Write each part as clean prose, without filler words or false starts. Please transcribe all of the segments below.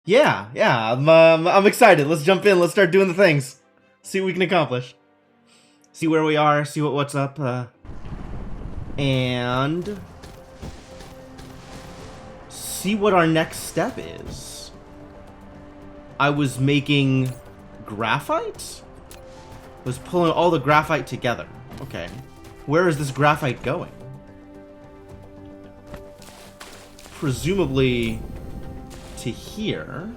Yeah, I'm excited. Let's jump in. Let's start doing the things. See what we can accomplish. See where we are. See what's up. And see what our next step is. I was making graphite? Was pulling all the graphite together. Okay. Where is this graphite going? Presumably to here.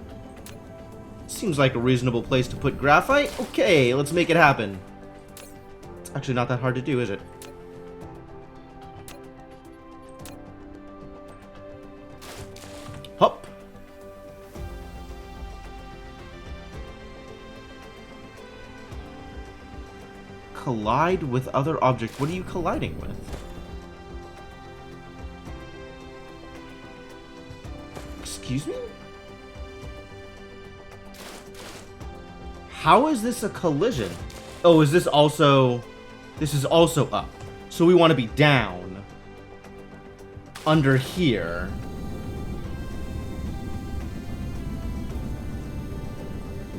Seems like a reasonable place to put graphite. Okay, let's make it happen. It's actually not that hard to do, is it? Hop. Collide with other objects. What are you colliding with? Excuse me? How is this a collision? Oh, is this also... This is also up. So we want to be down. Under here.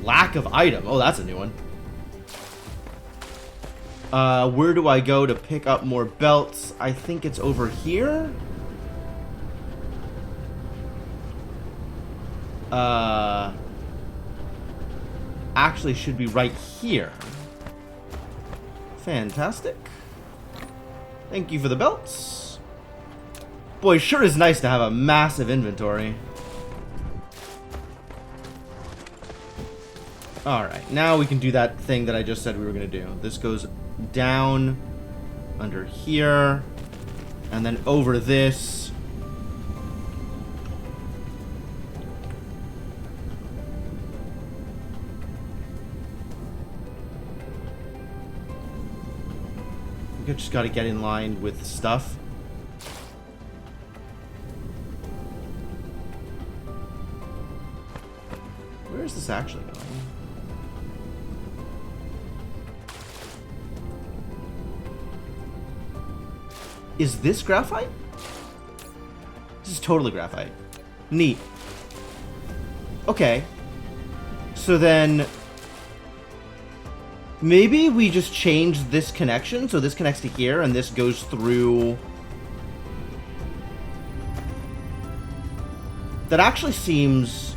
Lack of item. Oh, that's a new one. Where do I go to pick up more belts? I think it's over here. Actually should be right here. Fantastic. Thank you for the belts. Boy, sure is nice to have a massive inventory. Alright, now we can do that thing that I just said we were going to do. This goes down under here, and then over this. We just got to get in line with stuff. Where is this actually going? Is this graphite? This is totally graphite. Neat. Okay. So then... maybe we just change this connection, so this connects to here, and this goes through... That actually seems...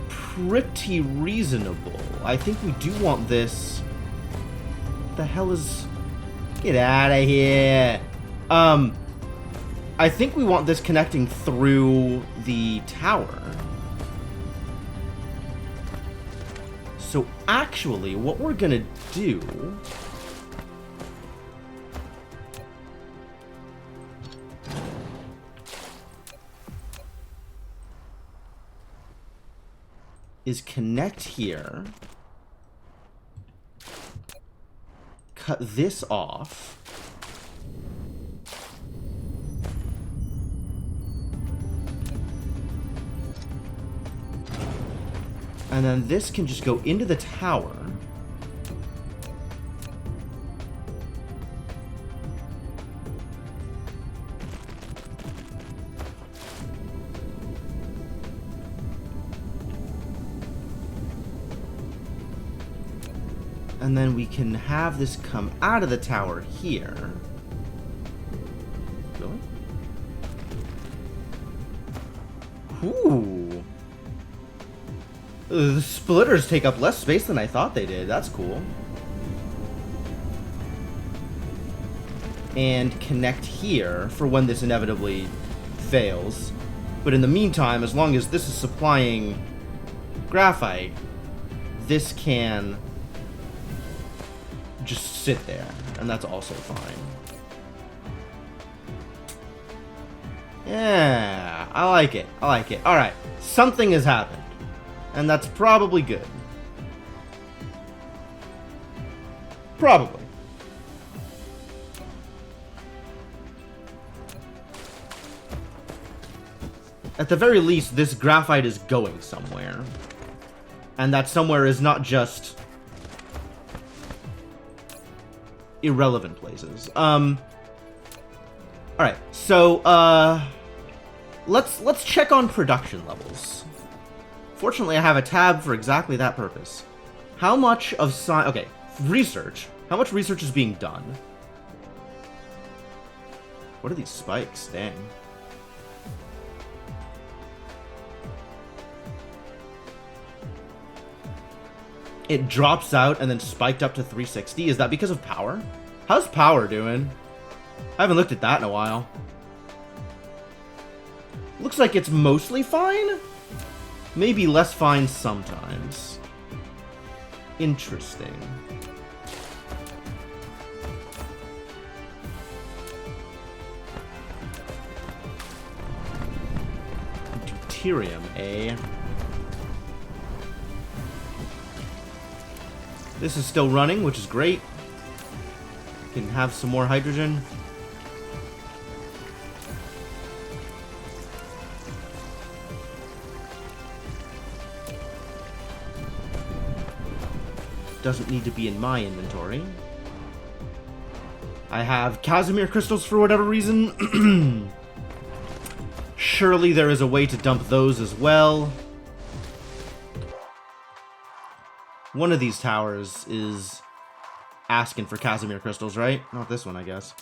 pretty reasonable. I think we do want this... What the hell is... Get out of here. I think we want this connecting through the tower. So actually, what we're gonna do is connect here. Cut this off. And then this can just go into the tower. And then we can have this come out of the tower here. Really? Ooh. The splitters take up less space than I thought they did. That's cool. And connect here for when this inevitably fails. But in the meantime, as long as this is supplying graphite, this can just sit there, and that's also fine. Yeah, I like it. I like it. Alright, something has happened. And that's probably good. Probably. At the very least, this graphite is going somewhere. And that somewhere is not just irrelevant places. Alright, so, let's check on production levels. Fortunately, I have a tab for exactly that purpose. How much of okay, research. How much research is being done? What are these spikes? Dang. It drops out and then spiked up to 360. Is that because of power? How's power doing? I haven't looked at that in a while. Looks like it's mostly fine? Maybe less fine sometimes. Interesting. Deuterium, eh? This is still running, which is great. Can have some more hydrogen. Doesn't need to be in my inventory. I have Casimir crystals for whatever reason. Surely there is a way to dump those as well. One of these towers is asking for Casimir crystals, right? Not this one, I guess.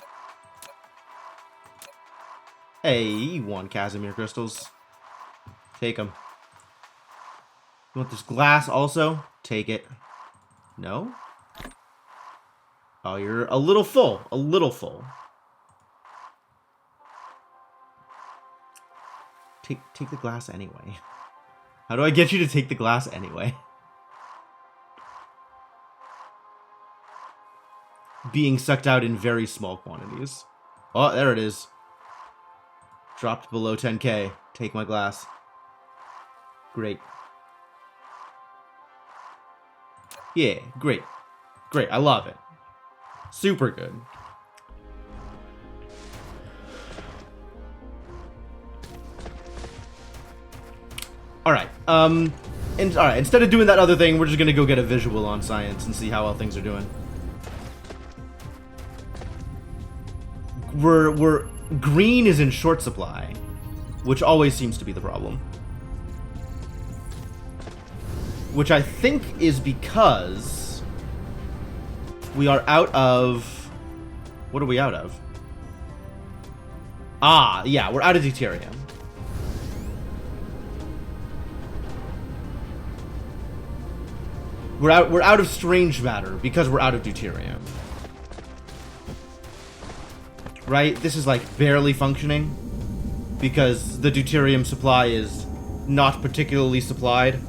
Hey, you want Casimir crystals. Take them. You want this glass also? Take it. No? Oh, you're a little full. A little full. Take the glass anyway. How do I get you to take the glass anyway? Being sucked out in very small quantities. Oh, there it is. Dropped below 10k. Take my glass. Great. Yeah, great. Great, I love it. Super good. Alright, alright, instead of doing that other thing, we're just gonna go get a visual on science and see how well things are doing. Green is in short supply, which always seems to be the problem. Which I think is because we are out of... What are we out of? Ah, yeah, we're out of deuterium. We're out of strange matter because we're out of deuterium. Right? This is like barely functioning because the deuterium supply is not particularly supplied.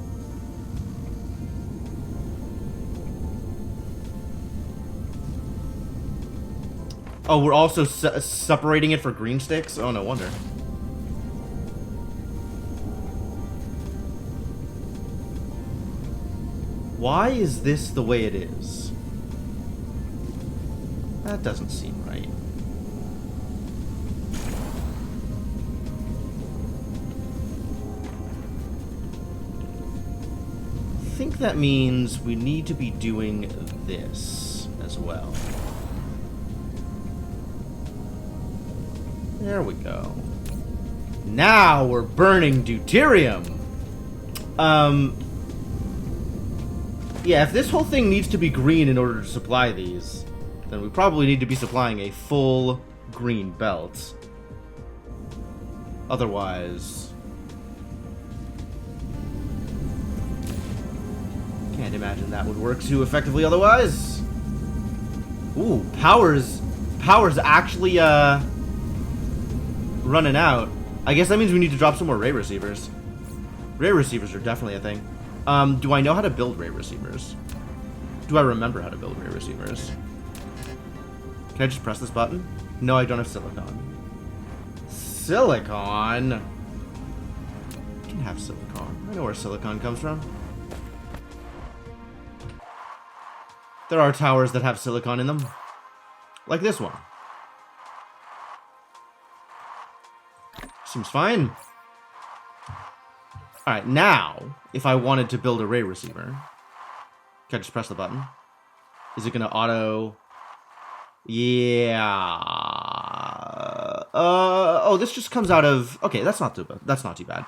Oh, we're also separating it for green sticks? Oh, no wonder. Why is this the way it is? That doesn't seem right. I think that means we need to be doing this as well. There we go. Now we're burning deuterium. Yeah, if this whole thing needs to be green in order to supply these, then we probably need to be supplying a full green belt. Otherwise... Can't imagine that would work too effectively otherwise. Ooh, power's actually, running out. I guess that means we need to drop some more ray receivers. Ray receivers are definitely a thing. Do I know how to build ray receivers? Do I remember how to build ray receivers? Can I just press this button? No, I don't have silicon. Silicon? I can have silicon. I know where silicon comes from. There are towers that have silicon in them. Like this one. Seems fine. Alright, now, if I wanted to build a ray receiver, can I just press the button? Is it gonna auto... Yeah... Oh, this just comes out of... Okay, that's not too bad. That's not too bad.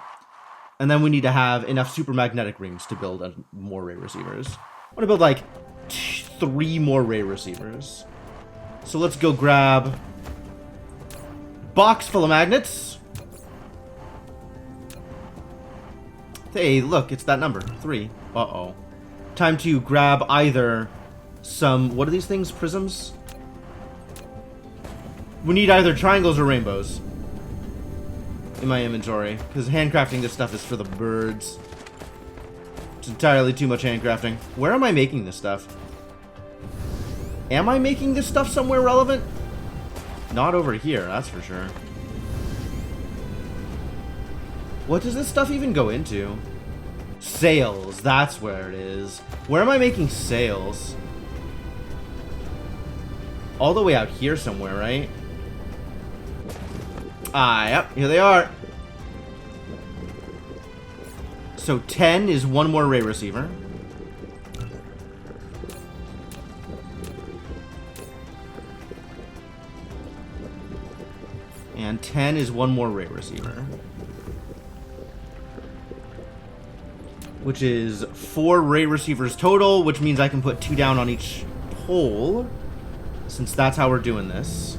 And then we need to have enough super magnetic rings to build more ray receivers. I want to build, like, 3 more ray receivers. So let's go grab... box full of magnets. Hey, look, it's that number. 3. Uh-oh. Time to grab either some... What are these things? Prisms? We need either triangles or rainbows in my inventory, because handcrafting this stuff is for the birds. It's entirely too much handcrafting. Where am I making this stuff? Am I making this stuff somewhere relevant? Not over here, that's for sure. What does this stuff even go into? Sails, that's where it is. Where am I making sails? All the way out here somewhere, right? Ah, yep, here they are. So 10 is 1 more ray receiver. And 10 is 1 more ray receiver. Which is 4 ray receivers total, which means I can put 2 down on each pole, since that's how we're doing this.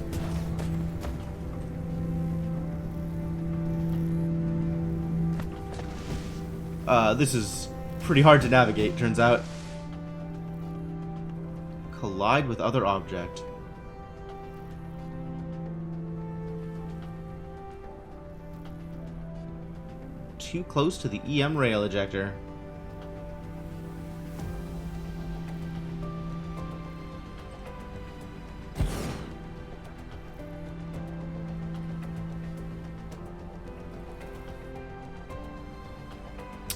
This is pretty hard to navigate, turns out. Collide with other object. Too close to the EM rail ejector.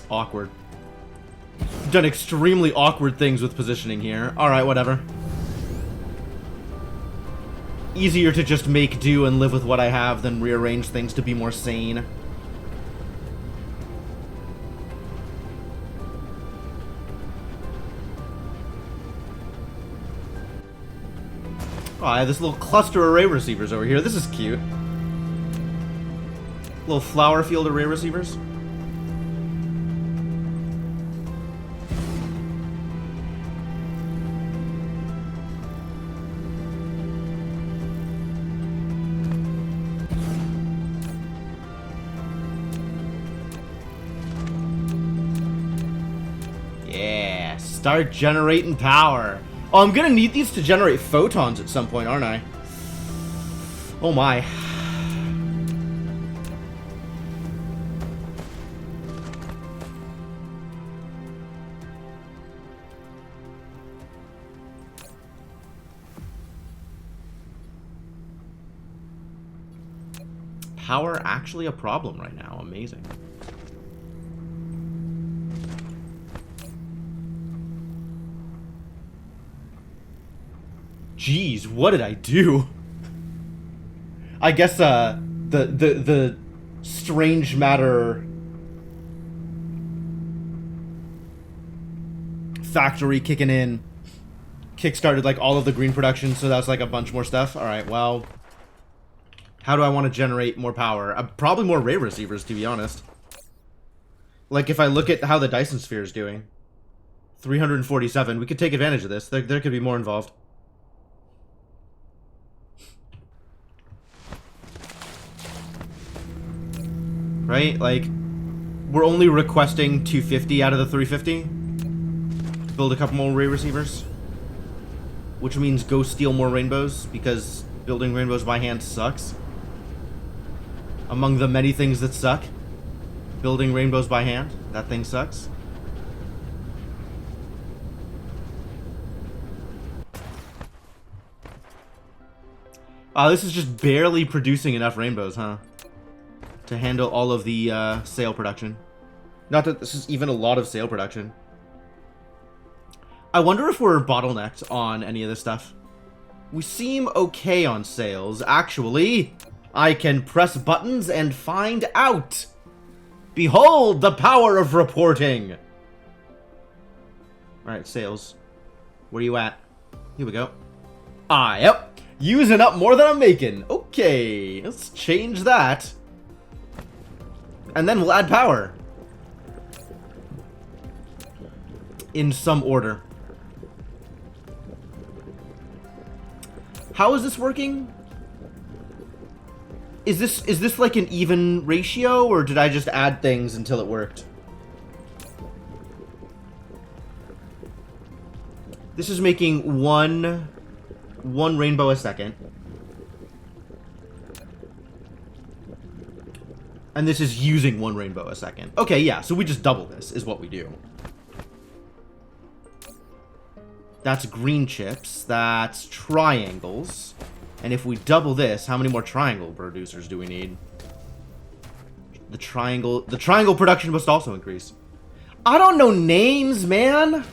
Awkward. Done extremely awkward things with positioning here. Alright, whatever. Easier to just make do and live with what I have than rearrange things to be more sane. Oh, I have this little cluster array receivers over here. This is cute. Little flower field array receivers. Yeah, start generating power. Oh, I'm gonna need these to generate photons at some point, aren't I? Oh my. Power actually a problem right now. Amazing. Jeez, what did I do? I guess the strange matter factory kicking in kickstarted like all of the green production, so that's like a bunch more stuff. All right, well, how do I want to generate more power? Probably more ray receivers, to be honest. Like if I look at how the Dyson sphere is doing, 347, we could take advantage of this. There could be more involved. Right? Like, we're only requesting 250 out of the 350 to build a couple more ray receivers. Which means go steal more rainbows, because building rainbows by hand sucks. Among the many things that suck, building rainbows by hand, that thing sucks. This is just barely producing enough rainbows, huh? To handle all of the sail production. Not that this is even a lot of sail production. I wonder if we're bottlenecked on any of this stuff. We seem okay on sails. Actually, I can press buttons and find out. Behold the power of reporting. Alright, sails. Where you at? Here we go. Yep. Using up more than I'm making. Okay, let's change that. And then we'll add power. In some order. How is this working? Is this like an even ratio, or did I just add things until it worked? This is making one rainbow a second. And this is using one rainbow a second. Okay, yeah, so we just double this, is what we do. That's green chips. That's triangles. And if we double this, how many more triangle producers do we need? The triangle production must also increase. I don't know names, man.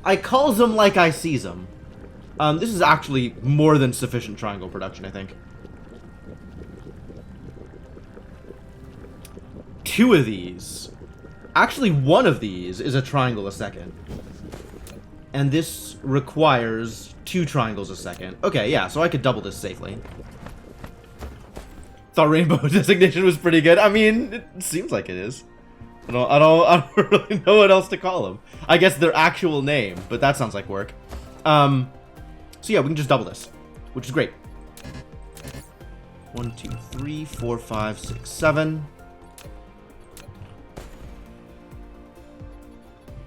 I calls them like I sees them. This is actually more than sufficient triangle production, I think. 2 of these. Actually, 1 of these is a triangle a second. And this requires 2 triangles a second. Okay, yeah, so I could double this safely. Thought rainbow designation was pretty good. I mean, it seems like it is. I don't really know what else to call them. I guess their actual name, but that sounds like work. So yeah, we can just double this, which is great. 1, 2, 3, 4, 5, 6, 7.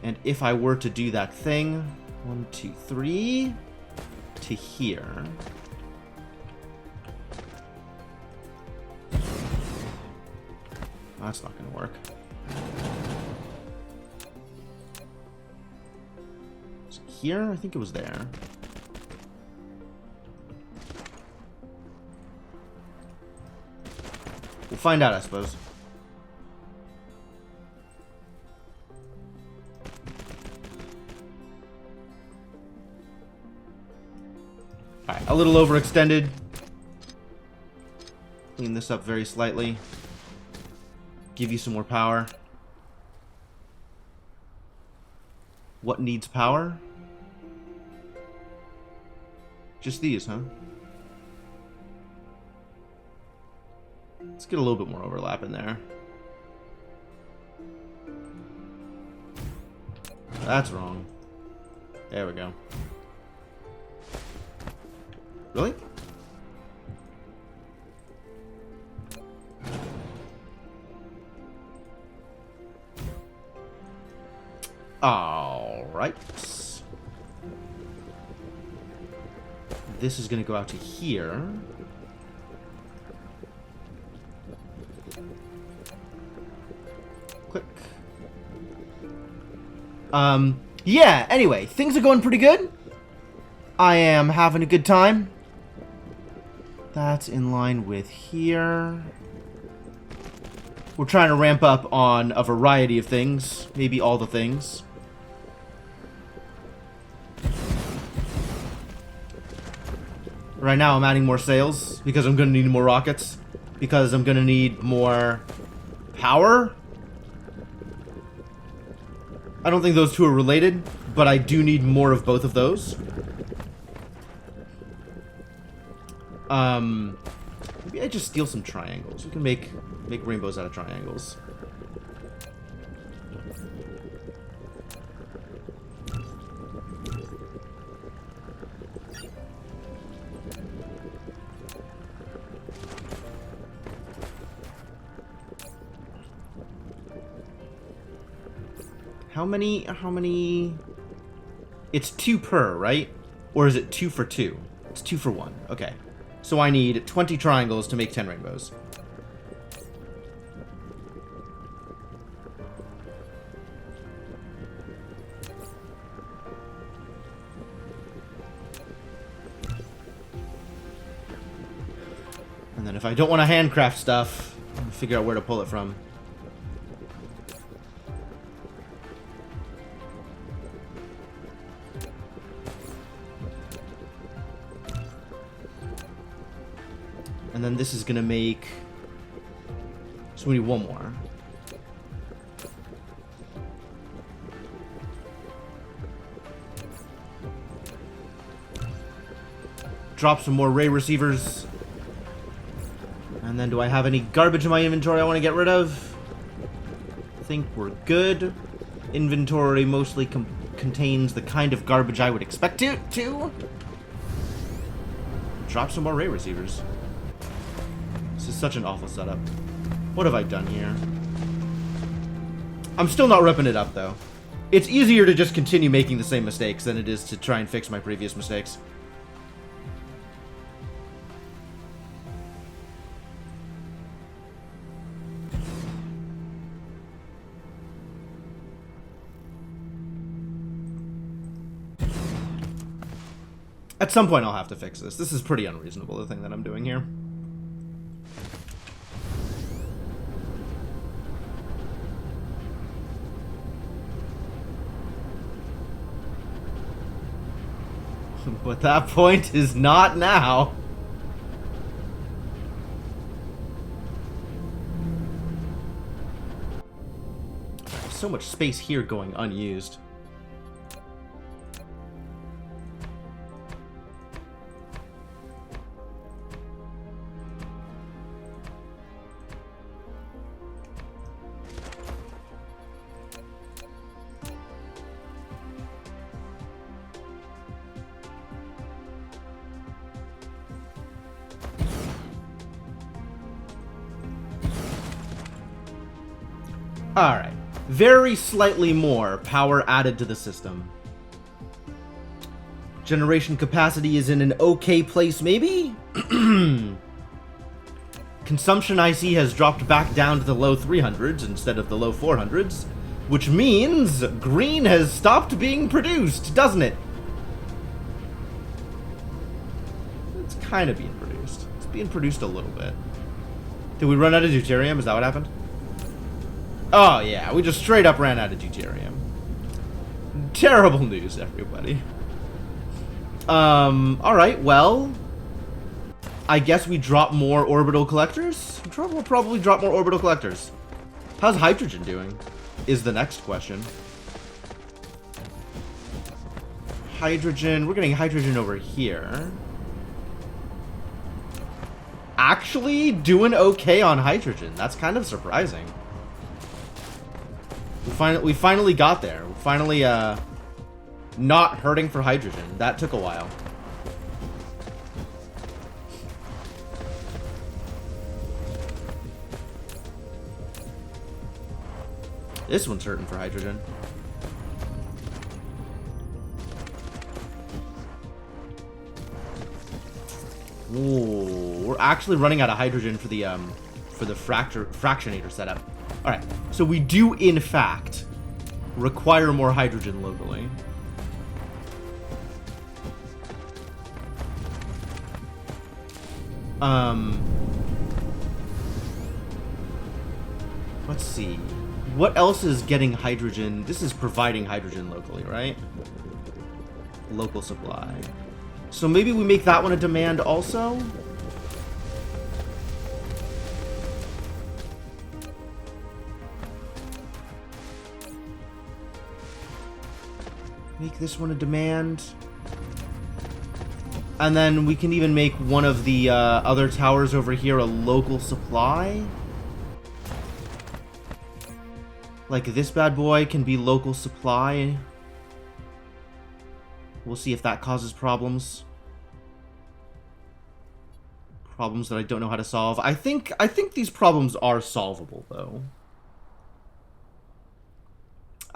And if I were to do that thing, 1, 2, 3, to here. That's not going to work. Is it here? I think it was there. We'll find out, I suppose. Alright, a little overextended. Clean this up very slightly. Give you some more power. What needs power? Just these, huh? Let's get a little bit more overlap in there. That's wrong. There we go. Really? All right. This is going to go out to here. Click. Yeah, anyway, things are going pretty good. I am having a good time. That's in line with here. We're trying to ramp up on a variety of things. Maybe all the things. Right now I'm adding more sails because I'm going to need more rockets. Because I'm going to need more power. I don't think those two are related, but I do need more of both of those. Maybe I just steal some triangles. We can make rainbows out of triangles. How many? It's 2 per, right? Or is it 2 for 2? It's 2 for 1. Okay. So I need 20 triangles to make 10 rainbows. And then if I don't want to handcraft stuff, I'll figure out where to pull it from. And then this is gonna make... So we need 1 more. drop some more ray receivers. And then do I have any garbage in my inventory I want to get rid of? I think we're good. Inventory mostly contains the kind of garbage I would expect it to. Drop some more ray receivers. This is such an awful setup. What have I done here? I'm still not ripping it up, though. It's easier to just continue making the same mistakes than it is to try and fix my previous mistakes. At some point, I'll have to fix this. This is pretty unreasonable, the thing that I'm doing here. But that point is not now. So much space here going unused. Alright. Very slightly more power added to the system. Generation capacity is in an okay place, maybe? Consumption I see has dropped back down to the low 300s instead of the low 400s, which means green has stopped being produced, doesn't it? It's kind of being produced. It's being produced a little bit. Did we run out of deuterium? Is that what happened? Oh, yeah, we just straight up ran out of deuterium. Terrible news, everybody. Alright, well, I guess we drop more orbital collectors? We'll probably drop more orbital collectors. How's hydrogen doing? Is the next question. Hydrogen, we're getting hydrogen over here. Actually doing okay on hydrogen. That's kind of surprising. We finally got there. We finally, not hurting for hydrogen. That took a while. This one's hurting for hydrogen. Ooh, we're actually running out of hydrogen for the fractionator setup. Alright, so we do, in fact, require more hydrogen locally. Let's see. What else is getting hydrogen? This is providing hydrogen locally, right? Local supply. So maybe we make that one a demand also? Make this one a demand. And then we can even make one of the other towers over here a local supply. Like this bad boy can be local supply. We'll see if that causes problems. Problems that I don't know how to solve. I think these problems are solvable though.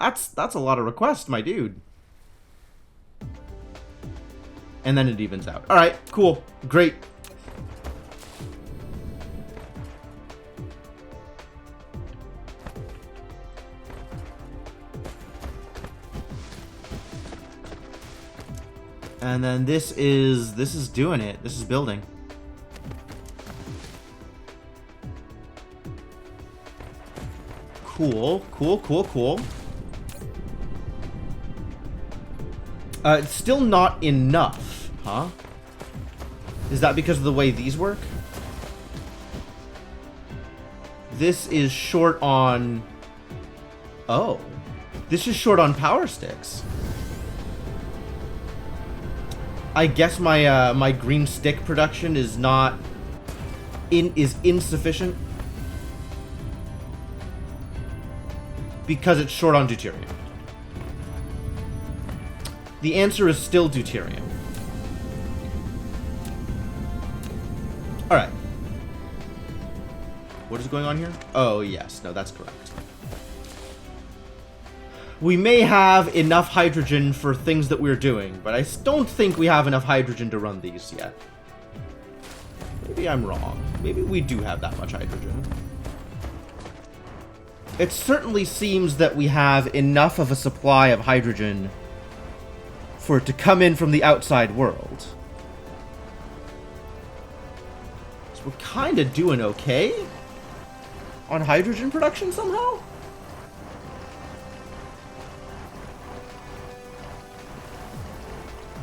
That's a lot of requests, my dude. And then it evens out. Alright, cool. Great. And then this is doing it. This is building. Cool, cool, cool, cool. It's still not enough, huh? Is that because of the way these work? This is short on... Oh. This is short on power sticks. I guess my my green stick production is not insufficient because it's short on deuterium. The answer is still deuterium. All right. What is going on here? Oh, yes. No, that's correct. We may have enough hydrogen for things that we're doing, but I don't think we have enough hydrogen to run these yet. Maybe I'm wrong. Maybe we do have that much hydrogen. It certainly seems that we have enough of a supply of hydrogen for it to come in from the outside world. So we're kind of doing okay on hydrogen production somehow?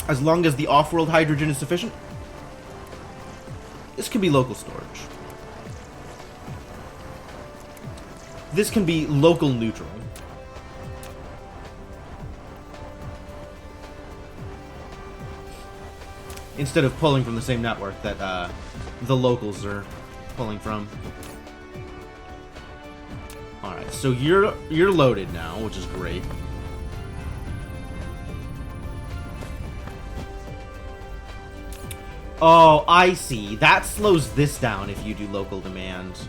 As long as the off-world hydrogen is sufficient. This can be local storage. This can be local neutral. Instead of pulling from the same network that the locals are pulling from. Alright, so you're loaded now, which is great. Oh, I see. That slows this down if you do local demand.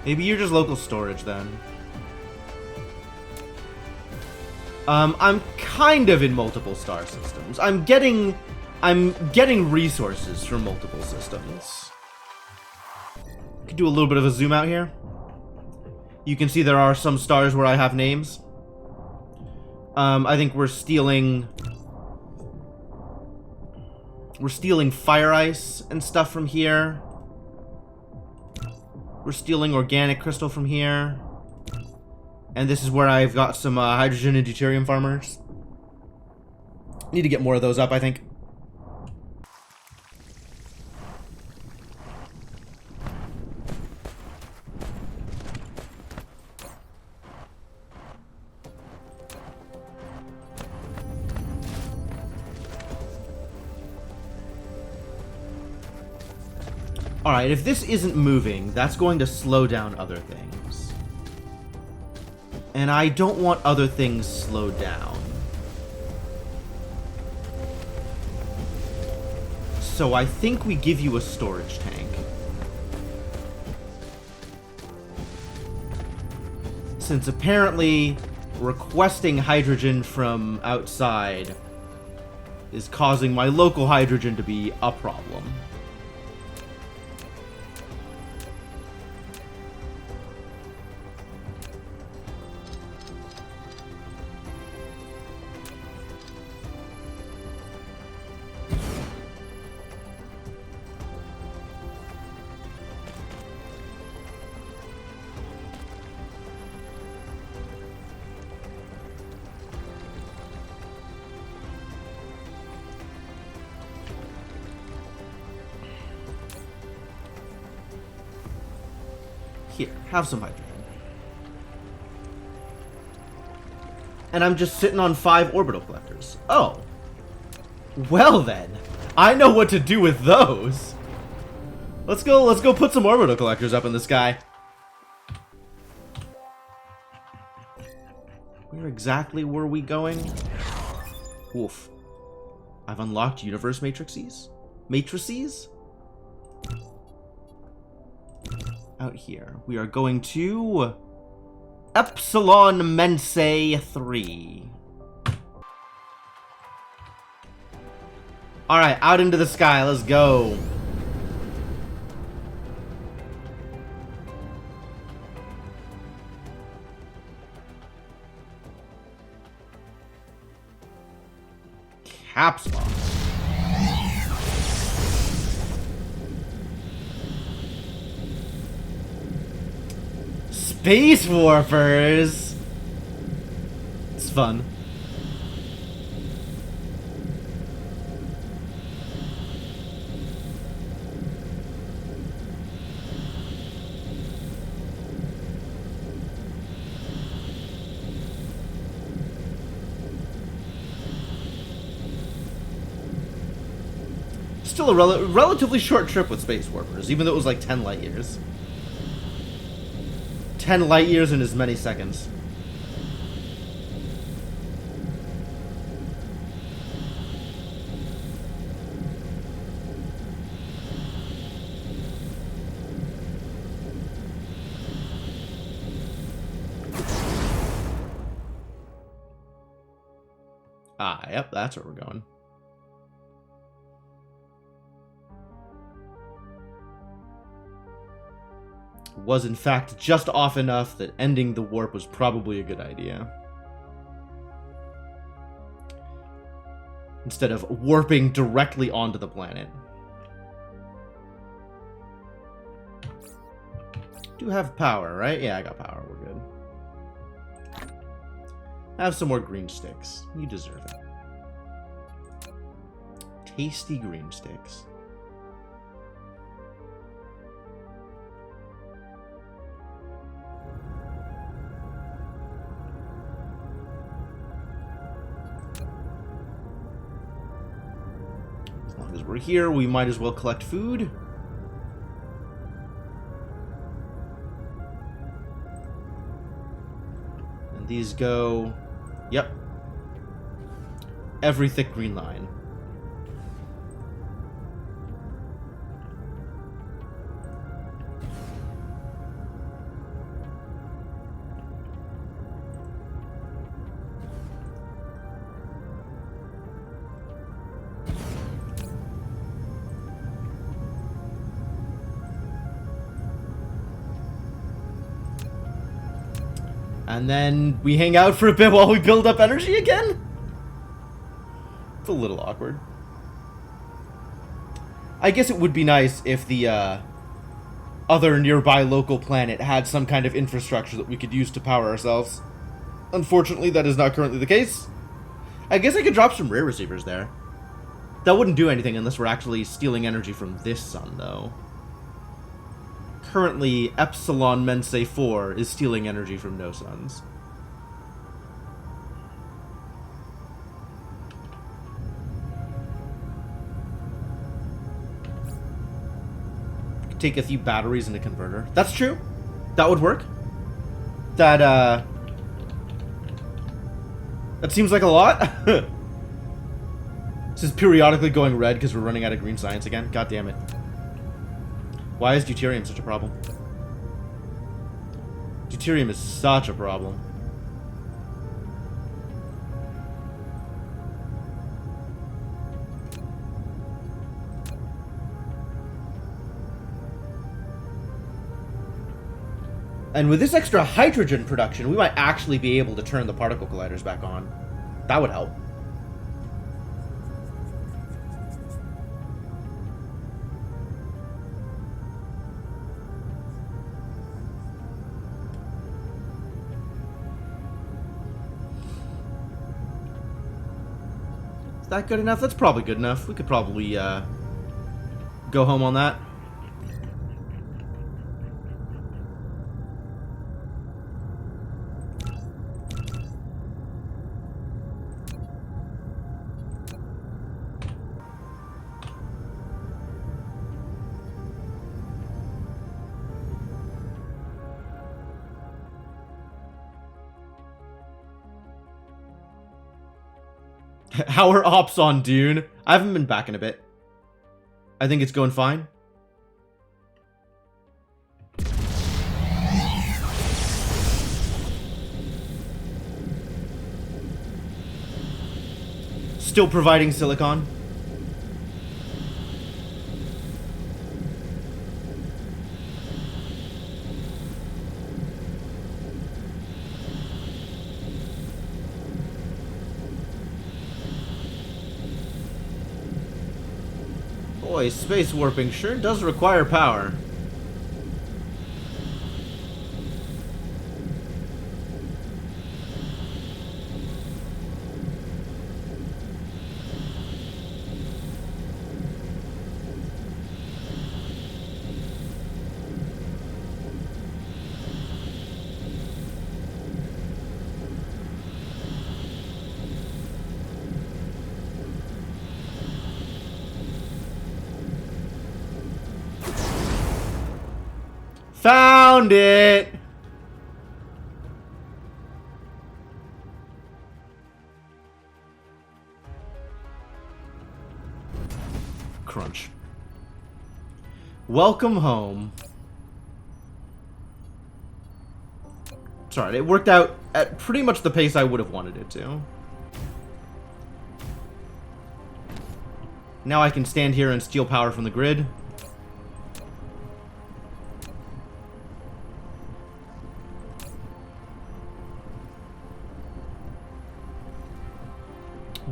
Maybe you're just local storage then. I'm kind of in multiple star systems. I'm getting resources from multiple systems. Could do a little bit of a zoom out here. You can see there are some stars where I have names. I think we're stealing fire ice and stuff from here. We're stealing organic crystal from here. And this is where I've got some hydrogen and deuterium farmers. Need to get more of those up, I think. Alright, if this isn't moving, that's going to slow down other things. And I don't want other things slowed down. So I think we give you a storage tank. Since apparently requesting hydrogen from outside is causing my local hydrogen to be a problem. Here, have some hydrogen. And I'm just sitting on 5 orbital collectors. Oh. Well then. I know what to do with those. Let's go put some orbital collectors up in the sky. Where exactly were we going? Woof. I've unlocked universe matrices? Matrices? Out here. We are going to Epsilon Mensae 3. Alright, out into the sky. Let's go. Caps lock. Space Warpers! It's fun. Still a relatively short trip with Space Warpers, even though it was like 10 light years. 10 light years in as many seconds. Ah, yep, that's where we're going. Was in fact just off enough that ending the warp was probably a good idea. Instead of warping directly onto the planet. Do have power, right? Yeah, I got power. We're good. Have some more green sticks. You deserve it. Tasty green sticks. As long as we're here, we might as well collect food. And these go... Yep. Every thick green line. And then we hang out for a bit while we build up energy again? It's a little awkward. I guess it would be nice if the other nearby local planet had some kind of infrastructure that we could use to power ourselves. Unfortunately, that is not currently the case. I guess I could drop some rare receivers there. That wouldn't do anything unless we're actually stealing energy from this sun, though. Currently, Epsilon Mensae 4 is stealing energy from no suns. Take a few batteries in a converter. That's true. That would work. That seems like a lot. This is periodically going red because we're running out of green science again. God damn it. Why is deuterium such a problem? Deuterium is such a problem. And with this extra hydrogen production, we might actually be able to turn the particle colliders back on. That would help. Is that good enough? That's probably good enough. We could probably go home on that. How are ops on Dune? I haven't been back in a bit. I think it's going fine. Still providing silicon. Boy, space warping sure does require power. Found it! Crunch. Welcome home. Sorry, it worked out at pretty much the pace I would have wanted it to. Now I can stand here and steal power from the grid.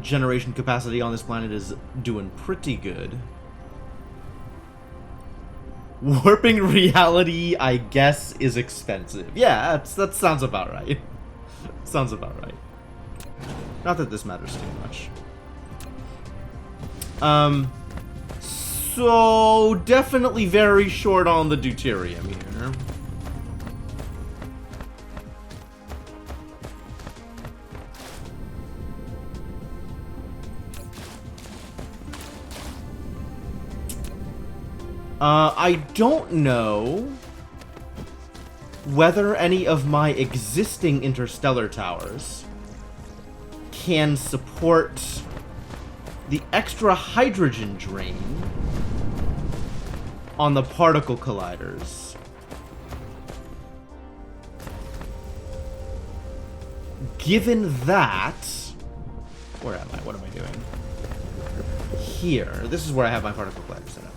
Generation capacity on this planet is doing pretty good. Warping reality, I guess, is expensive. Yeah, that sounds about right. Sounds about right. Not that this matters too much. So definitely very short on the deuterium here. I don't know whether any of my existing interstellar towers can support the extra hydrogen drain on the particle colliders. Given that... Where am I? What am I doing? Here. This is where I have my particle collider set up.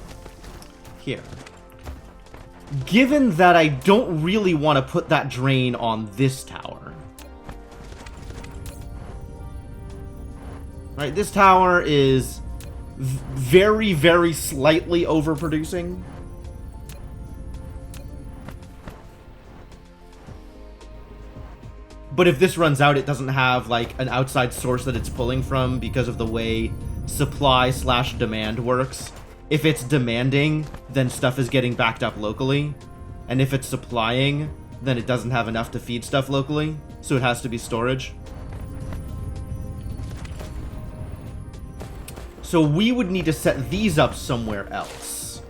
Here. Given that I don't really want to put that drain on this tower. Right, this tower is very, very slightly overproducing. But if this runs out, it doesn't have, like, an outside source that it's pulling from because of the way supply/demand works. If it's demanding, then stuff is getting backed up locally. And if it's supplying, then it doesn't have enough to feed stuff locally. So it has to be storage. So we would need to set these up somewhere else.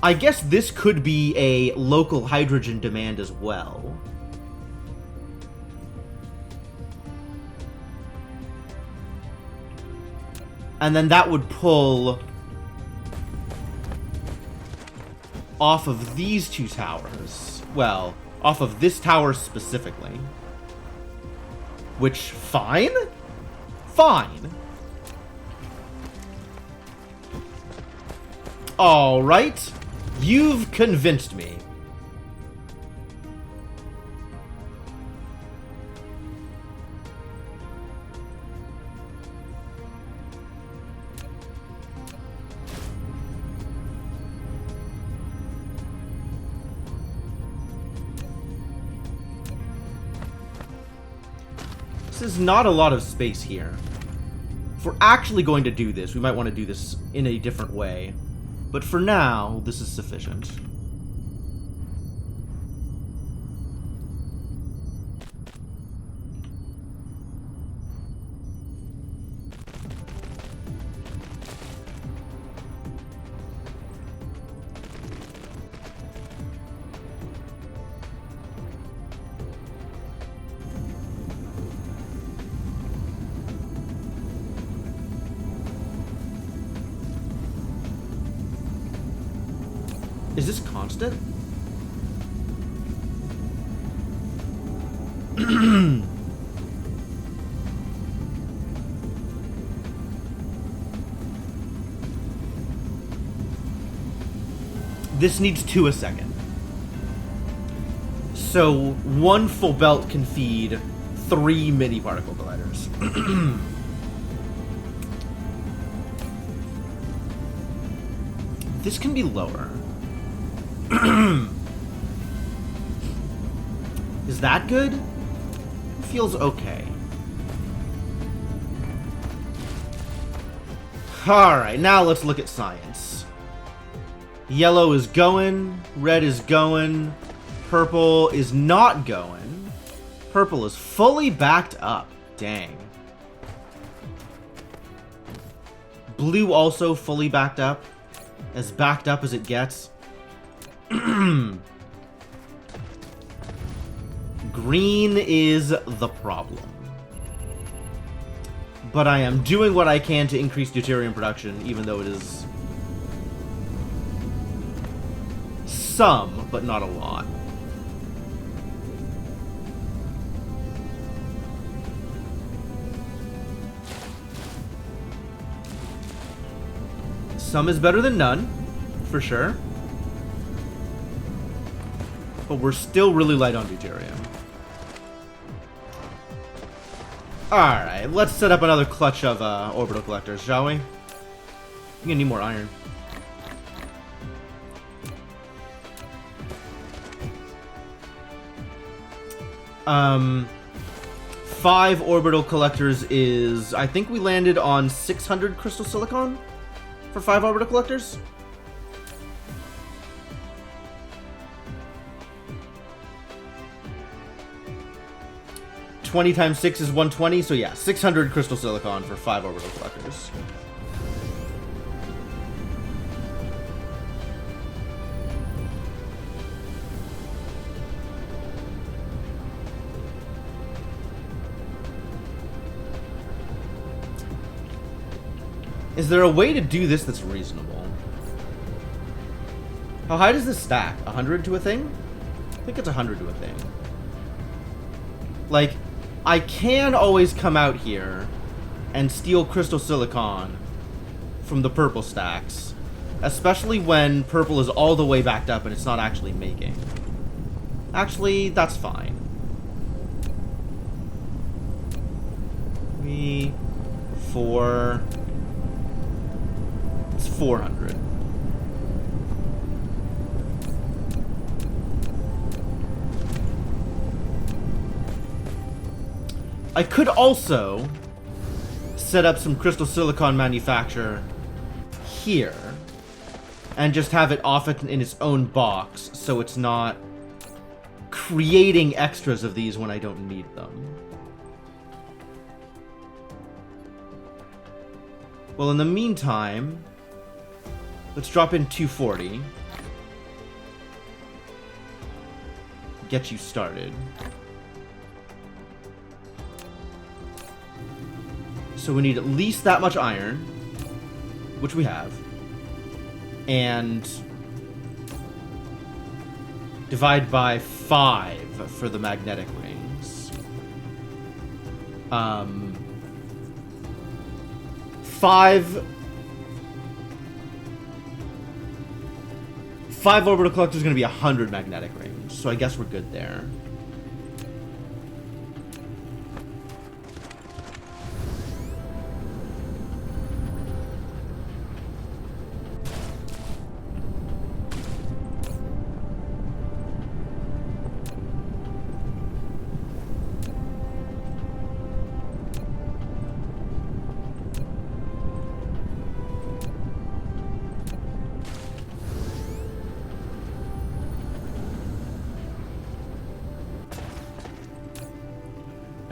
I guess this could be a local hydrogen demand as well. And then that would pull off of these two towers. Well, off of this tower specifically. Which, fine? Fine. Alright. You've convinced me. This is not a lot of space here. If we're actually going to do this, we might want to do this in a different way. But for now, this is sufficient. Is this constant? This needs 2 a second. So 1 full belt can feed 3 mini particle colliders. This can be lower. Is that good? Feels okay. Alright, now let's look at science. Yellow is going, red is going, purple is not going. Purple is fully backed up. Dang. Blue also fully backed up as it gets. Green is the problem. But I am doing what I can to increase deuterium production, even though it is some, but not a lot. Some is better than none, for sure. But we're still really light on deuterium. Alright, let's set up another clutch of orbital collectors, shall we? We're gonna need more iron. Five orbital collectors is... I think we landed on 600 crystal silicon for 5 orbital collectors. $20 times 6 is 120, so yeah, 600 crystal silicon for 5 orbital collectors. Is there a way to do this that's reasonable? How high does this stack? 100 to a thing? I think it's 100 to a thing. Like, I can always come out here and steal crystal silicon from the purple stacks, especially when purple is all the way backed up and it's not actually making. Actually, that's fine. 3, 4... It's 400. I could also set up some crystal silicon manufacture here and just have it off in its own box so it's not creating extras of these when I don't need them. Well, in the meantime, let's drop in 240. Get you started. So we need at least that much iron, which we have, and divide by 5 for the magnetic rings. 5 orbital collectors is going to be 100 magnetic rings, so I guess we're good there.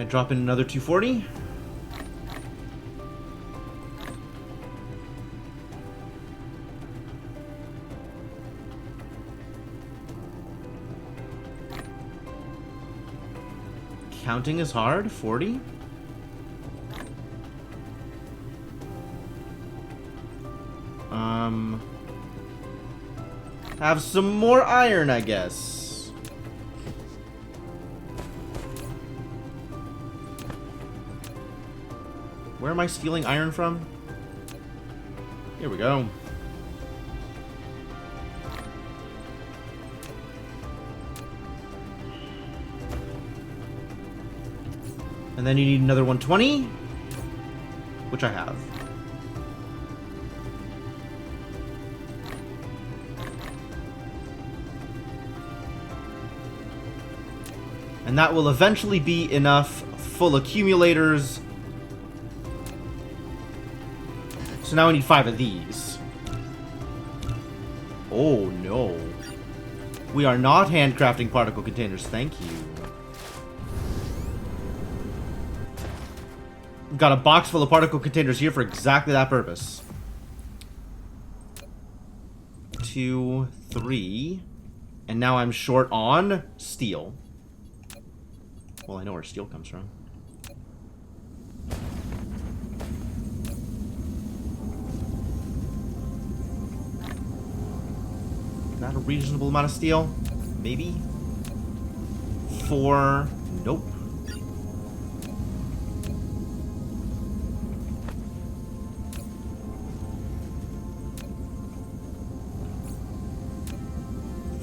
I drop in another 240. Counting is hard. 40. Have some more iron, I guess. Where am I stealing iron from? Here we go. And then you need another 120, which I have. And that will eventually be enough full accumulators. So now we need 5 of these. Oh no. We are not handcrafting particle containers, thank you. Got a box full of particle containers here for exactly that purpose. 2, 3. And now I'm short on steel. Well, I know where steel comes from. Is that a reasonable amount of steel? Maybe? 4. Nope.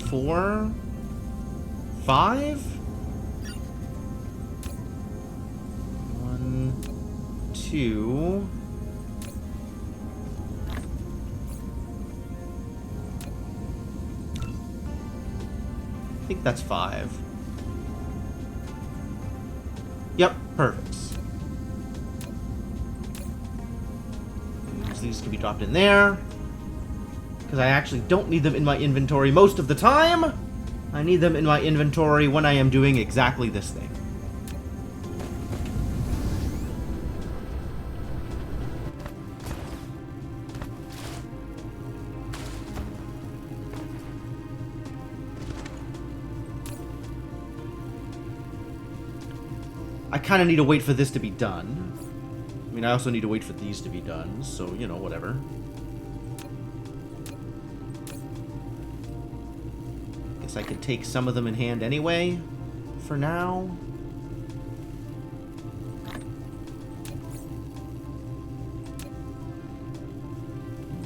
Four, 5, 1, 2. I think that's 5. Yep, perfect. These can be dropped in there. Because I actually don't need them in my inventory most of the time. I need them in my inventory when I am doing exactly this thing. I kind of need to wait for this to be done. I mean, I also need to wait for these to be done, so, you know, whatever. I could take some of them in hand anyway, for now.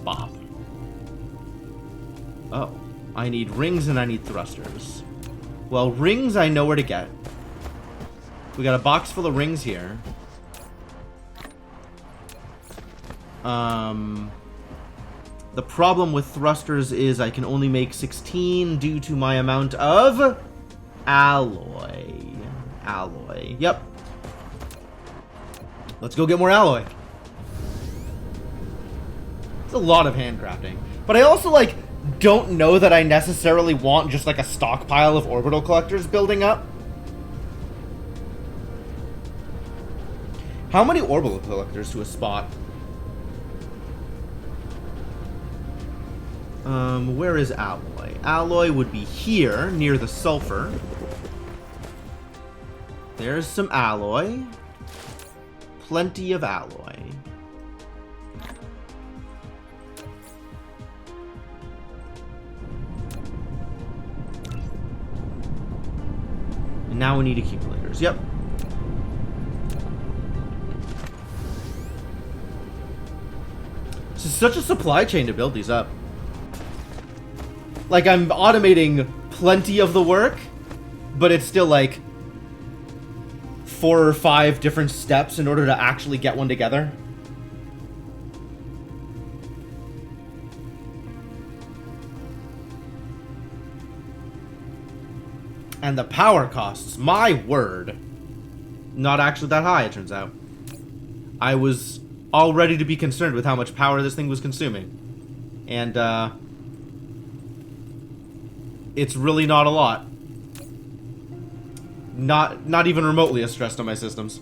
Bop. Oh, I need rings and I need thrusters. Well, rings I know where to get. We got a box full of rings here. The problem with thrusters is I can only make 16 due to my amount of alloy. Alloy. Yep. Let's go get more alloy. It's a lot of handcrafting. But I also, like, don't know that I necessarily want just, like, a stockpile of orbital collectors building up. How many orbital collectors to a spot? Where is alloy? Alloy would be here, near the sulfur. There's some alloy. Plenty of alloy. And now we need accumulators. Yep. This is such a supply chain to build these up. Like, I'm automating plenty of the work, but it's still, like, 4 or 5 different steps in order to actually get one together. And the power costs, my word, not actually that high, it turns out. I was all ready to be concerned with how much power this thing was consuming. And, it's really not a lot. Not even remotely as stressed on my systems.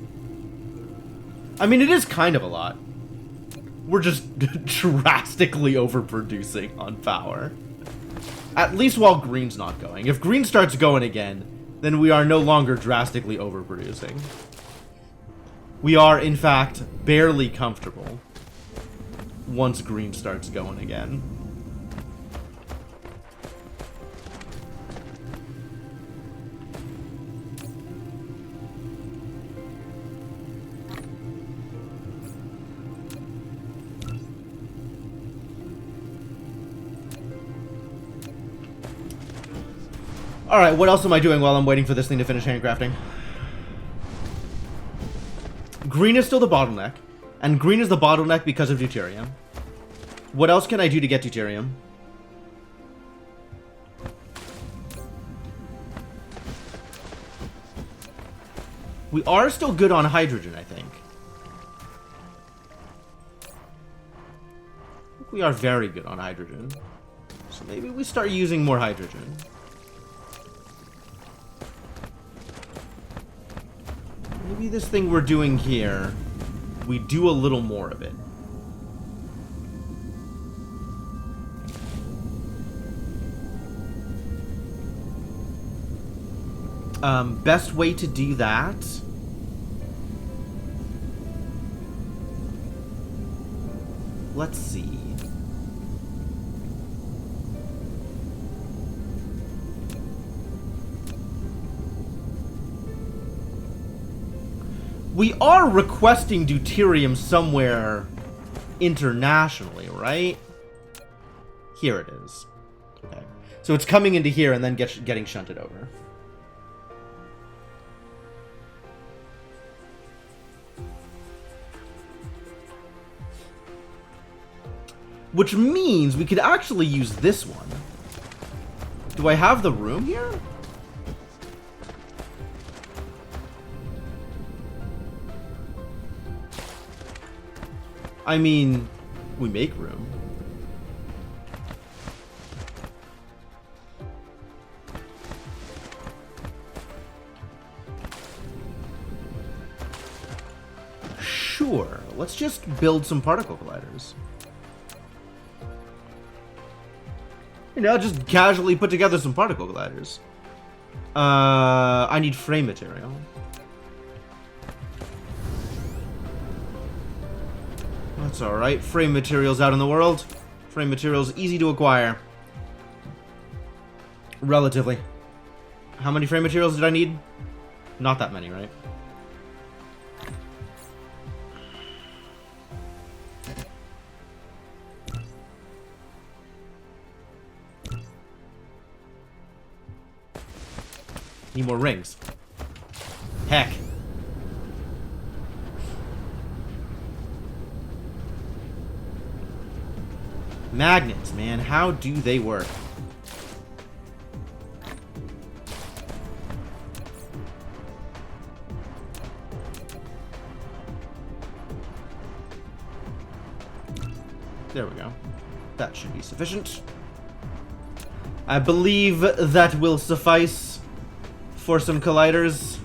I mean, it is kind of a lot. We're just drastically overproducing on power. At least while green's not going. If green starts going again, then we are no longer drastically overproducing. We are, in fact, barely comfortable once green starts going again. Alright, what else am I doing while I'm waiting for this thing to finish handcrafting? Green is still the bottleneck, and green is the bottleneck because of deuterium. What else can I do to get deuterium? We are still good on hydrogen, I think. We are very good on hydrogen. So maybe we start using more hydrogen. Maybe this thing we're doing here, we do a little more of it. Best way to do that... Let's see. We are requesting deuterium somewhere internationally, right? Here it is. Okay. So it's coming into here and then getting shunted over. Which means we could actually use this one. Do I have the room here? I mean, we make room. Sure, let's just build some particle colliders. You know, just casually put together some particle colliders. I need frame material. That's alright. Frame materials out in the world. Frame materials easy to acquire. Relatively. How many frame materials did I need? Not that many, right? Need more rings. Heck. Magnets, man. How do they work? There we go. That should be sufficient. I believe that will suffice for some colliders.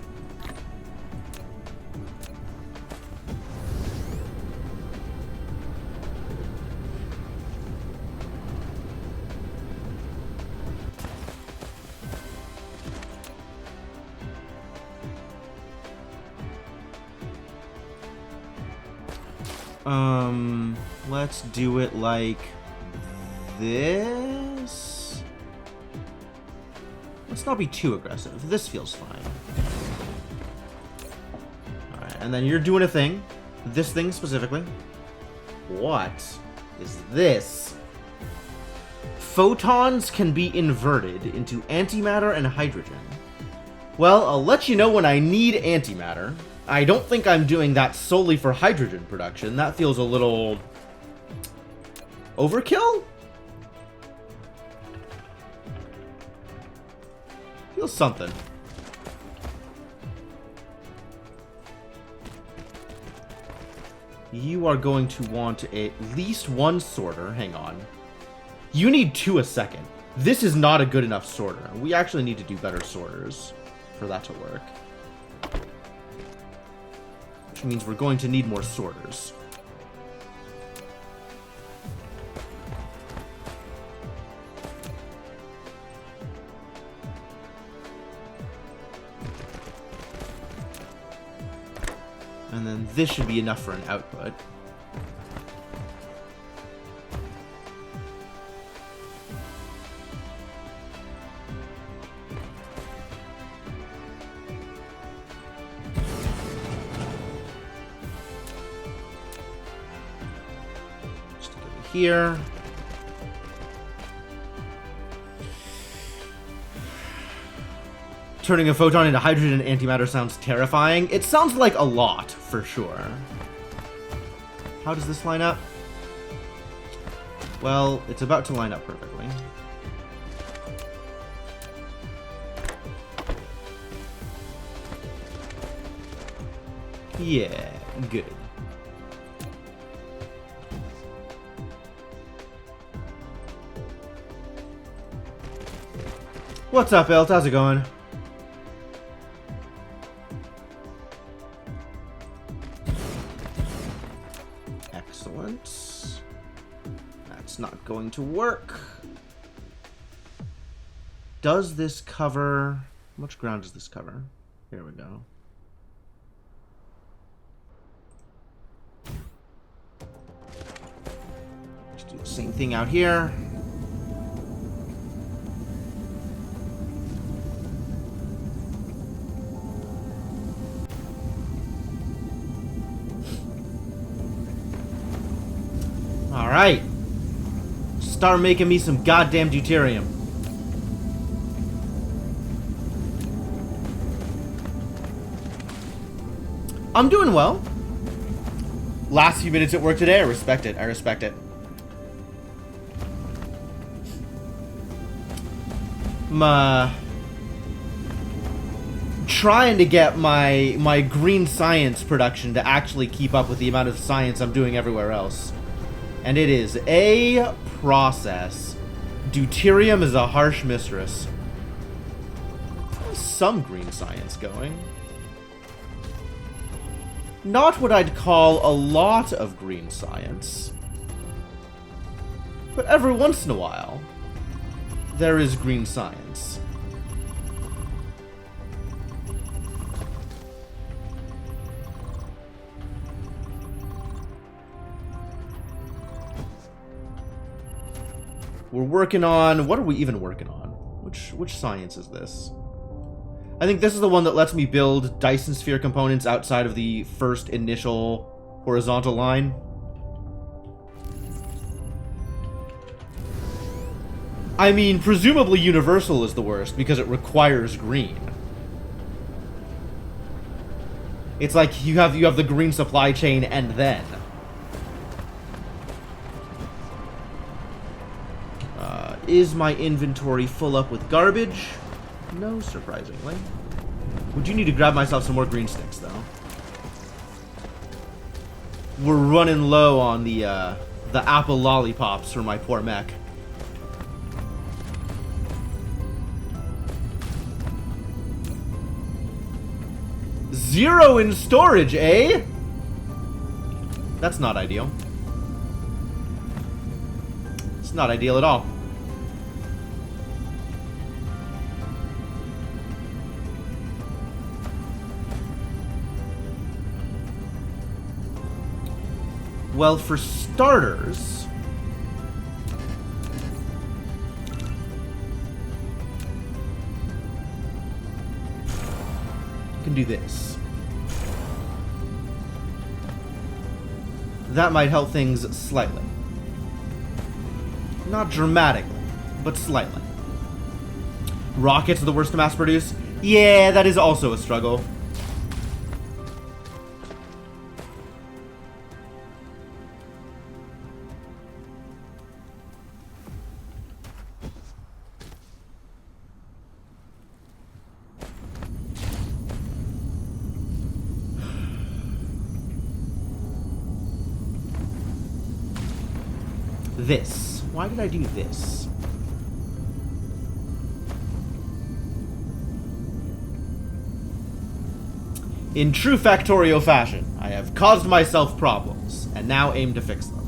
Let's do it like this. Let's not be too aggressive. This feels fine. Alright, and then you're doing a thing. This thing specifically. What is this? Photons can be inverted into antimatter and hydrogen. Well, I'll let you know when I need antimatter. I don't think I'm doing that solely for hydrogen production. That feels a little... overkill? Feels something. You are going to want at least one sorter. Hang on. You need 2 a second. This is not a good enough sorter. We actually need to do better sorters for that to work. Which means we're going to need more sorters. And then this should be enough for an output. Just go here. Turning a photon into hydrogen and antimatter sounds terrifying. It sounds like a lot, for sure. How does this line up? Well, it's about to line up perfectly. Yeah, good. What's up, Elt? How's it going? Not going to work. Does this cover... much ground does this cover? Here we go. Just do the same thing out here. Alright. Start making me some goddamn deuterium. I'm doing well. Last few minutes at work today, I respect it. I respect it. Trying to get my green science production to actually keep up with the amount of science I'm doing everywhere else. And it is a process. Deuterium is a harsh mistress. Some green science going. Not what I'd call a lot of green science. But every once in a while, there is green science. We're working on... What are we even working on? Which science is this? I think this is the one that lets me build Dyson sphere components outside of the first initial horizontal line. I mean, presumably universal is the worst because it requires green. It's like you have the green supply chain and then. Is my inventory full up with garbage? No, surprisingly. Would you need to grab myself some more green sticks, though? We're running low on the apple lollipops for my poor mech. Zero in storage, eh? That's not ideal. It's not ideal at all. Well, for starters, you can do this. That might help things slightly. Not dramatically, but slightly. Rockets are the worst to mass produce? Yeah, that is also a struggle. This. Why did I do this? In true Factorio fashion, I have caused myself problems, and now aim to fix them.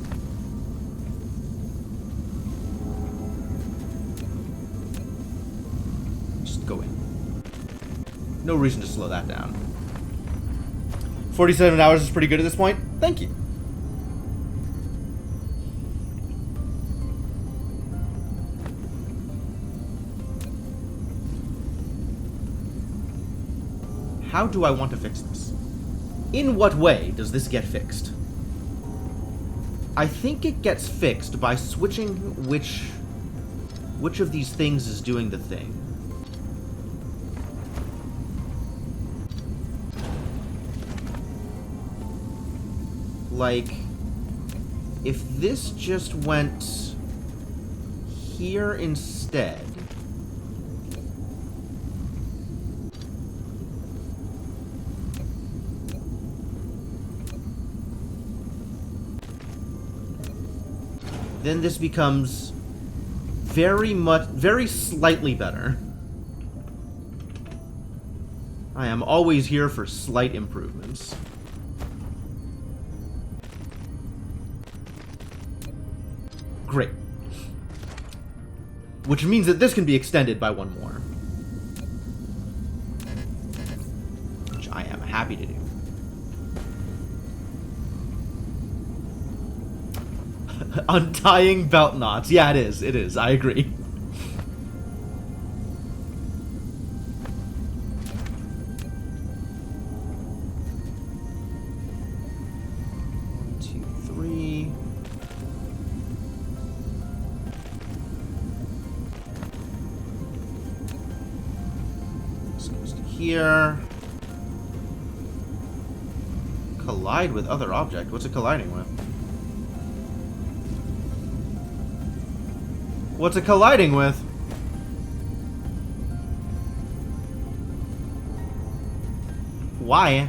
Just go in. No reason to slow that down. 47 hours is pretty good at this point. Thank you. How do I want to fix this? In what way does this get fixed? I think it gets fixed by switching which of these things is doing the thing. Like, if this just went here instead... then this becomes very slightly better. I am always here for slight improvements. Great. Which means that this can be extended by one more. I am happy to do. Untying belt knots. Yeah, it is. It is. I agree. Here. Collide with other object. What's it colliding with? What's it colliding with? Why?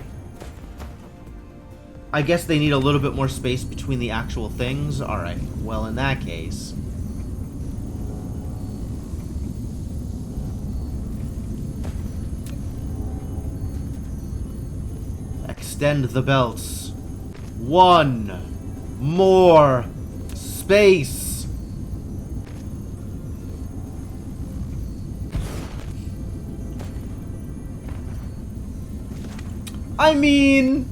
I guess they need a little bit more space between the actual things. Alright, well in that case... extend the belts. One more space. I mean,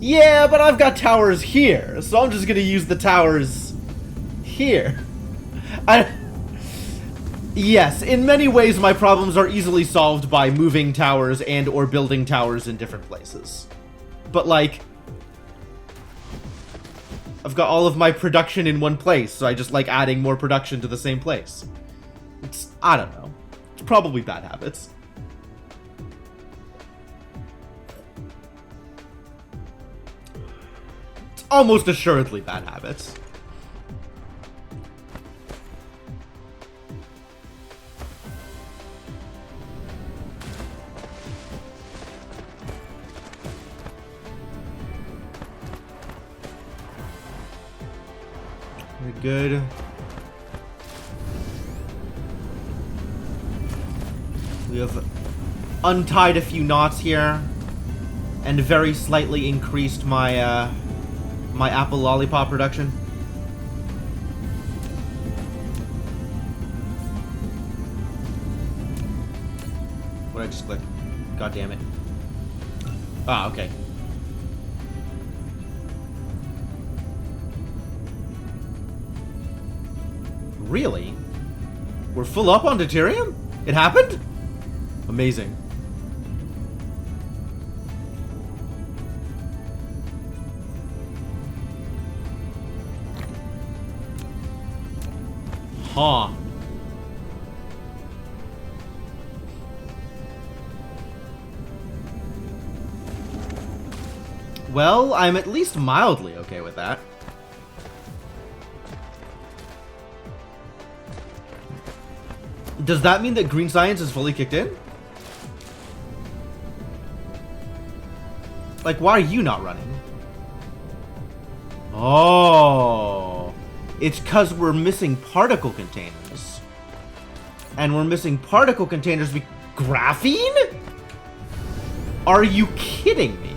yeah, but I've got towers here, so I'm just gonna use the towers here. Yes, in many ways my problems are easily solved by moving towers and or building towers in different places. But, like, I've got all of my production in one place, so I just like adding more production to the same place. It's, I don't know. It's probably bad habits. It's almost assuredly bad habits. Good. We have untied a few knots here and very slightly increased my my apple lollipop production. What did I just click? God damn it. Ah, okay. Really? We're full up on deuterium? It happened? Amazing. Huh. Well, I'm at least mildly okay with that. Does that mean that green science is fully kicked in? Like, why are you not running? Oh. It's because we're missing particle containers. And we're missing particle containers with graphene? Are you kidding me?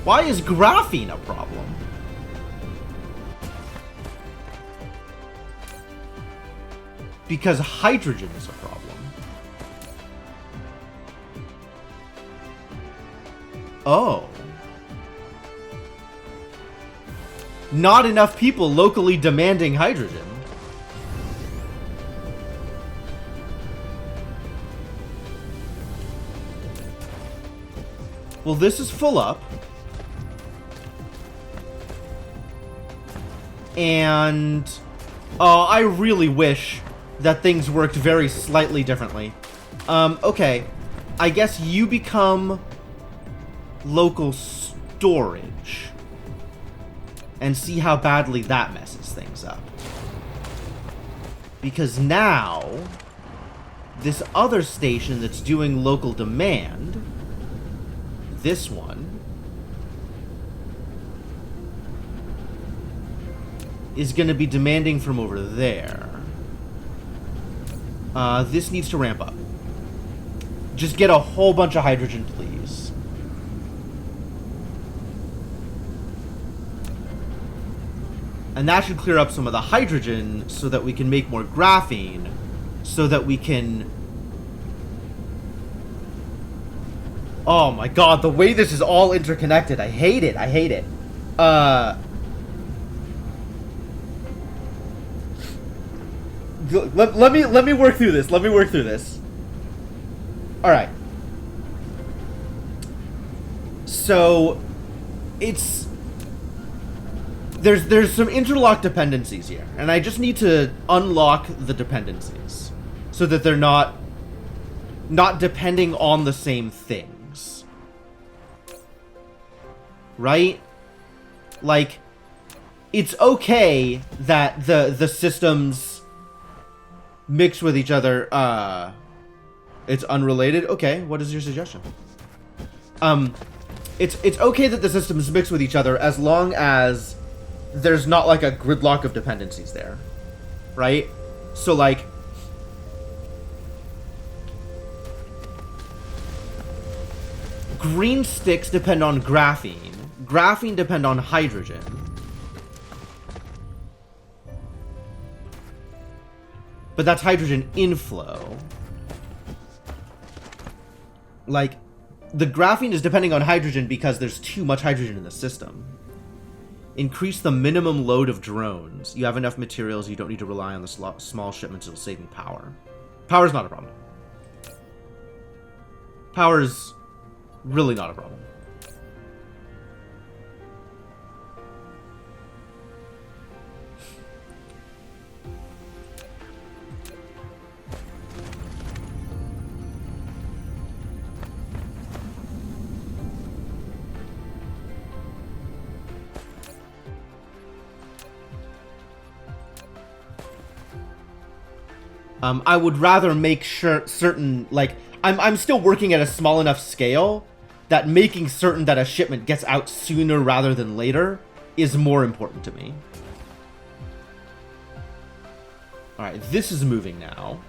Why is graphene a problem? Because hydrogen is a problem. Oh. Not enough people locally demanding hydrogen. Well, this is full up. And... oh, I really wish that things worked very slightly differently. Okay. I guess you become local storage. And see how badly that messes things up. Because now, this other station that's doing local demand, this one, is going to be demanding from over there. This needs to ramp up. Just get a whole bunch of hydrogen, please. And that should clear up some of the hydrogen so that we can make more graphene, so that we can Oh my god, the way this is all interconnected. I hate it. I hate it. Let me work through this. Let me work through this. All right. So it's there's some interlock dependencies here, and I just need to unlock the dependencies so that they're not depending on the same things. Right? Like, it's okay that the systems mix with each other. It's unrelated. Okay, what is your suggestion? It's okay that the systems mix with each other as long as there's not like a gridlock of dependencies there, right? So like, green sticks depend on graphene. Graphene depend on hydrogen. But that's hydrogen inflow. Like, the graphene is depending on hydrogen because there's too much hydrogen in the system. Increase the minimum load of drones. You have enough materials, you don't need to rely on the small shipments of saving power. Power's not a problem. Power's really not a problem. I would rather make sure certain, like, I'm still working at a small enough scale that making certain that a shipment gets out sooner rather than later is more important to me. Alright, this is moving now.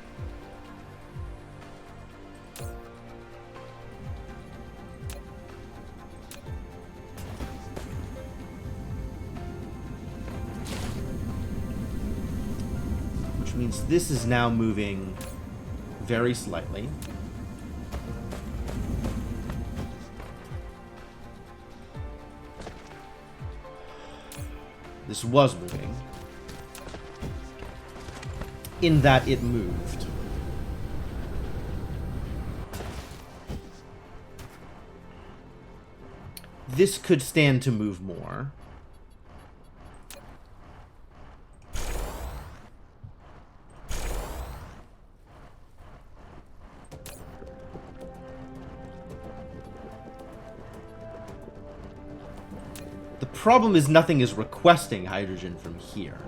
Which means this is now moving very slightly. This was moving. In that it moved. This could stand to move more. The problem is nothing is requesting hydrogen from here.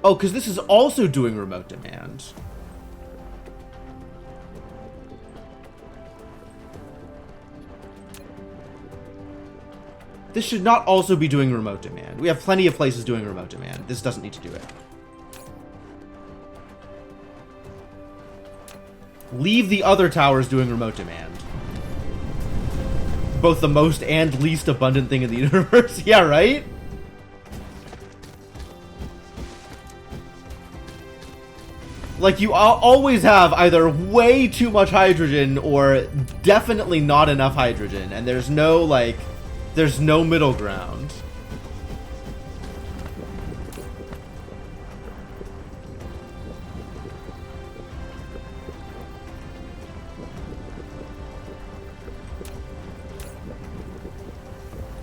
Oh, because this is also doing remote demand. This should not also be doing remote demand. We have plenty of places doing remote demand. This doesn't need to do it. Leave the other towers doing remote demand. Both the most and least abundant thing in the universe. Yeah, right? Like, you always have either way too much hydrogen or definitely not enough hydrogen. And there's no, like, there's no middle ground.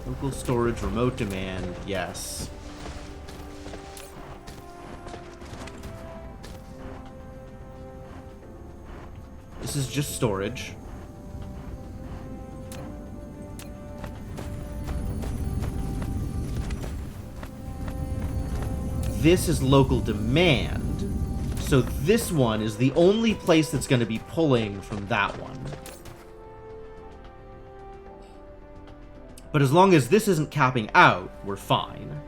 Local storage, remote demand, yes. This is just storage. This is local demand. So this one is the only place that's going to be pulling from that one. But as long as this isn't capping out, we're fine.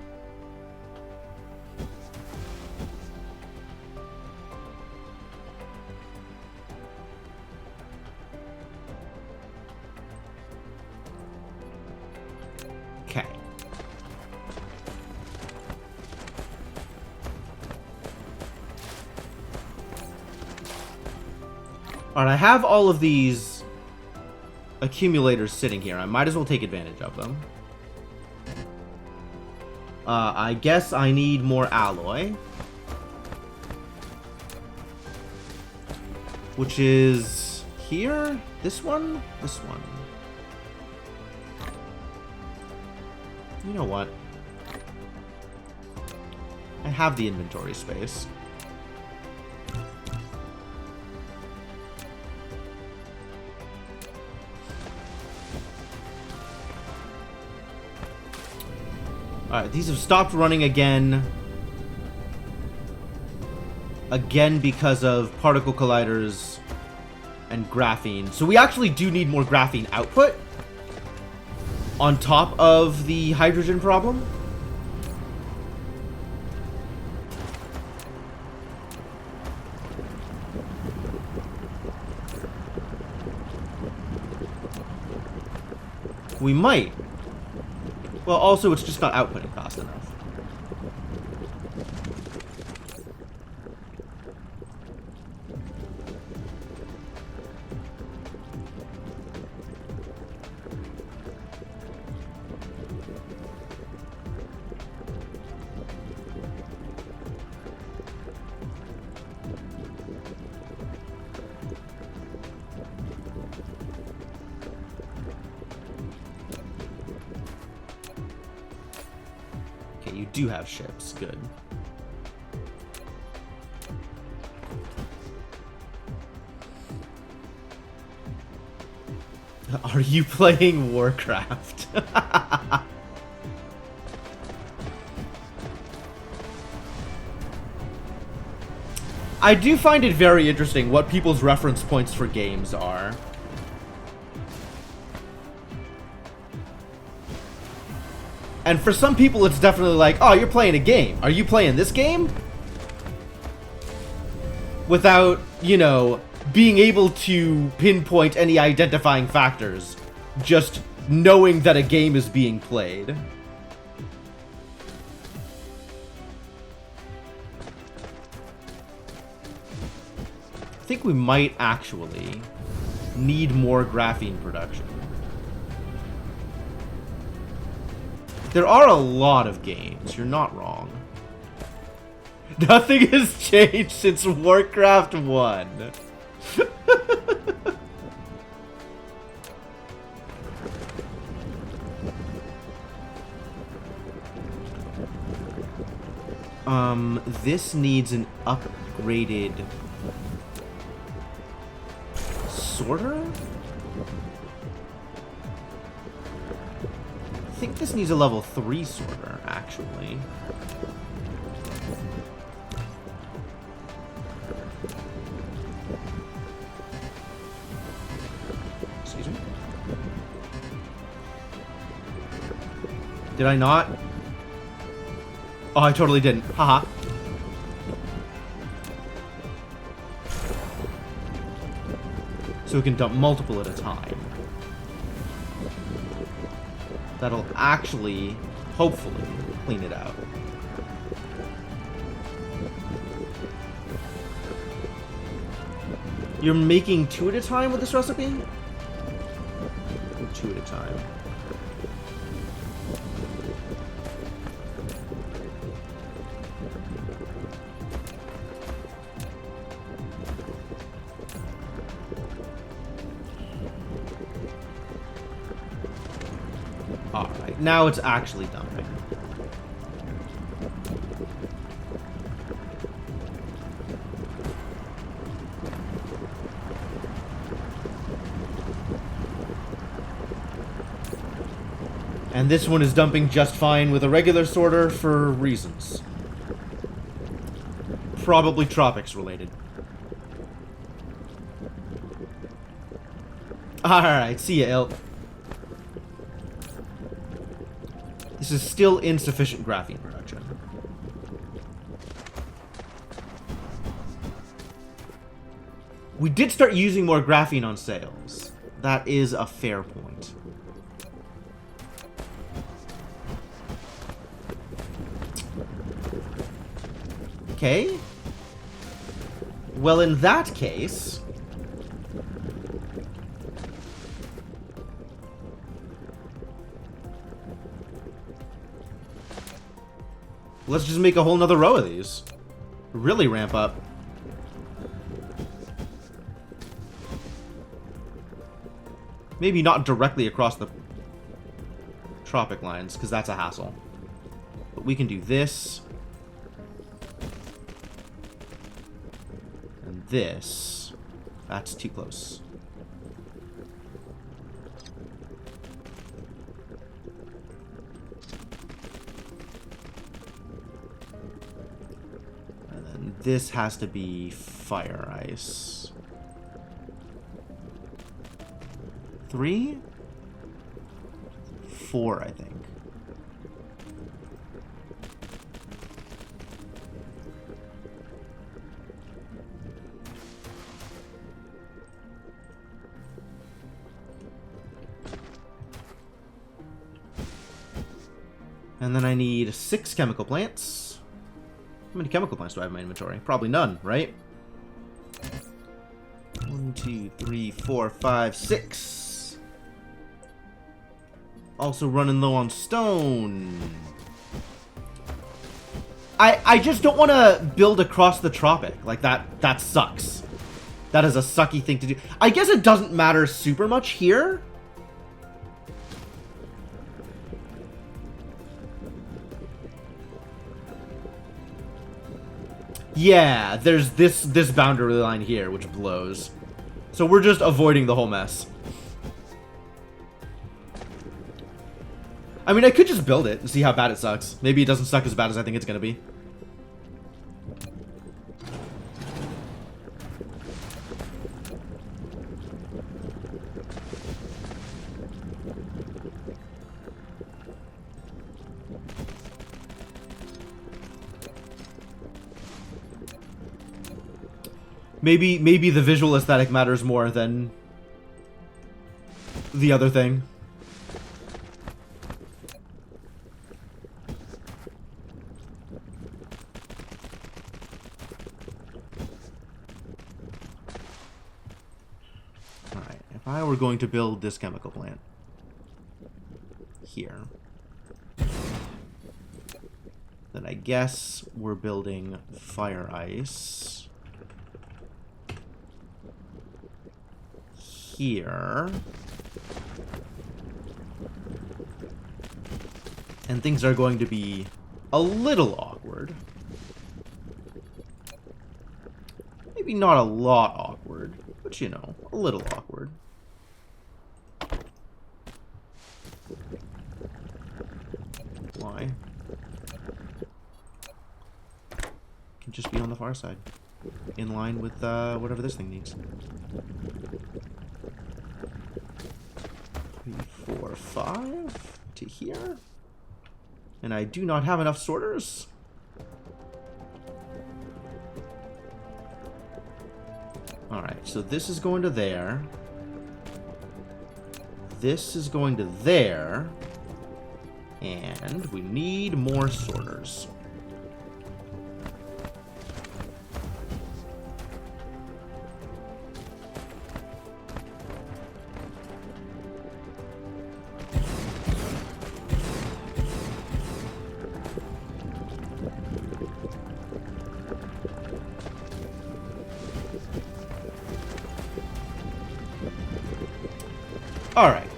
Okay. Alright, I have all of these accumulators sitting here. I might as well take advantage of them. I guess I need more alloy. Which is here? This one? This one. You know what? I have the inventory space. Alright, these have stopped running again. Again because of particle colliders and graphene. So we actually do need more graphene output on top of the hydrogen problem. We might. Well, also, it's just not outputting fast enough. You do have ships. Good. Are you playing Warcraft? I do find it very interesting what people's reference points for games are. And for some people, it's definitely like, oh, you're playing a game. Are you playing this game? Without, you know, being able to pinpoint any identifying factors. Just knowing that a game is being played. I think we might actually need more graphene production. There are a lot of games, you're not wrong. Nothing has changed since Warcraft 1. This needs an upgraded sorter? I think this needs a level 3 sorter, actually. Excuse me? Did I not? Oh, I totally didn't. Haha. So we can dump multiple at a time. That'll actually, hopefully, clean it out. You're making 2 at a time with this recipe? 2 at a time. Alright, now it's actually dumping. And this one is dumping just fine with a regular sorter for reasons. Probably tropics related. Alright, see ya, Ilk. This is still insufficient graphene production. We did start using more graphene on sales. That is a fair point. Okay. Well, in that case, Let's just make a whole nother row of these. Really ramp up. Maybe not directly across the tropic lines, because that's a hassle. But we can do this. And this. That's too close. And then this has to be fire ice. 3? 4, I think. And then I need 6 chemical plants. How many chemical plants do I have in my inventory? Probably none, right? 1, 2, 3, 4, 5, 6. Also running low on stone. I just don't want to build across the tropic. Like, that sucks. That is a sucky thing to do. I guess it doesn't matter super much here. Yeah, there's this boundary line here, which blows. So we're just avoiding the whole mess. I mean, I could just build it and see how bad it sucks. Maybe it doesn't suck as bad as I think it's gonna be. Maybe the visual aesthetic matters more than the other thing. Alright, if I were going to build this chemical plant here, then I guess we're building fire ice here, and things are going to be a little awkward. Maybe not a lot awkward, but you know, a little awkward. Why? Can just be on the far side, in line with whatever this thing needs. 3, 4, 5 to here. And I do not have enough sorters. Alright, so this is going to there. This is going to there. And we need more sorters. Alright.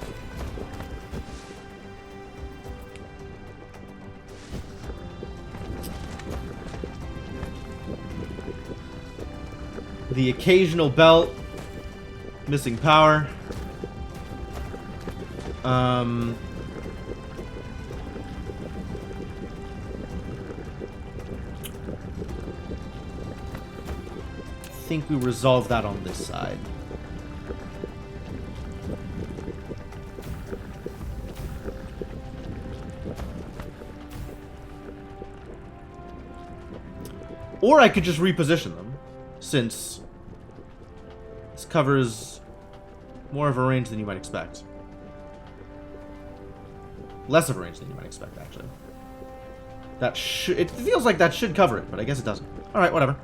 The occasional belt. Missing power. I think we resolve that on this side. Or I could just reposition them, since this covers more of a range than you might expect. Less of a range than you might expect, actually. That should... It feels like that should cover it, but I guess it doesn't. Alright, whatever.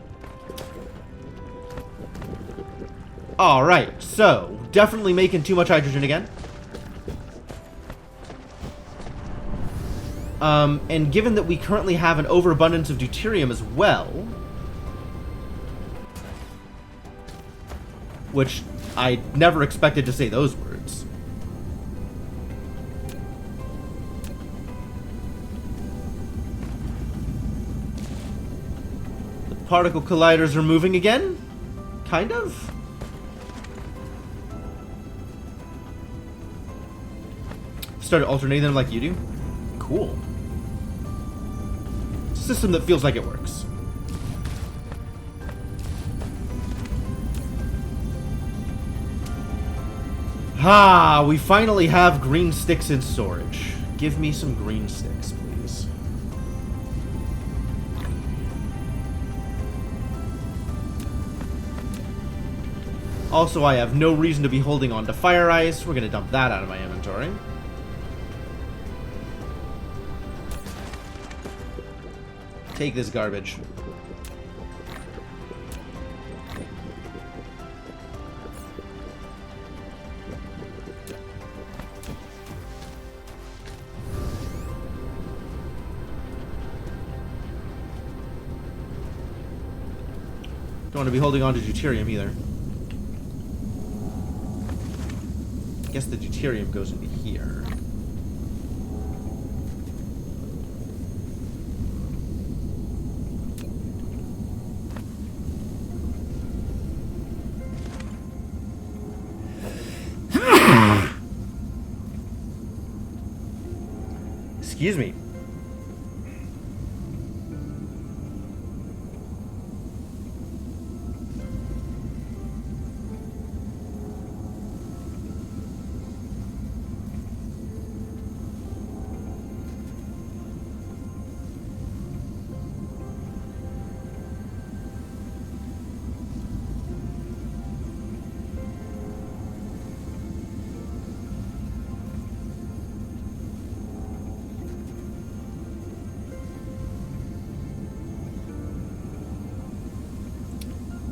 Alright, so, definitely making too much hydrogen again. And given that we currently have an overabundance of deuterium as well, which I never expected to say those words. The particle colliders are moving again? Kind of? Started alternating them like you do? Cool. It's a system that feels like it works. Ah, we finally have green sticks in storage. Give me some green sticks, please. Also, I have no reason to be holding on to fire ice. We're gonna dump that out of my inventory. Take this garbage. Don't want to be holding on to deuterium either. I guess the deuterium goes into here. Excuse me.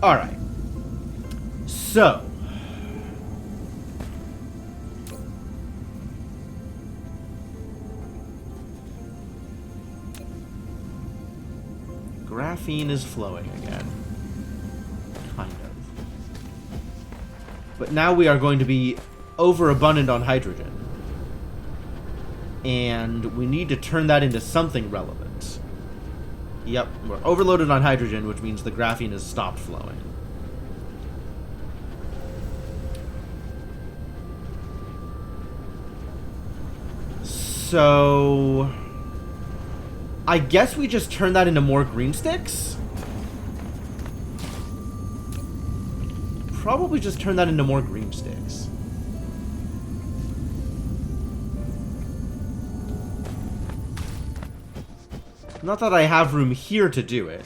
Alright. So. Graphene is flowing again. Kind of. But now we are going to be overabundant on hydrogen. And we need to turn that into something relevant. Yep, we're overloaded on hydrogen, which means the graphene has stopped flowing. So I guess we just turn that into more green sticks? Probably just turn that into more green sticks. Not that I have room here to do it.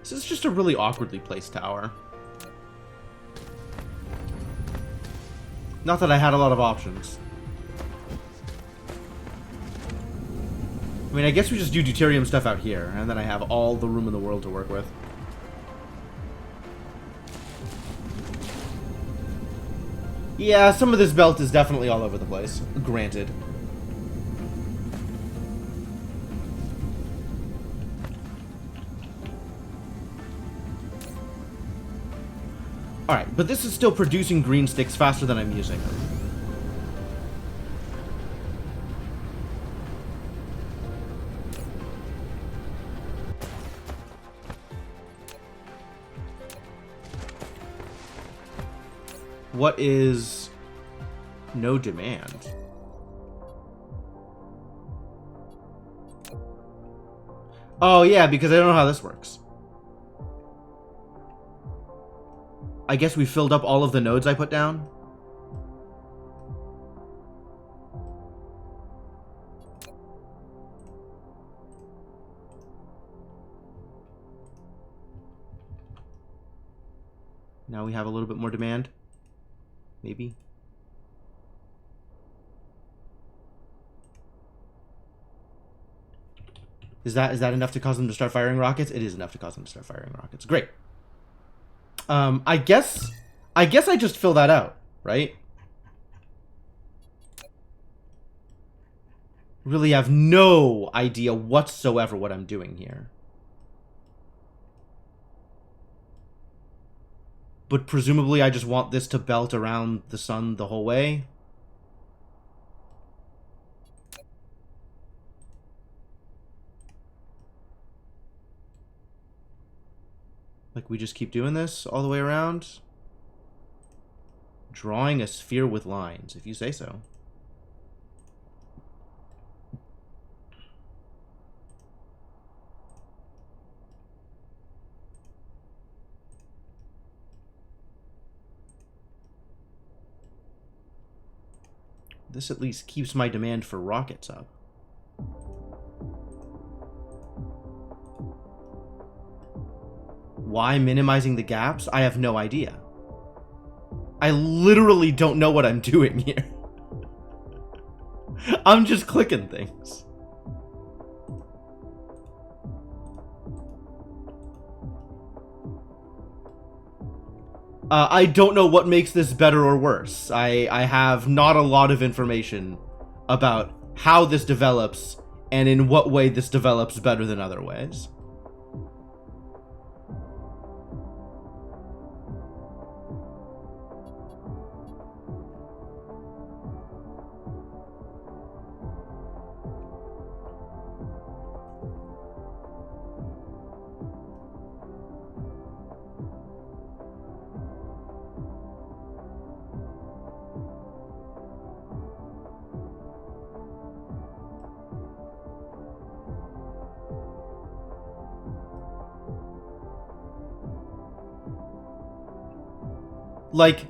This is just a really awkwardly placed tower. Not that I had a lot of options. I mean, I guess we just do deuterium stuff out here, and then I have all the room in the world to work with. Yeah, some of this belt is definitely all over the place. Granted. Alright, but this is still producing green sticks faster than I'm using them. What is no demand? Oh, yeah, because I don't know how this works. I guess we filled up all of the nodes I put down. Now we have a little bit more demand. Maybe. Is that enough to cause them to start firing rockets? It is enough to cause them to start firing rockets. Great. I guess I just fill that out, right? Really have no idea whatsoever what I'm doing here. But presumably I just want this to belt around the sun the whole way. Like, we just keep doing this all the way around? Drawing a sphere with lines, if you say so. This at least keeps my demand for rockets up. Why minimizing the gaps? I have no idea. I literally don't know what I'm doing here. I'm just clicking things. I don't know what makes this better or worse. I have not a lot of information about how this develops and in what way this develops better than other ways. Like,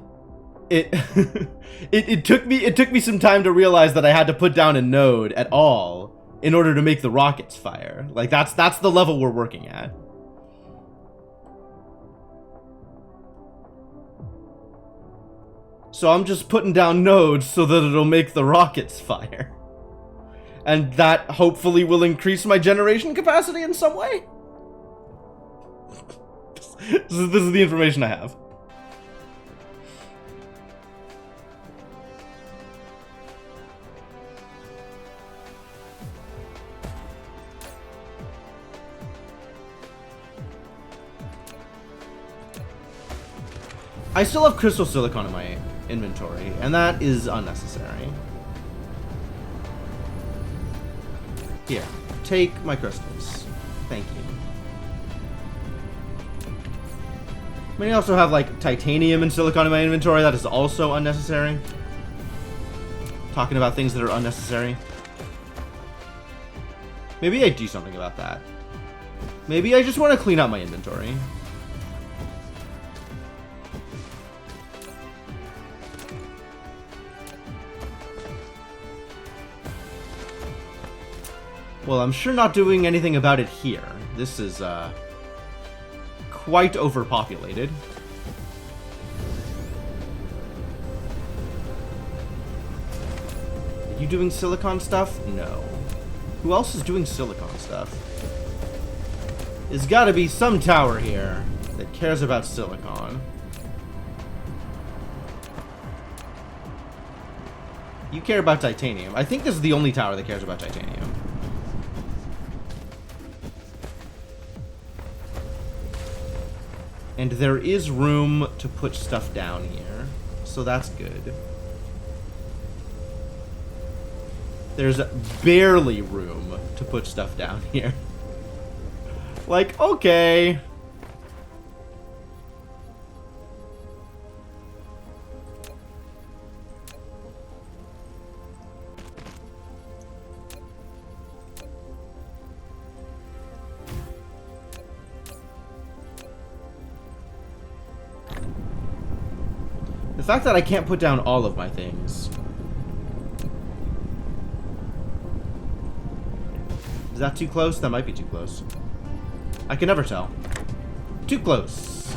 it took me some time to realize that I had to put down a node at all in order to make the rockets fire. Like, that's the level we're working at. So I'm just putting down nodes so that it'll make the rockets fire. And that hopefully will increase my generation capacity in some way. This is the information I have. I still have crystal silicon in my inventory, and that is unnecessary. Here, take my crystals. Thank you. I mean, I also have, like, titanium and silicon in my inventory. That is also unnecessary. Talking about things that are unnecessary. Maybe I do something about that. Maybe I just want to clean out my inventory. Well, I'm sure not doing anything about it here. This is, quite overpopulated. Are you doing silicon stuff? No. Who else is doing silicon stuff? There's gotta be some tower here that cares about silicon. You care about titanium. I think this is the only tower that cares about titanium. And there is room to put stuff down here, so that's good. There's barely room to put stuff down here. Like, okay. The fact that I can't put down all of my things. Is that too close? That might be too close. I can never tell. Too close.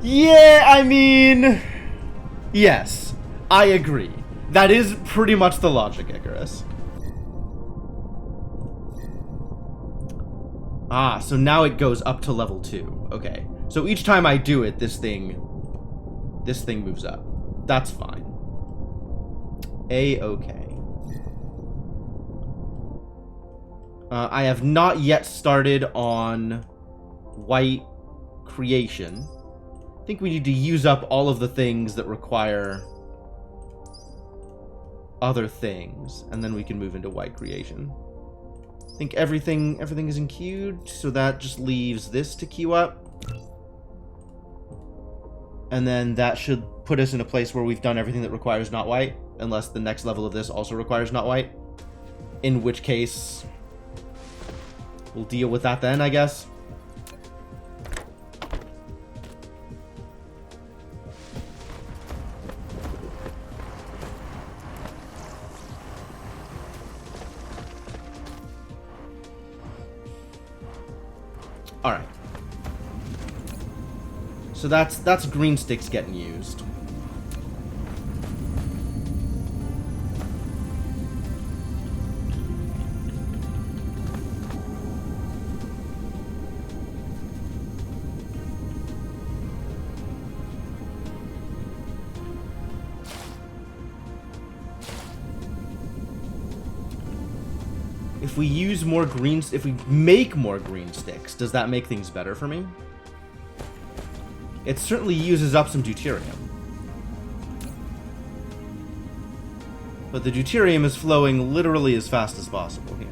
Yeah, I mean... Yes, I agree. That is pretty much the logic, Icarus. Ah, so now it goes up to level 2. Okay. So each time I do it, this thing moves up. That's fine. A-okay. I have not yet started on white creation. I think we need to use up all of the things that require other things, and then we can move into white creation. I think everything is in queued, so that just leaves this to queue up. And then that should put us in a place where we've done everything that requires not white, unless the next level of this also requires not white. In which case, we'll deal with that then, I guess. Alright. So that's green sticks getting used. If we use more if we make more green sticks, does that make things better for me? It certainly uses up some deuterium. But the deuterium is flowing literally as fast as possible here.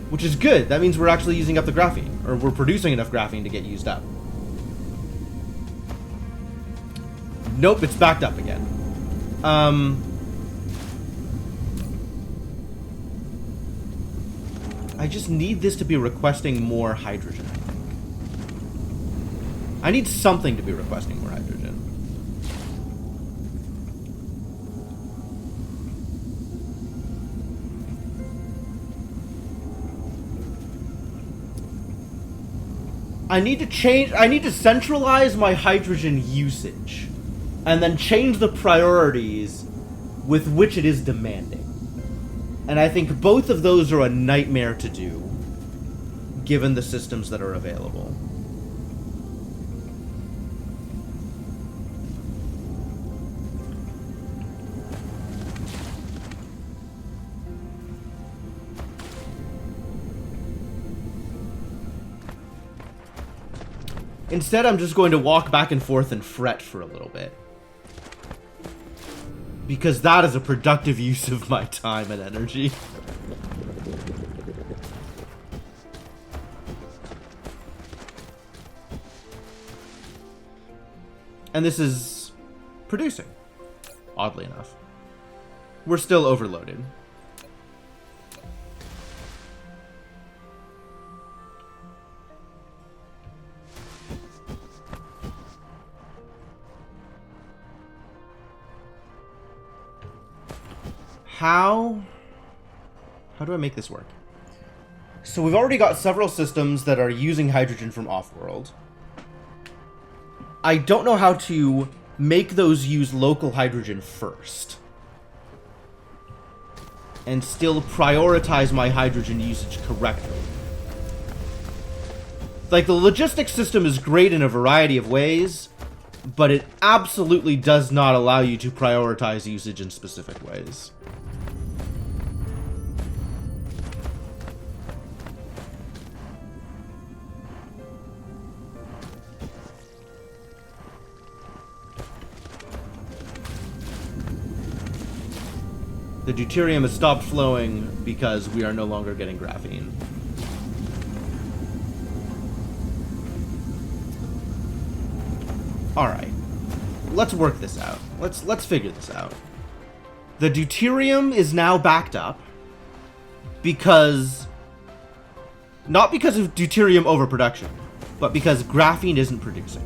Which is good. That means we're actually using up the graphene. Or we're producing enough graphene to get used up. Nope, it's backed up again. I just need this to be requesting more hydrogen, I think. I need something to be requesting more hydrogen. I need to centralize my hydrogen usage and then change the priorities with which it is demanding. And I think both of those are a nightmare to do, given the systems that are available. Instead, I'm just going to walk back and forth and fret for a little bit. Because that is a productive use of my time and energy. And this is producing, oddly enough. We're still overloaded. How do I make this work? So we've already got several systems that are using hydrogen from off-world. I don't know how to make those use local hydrogen first. And still prioritize my hydrogen usage correctly. Like, the logistics system is great in a variety of ways, but it absolutely does not allow you to prioritize usage in specific ways. The deuterium has stopped flowing because we are no longer getting graphene. Alright. Let's work this out. Let's figure this out. The deuterium is now backed up because... not because of deuterium overproduction, but because graphene isn't producing.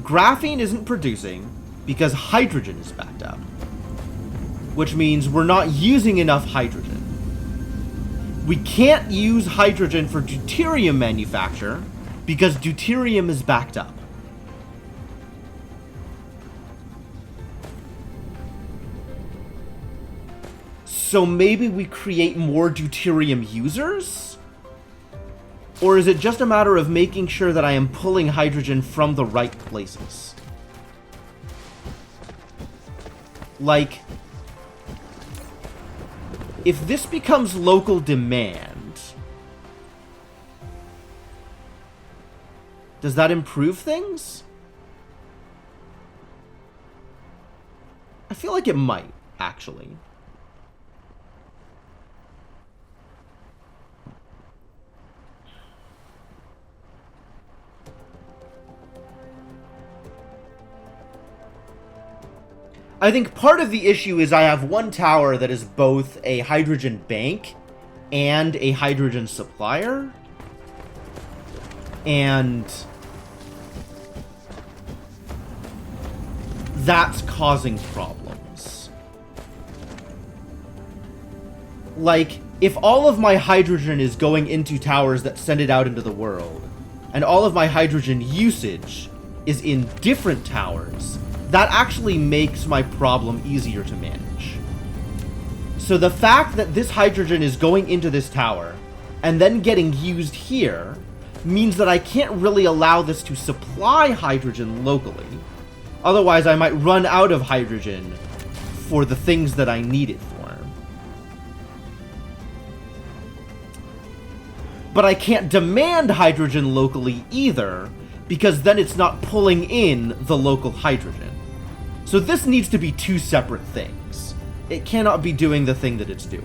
Graphene isn't producing because hydrogen is backed up. Which means we're not using enough hydrogen. We can't use hydrogen for deuterium manufacture because deuterium is backed up. So maybe we create more deuterium users? Or is it just a matter of making sure that I am pulling hydrogen from the right places? Like, if this becomes local demand, does that improve things? I feel like it might, actually. I think part of the issue is I have one tower that is both a hydrogen bank and a hydrogen supplier. And that's causing problems. Like, if all of my hydrogen is going into towers that send it out into the world, and all of my hydrogen usage is in different towers, that actually makes my problem easier to manage. So the fact that this hydrogen is going into this tower and then getting used here means that I can't really allow this to supply hydrogen locally. Otherwise, I might run out of hydrogen for the things that I need it for. But I can't demand hydrogen locally either, because then it's not pulling in the local hydrogen. So this needs to be two separate things. It cannot be doing the thing that it's doing.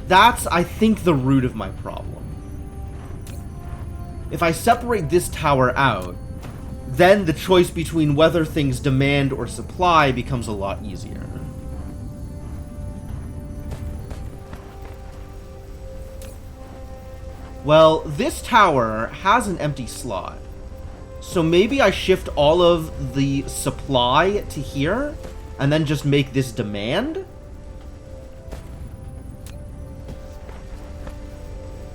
That's, I think, the root of my problem. If I separate this tower out, then the choice between whether things demand or supply becomes a lot easier. Well, this tower has an empty slot. So maybe I shift all of the supply to here, and then just make this demand?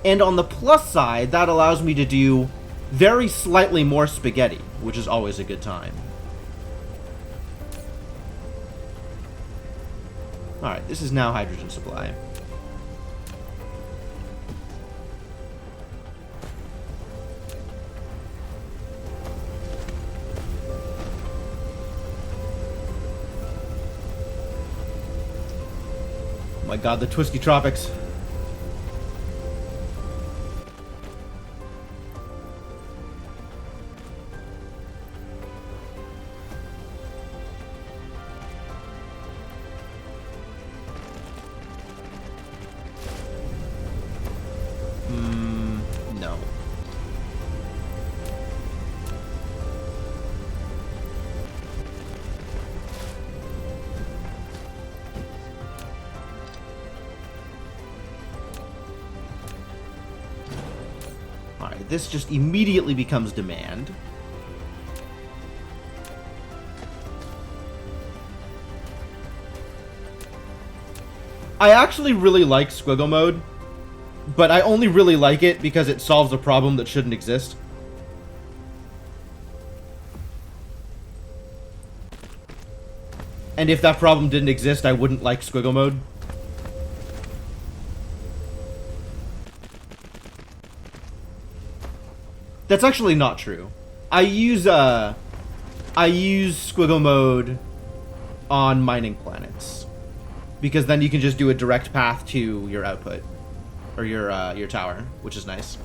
And on the plus side, that allows me to do very slightly more spaghetti, which is always a good time. Alright, this is now hydrogen supply. Oh my god, the twisty tropics. No. Alright, this just immediately becomes demand. I actually really like squiggle mode, but I only really like it because it solves a problem that shouldn't exist. And if that problem didn't exist, I wouldn't like squiggle mode. That's actually not true. I use squiggle mode on mining planets, because then you can just do a direct path to your output, or your tower, which is nice.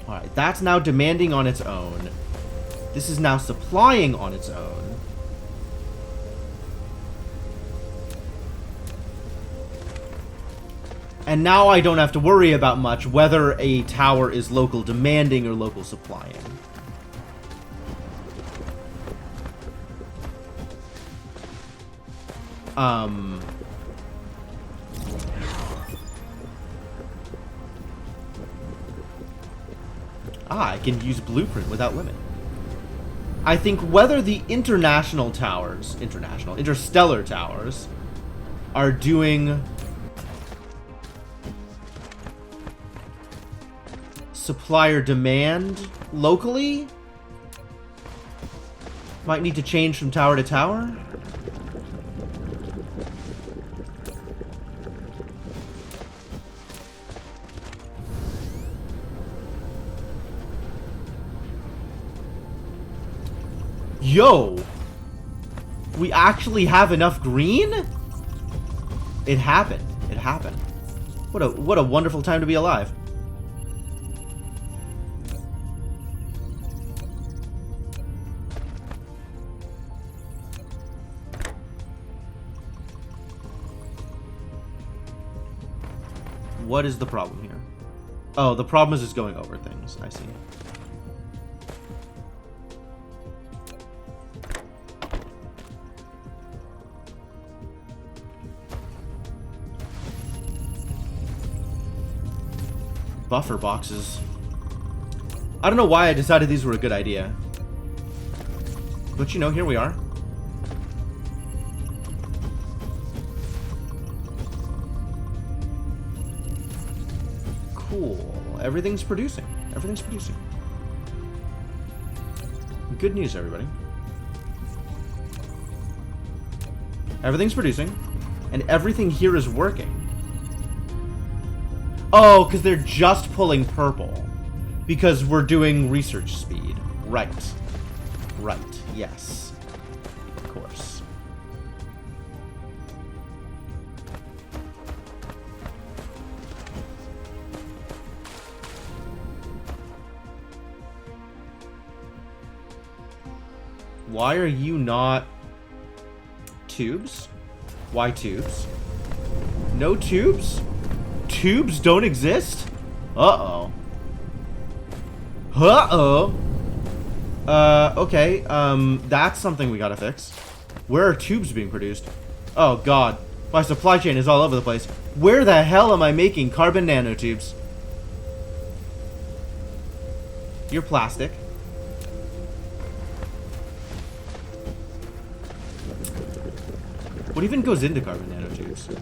Alright, that's now demanding on its own. This is now supplying on its own. And now I don't have to worry about much whether a tower is local demanding or local supplying. I can use blueprint without limit. I think whether the interstellar towers are doing supplier demand locally might need to change from tower to tower. Yo! We actually have enough green? It happened. It happened. What a wonderful time to be alive. What is the problem here? Oh, the problem is just going over things. I see. Buffer boxes. I don't know why I decided these were a good idea. But you know, here we are. Cool. Everything's producing. Everything's producing. Good news, everybody. Everything's producing. And everything here is working. Oh, because they're just pulling purple. Because we're doing research speed. Right. Right. Yes. Of course. Why are you not tubes? Why tubes? No tubes? Tubes don't exist? Uh-oh. Uh-oh. Okay, that's something we gotta fix. Where are tubes being produced? Oh, God. My supply chain is all over the place. Where the hell am I making carbon nanotubes? You're plastic. What even goes into carbon nanotubes?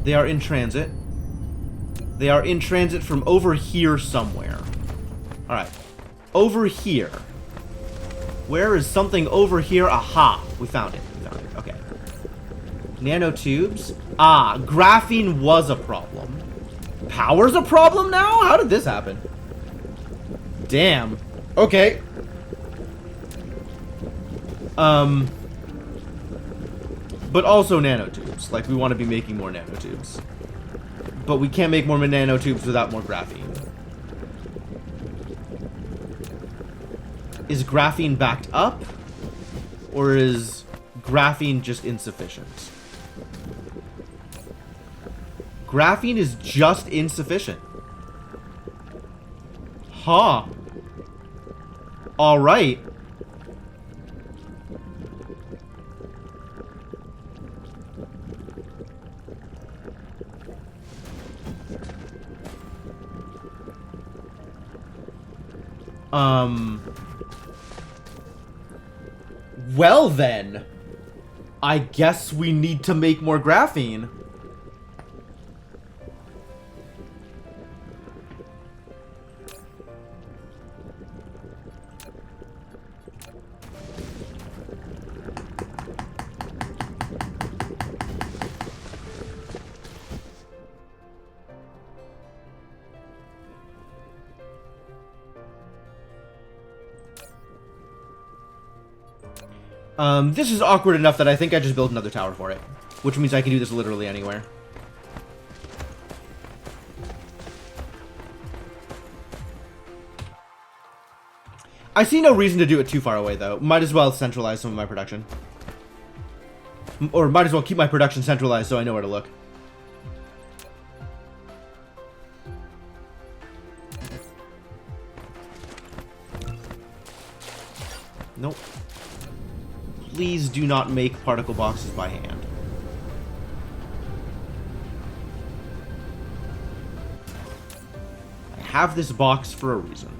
They are in transit. They are in transit from over here somewhere. Alright. Over here. Where is something over here? Aha! We found it. We found it. Okay. Nanotubes. Ah, graphene was a problem. Power's a problem now? How did this happen? Damn. Okay. But also nanotubes. Like, we want to be making more nanotubes. But we can't make more nanotubes without more graphene. Is graphene backed up? Or is graphene just insufficient? Graphene is just insufficient. Huh. Alright. Well then, I guess we need to make more graphene. This is awkward enough that I think I just built another tower for it. Which means I can do this literally anywhere. I see no reason to do it too far away, though. Might as well centralize some of my production. Or might as well keep my production centralized so I know where to look. Nope. Please do not make particle boxes by hand. I have this box for a reason.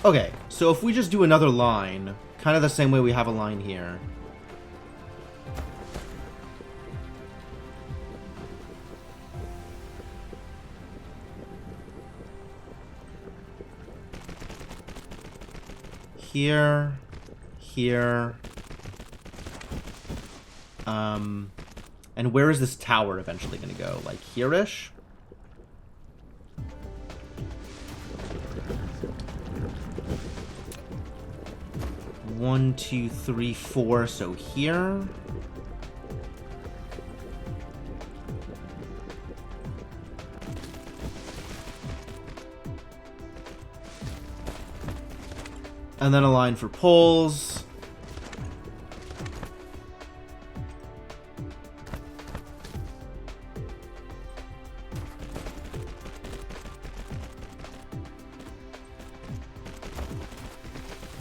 Okay, so if we just do another line, kind of the same way we have a line here. Here, here. And where is this tower eventually going to go? Like here-ish? One, two, three, four, so here. And then a line for poles.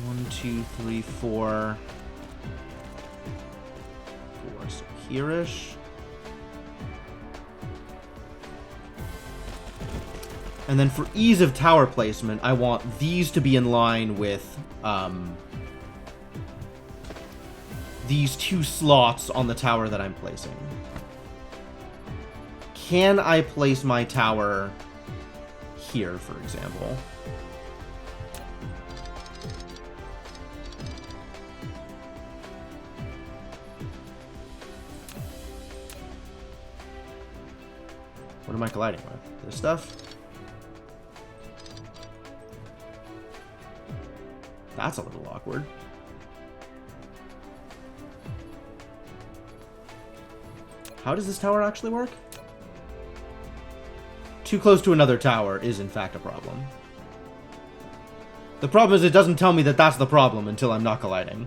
One, two, three, four. Four, so here-ish. And then for ease of tower placement, I want these to be in line with these two slots on the tower that I'm placing. Can I place my tower here, for example? What am I colliding with? This stuff? That's a little awkward. How does this tower actually work? Too close to another tower is in fact a problem. The problem is it doesn't tell me that that's the problem until I'm not colliding.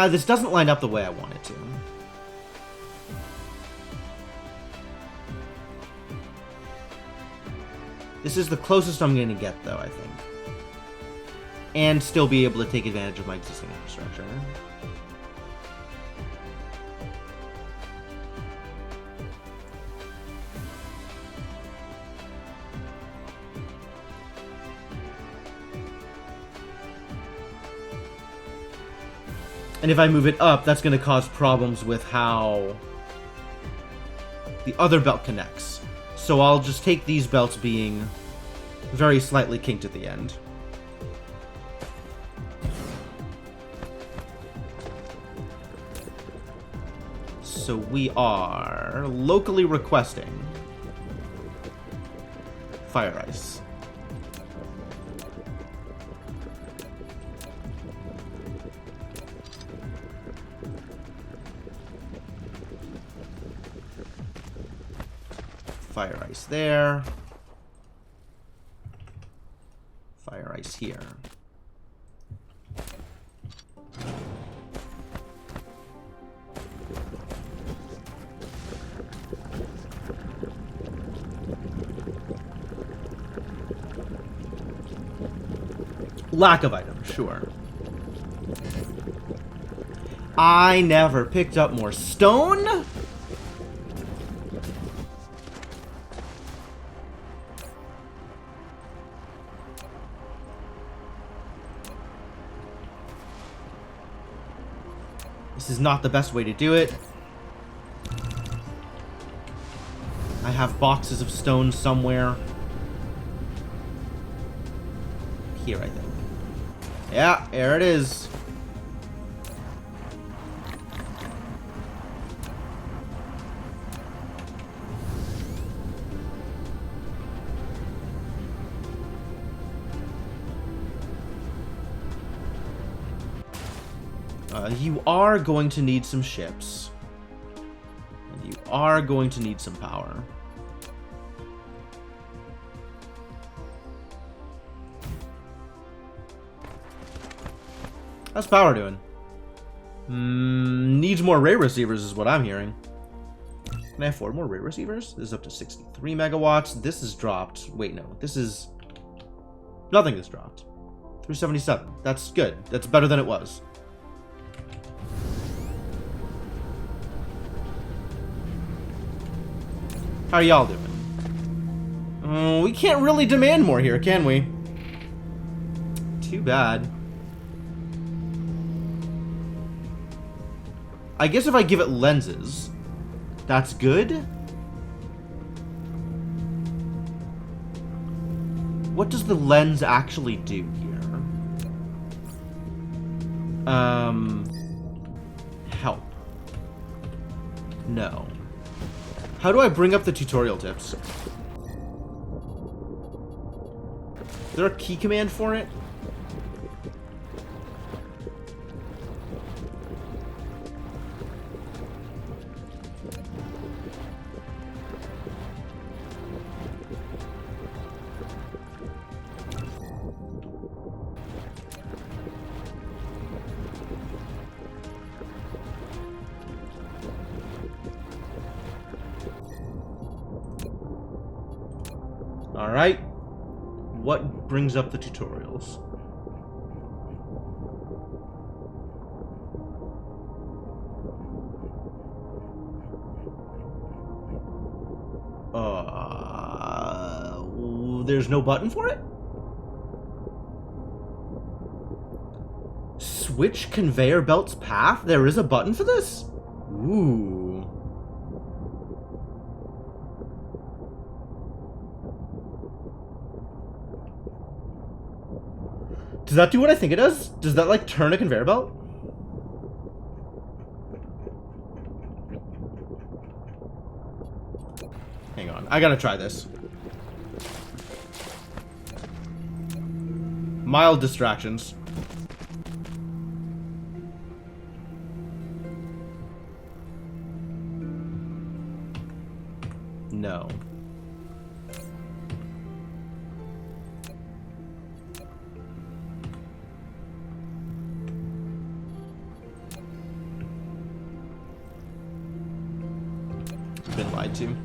This doesn't line up the way I want it to. This is the closest I'm going to get, though, I think. And still be able to take advantage of my existing infrastructure. And if I move it up, that's going to cause problems with how the other belt connects. So I'll just take these belts being very slightly kinked at the end. So we are locally requesting fire ice. Fire ice there. Fire ice here. Lack of items, sure. I never picked up more stone? This is not the best way to do it. I have boxes of stone somewhere. Here, I think. Yeah, there it is. You are going to need some ships. And you are going to need some power. How's power doing? Needs more ray receivers is what I'm hearing. Can I afford more ray receivers? This is up to 63 megawatts. This is dropped. Wait, no. This is... Nothing is dropped. 377. That's good. That's better than it was. How are y'all doing? We can't really demand more here, can we? Too bad. I guess if I give it lenses, that's good? What does the lens actually do here? Help. No. How do I bring up the tutorial tips? Is there a key command for it? Alright. What brings up the tutorials? There's no button for it? Switch conveyor belt's path? There is a button for this? Ooh. Does that do what I think it does? Does that, like, turn a conveyor belt? Hang on. I gotta try this. Mild distractions. No. Been lied to.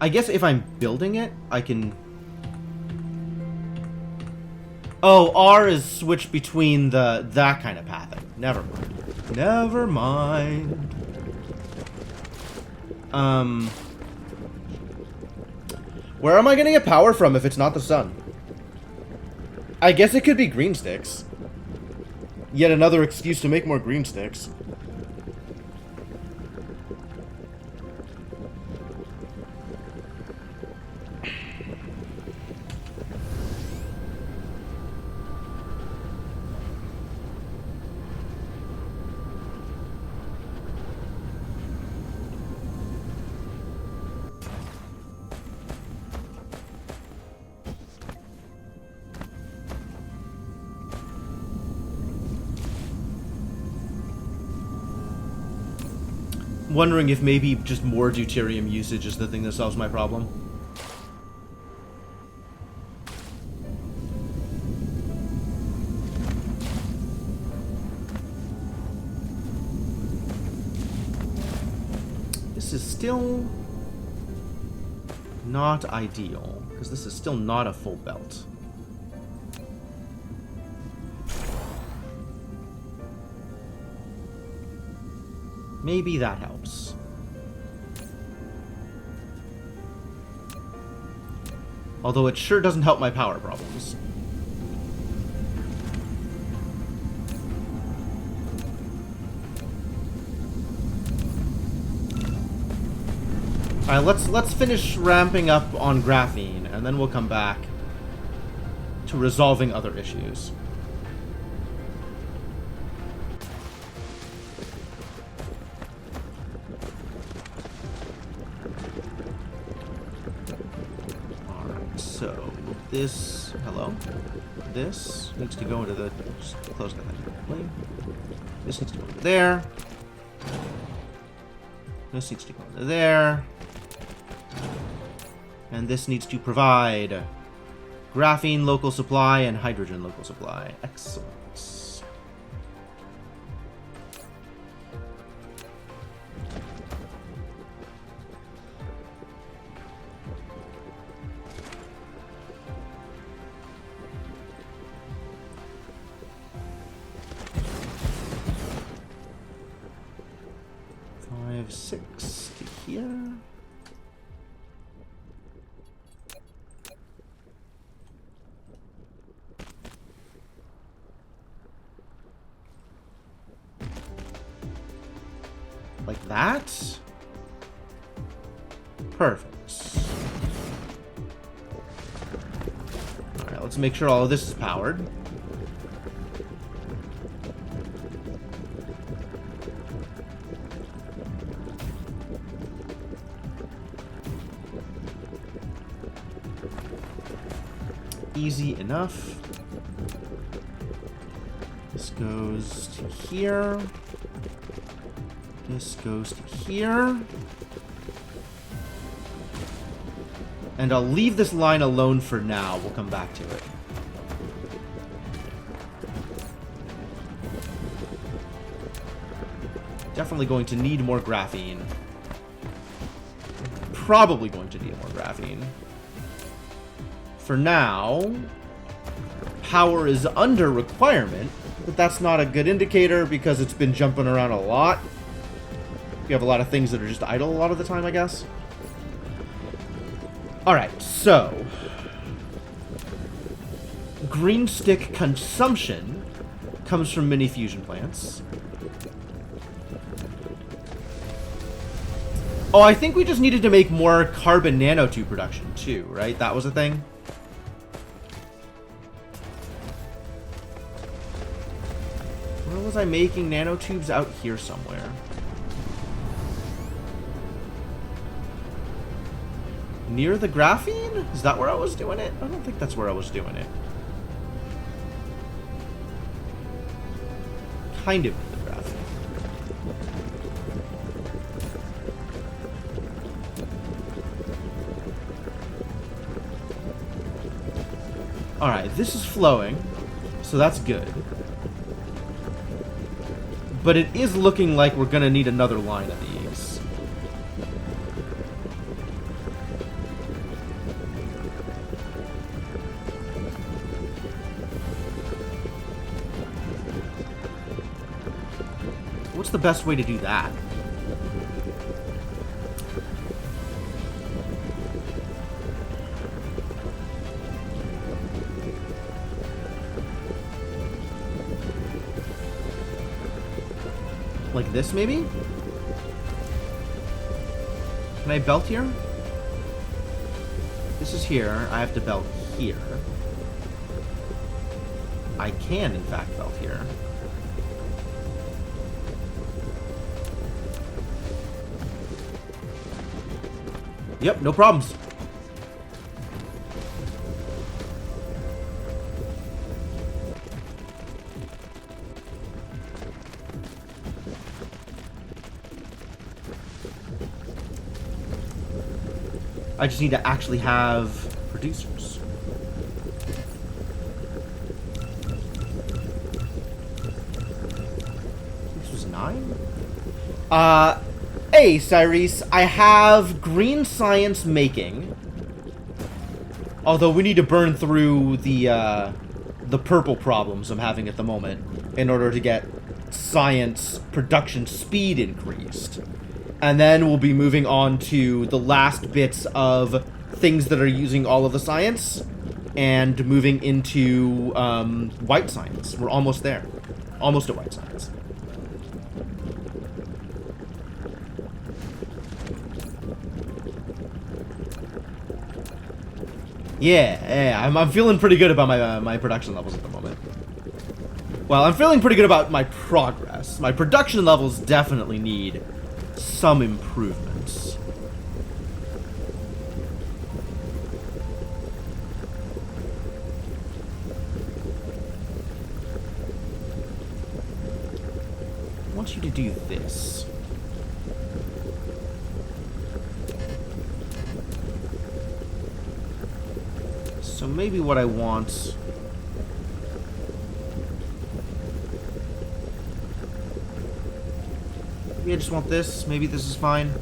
I guess if I'm building it, I can... Oh, R is switched between that kind of pathing. Never mind. Never mind. Where am I gonna get power from if it's not the sun? I guess it could be green sticks. Yet another excuse to make more green sticks. Wondering if maybe just more deuterium usage is the thing that solves my problem. This is still not ideal, because this is still not a full belt. Maybe that helps. Although it sure doesn't help my power problems. Alright, let's finish ramping up on graphene, and then we'll come back to resolving other issues. So This, hello? This needs to go into the, just close that quickly. This needs to go into there. This needs to go into there. And this needs to provide graphene local supply and hydrogen local supply. Excellent. 6 to here. Like that? Perfect. Alright, let's make sure all of this is powered. Easy enough. This goes to here. This goes to here. And I'll leave this line alone for now. We'll come back to it. Definitely going to need more graphene. Probably going to need more graphene. For now, power is under requirement, but that's not a good indicator because it's been jumping around a lot. You have a lot of things that are just idle a lot of the time, I guess. Alright, so green stick consumption comes from mini fusion plants. Oh, I think we just needed to make more carbon nanotube production too, right? That was a thing. Where was I making nanotubes? Out here somewhere. Near the graphene? Is that where I was doing it? I don't think that's where I was doing it. Kind of near the graphene. Alright, this is flowing, so that's good. But it is looking like we're gonna need another line of these. What's the best way to do that? Like this, maybe? Can I belt here? This is here. I have to belt here. I can, in fact, belt here. Yep, no problems. I just need to actually have producers. This was 9? Hey, Cyrus, I have green science making. Although we need to burn through the purple problems I'm having at the moment in order to get science production speed increased. And then we'll be moving on to the last bits of things that are using all of the science and moving into white science. We're almost there. Almost at white science. Yeah, I'm feeling pretty good about my production levels at the moment. Well, I'm feeling pretty good about my progress. My production levels definitely need some improvements. want you to do this. So maybe what I want... Maybe I just want this. Maybe this is fine.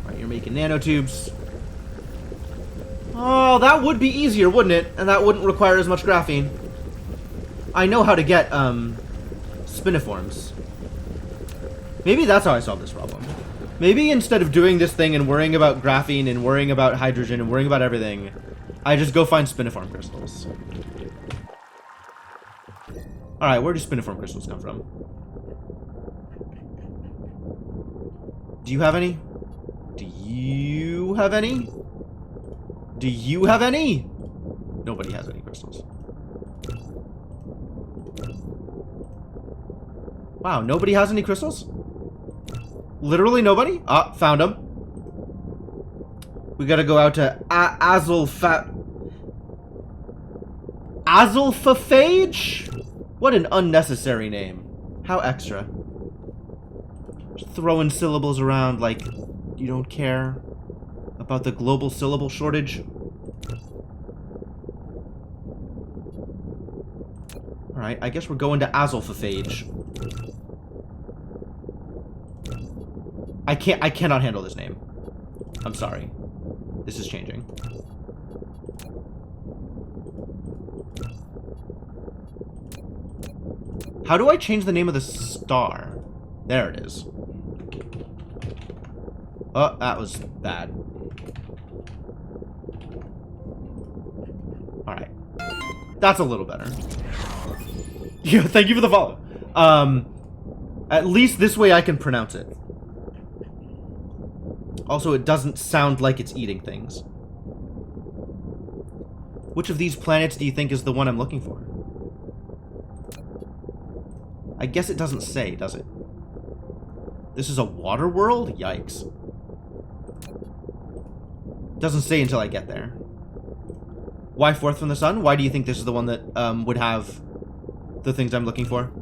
Alright, you're making nanotubes. Oh, that would be easier, wouldn't it? And that wouldn't require as much graphene. I know how to get, spiniforms. Maybe that's how I solve this problem. Maybe instead of doing this thing and worrying about graphene and worrying about hydrogen and worrying about everything, I just go find spiniform crystals. Alright, where do spiniform crystals come from? Do you have any? Do you have any? Do you have any? Nobody has any crystals. Wow, nobody has any crystals? Literally nobody? Ah, found them. We gotta go out to Azulfaphage? What an unnecessary name. How extra. Just throwing syllables around like you don't care about the global syllable shortage. Alright, I guess we're going to Azulfaphage. I cannot handle this name. I'm sorry. This is changing. How do I change the name of the star? There it is. Oh, that was bad. Alright. That's a little better. Yeah, thank you for the follow. At least this way I can pronounce it. Also, it doesn't sound like it's eating things. Which of these planets do you think is the one I'm looking for? I guess it doesn't say, does it? This is a water world? Yikes. Doesn't say until I get there. Why fourth from the sun? Why do you think this is the one that would have the things I'm looking for?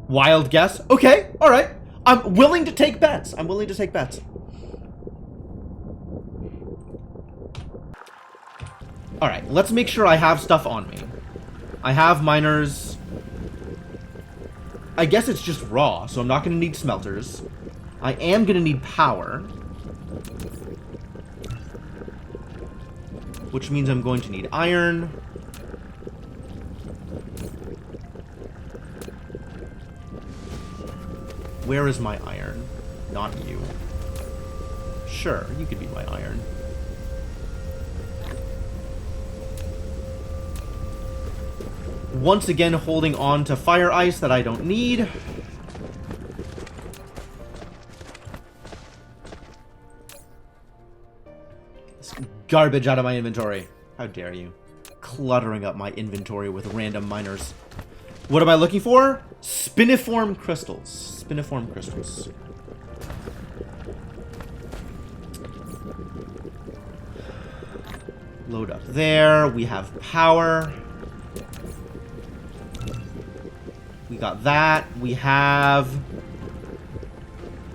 Wild guess. Okay, alright. I'm willing to take bets. I'm willing to take bets. Alright, let's make sure I have stuff on me. I have miners. I guess it's just raw, so I'm not going to need smelters. I am going to need power. Which means I'm going to need iron. Where is my iron? Not you. Sure, you could be my iron. Once again, holding on to fire ice that I don't need. This garbage out of my inventory. How dare you? Cluttering up my inventory with random miners. What am I looking for? Spiniform crystals. Spiniform crystals. Load up there. We have power. We got that. We have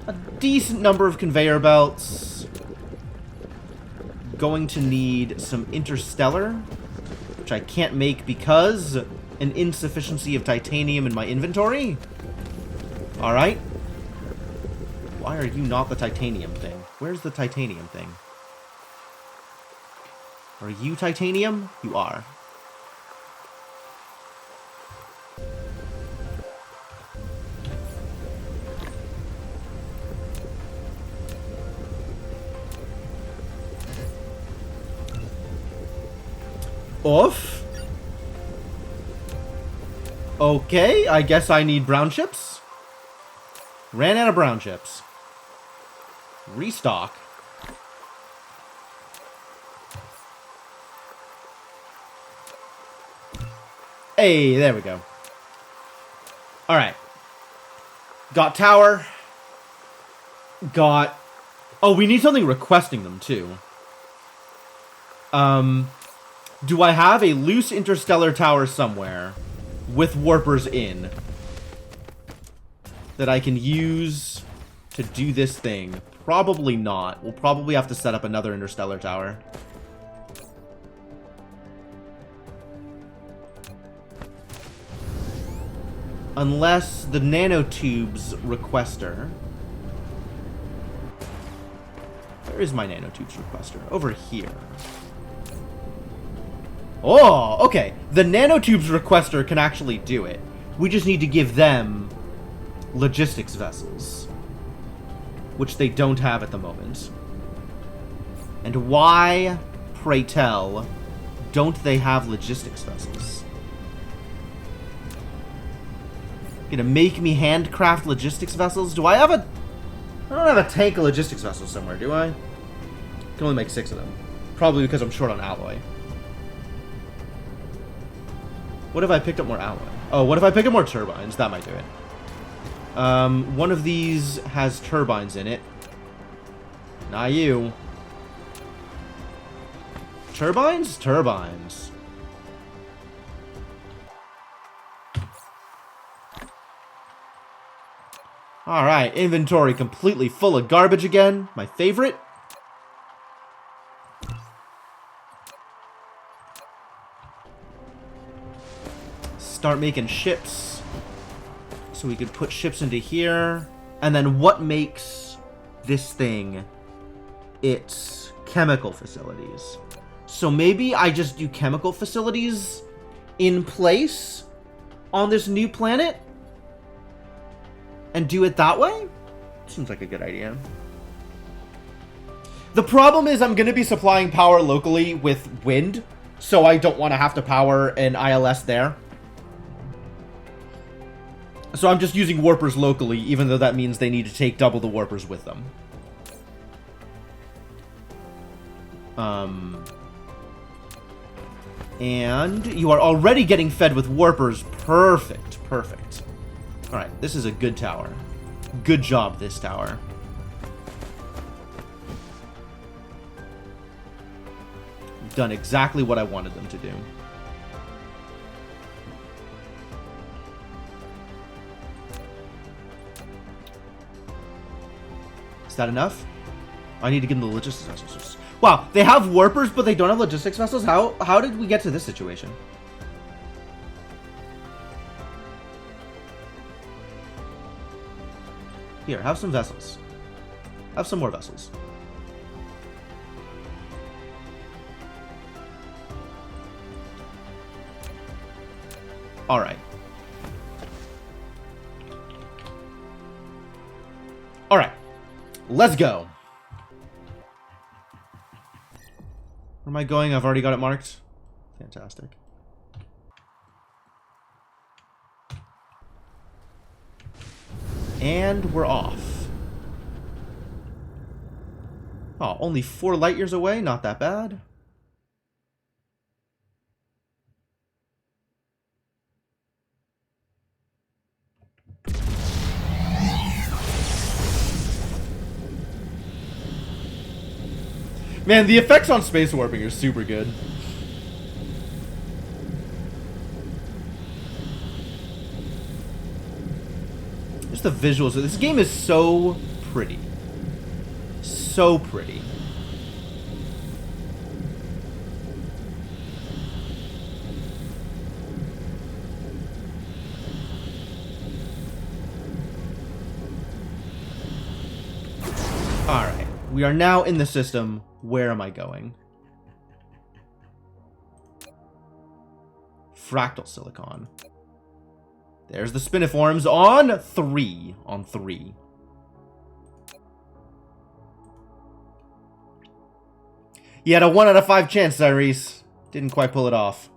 a decent number of conveyor belts. Going to need some interstellar, which I can't make because an insufficiency of titanium in my inventory. Alright. Why are you not the titanium thing? Where's the titanium thing? Are you titanium? You are. Off. Okay, I guess I need brown chips. Ran out of brown chips. Restock. Hey, there we go. Alright. Got tower. Got... Oh, we need something requesting them, too. Do I have a loose interstellar tower somewhere with warpers in that I can use to do this thing? Probably not. We'll probably have to set up another interstellar tower. Unless the nanotubes requester... Where is my nanotubes requester? Over here. Oh, okay. The nanotubes requester can actually do it. We just need to give them logistics vessels, which they don't have at the moment. And why, pray tell, don't they have logistics vessels? Gonna make me handcraft logistics vessels? Do I have a... I don't have a tank of logistics vessels somewhere, do I? Can only make 6 of them. Probably because I'm short on alloy. What if I picked up more alloy? Oh, what if I pick up more turbines? That might do it. One of these has turbines in it. Not you. Turbines? Turbines. Alright, inventory completely full of garbage again. My favorite. Start making ships. So we could put ships into here. And then what makes this thing its chemical facilities? So maybe I just do chemical facilities in place on this new planet? And do it that way? Seems like a good idea. The problem is I'm going to be supplying power locally with wind, so I don't want to have to power an ILS there. So I'm just using warpers locally, even though that means they need to take double the warpers with them. And you are already getting fed with warpers. Perfect, perfect. Alright, this is a good tower. Good job, this tower. Done exactly what I wanted them to do. Is that enough? I need to give them the logistics vessels. Wow, they have warpers, but they don't have logistics vessels? How did we get to this situation? Here, have some vessels. Have some more vessels. Alright. Alright. Let's go. Where am I going? I've already got it marked. Fantastic. And we're off. Oh, only 4 light years away? Not that bad. Man, the effects on space warping are super good. Just the visuals. This game is so pretty. So pretty. Alright. We are now in the system. Where am I going? Fractal silicon. There's the spiniforms on 3. On 3. You had a 1 out of 5 chance, Cyrese. Didn't quite pull it off.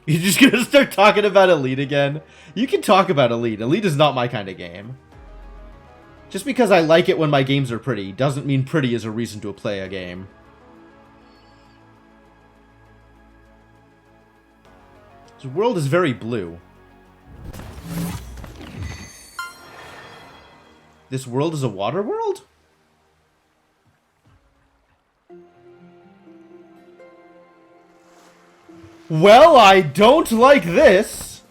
You're just gonna start talking about Elite again? You can talk about Elite. Elite is not my kind of game. Just because I like it when my games are pretty doesn't mean pretty is a reason to play a game. The world is very blue. This world is a water world? Well, I don't like this.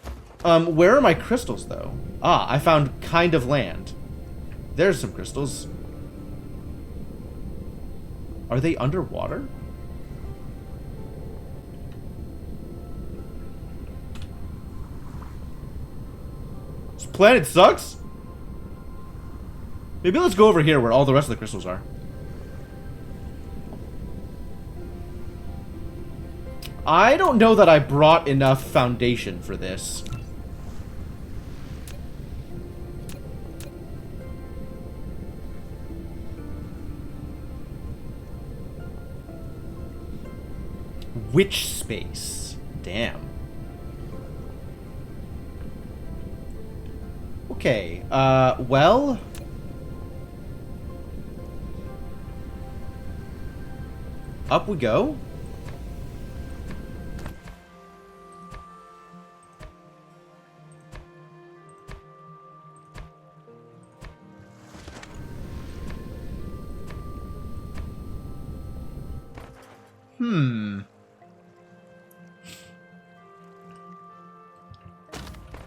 Where are my crystals, though? Ah, I found kind of land. There's some crystals. Are they underwater? This planet sucks? Maybe let's go over here where all the rest of the crystals are. I don't know that I brought enough foundation for this. Witch space. Damn. Okay, well... Up we go.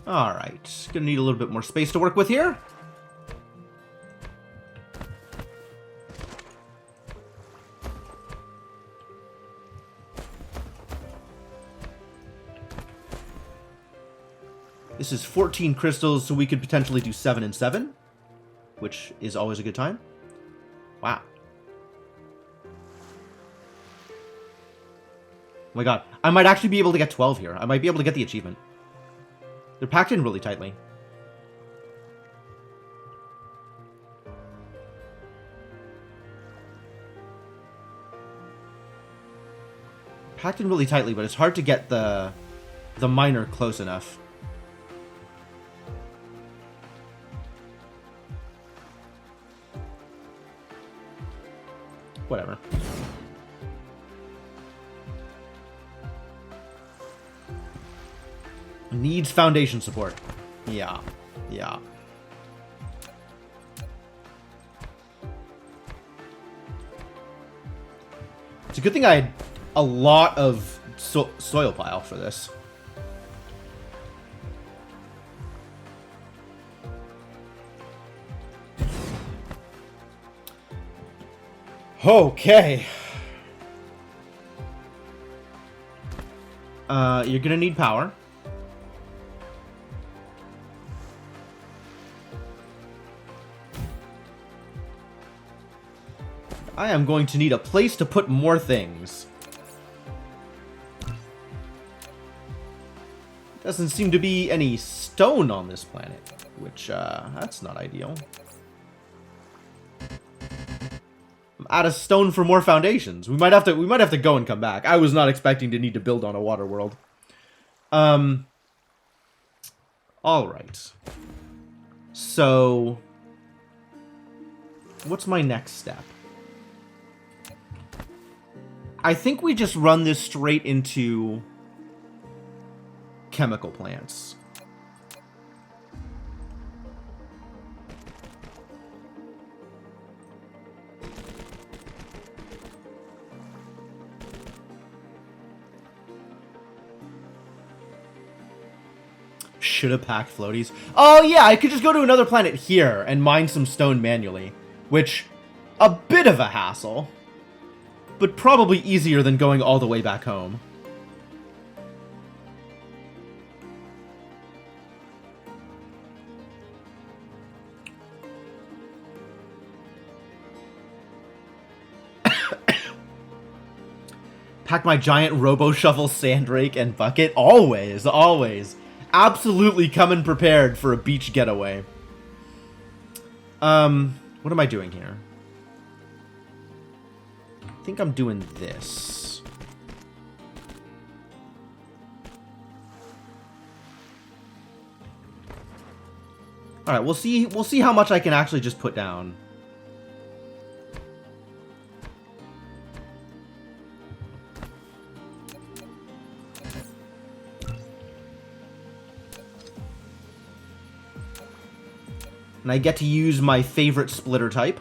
Alright, gonna need a little bit more space to work with here. This is 14 crystals, so we could potentially do 7 and 7, which is always a good time. Wow. Oh my god, I might actually be able to get 12 here. I might be able to get the achievement. They're packed in really tightly. Packed in really tightly, but it's hard to get the miner close enough. Whatever. Needs foundation support. Yeah. Yeah. It's a good thing I had a lot of soil pile for this. Okay. You're gonna need power. I am going to need a place to put more things. Doesn't seem to be any stone on this planet, which, that's not ideal. I'm out of stone for more foundations. We might have to go and come back. I was not expecting to need to build on a water world. Alright. So, what's my next step? I think we just run this straight into chemical plants. Should have packed floaties. Oh yeah, I could just go to another planet here and mine some stone manually, which, a bit of a hassle, but probably easier than going all the way back home. Pack my giant robo-shovel, sand rake, and bucket. Always, always. Absolutely coming prepared for a beach getaway. What am I doing here? I think I'm doing this. All right, we'll see how much I can actually just put down. And I get to use my favorite splitter type.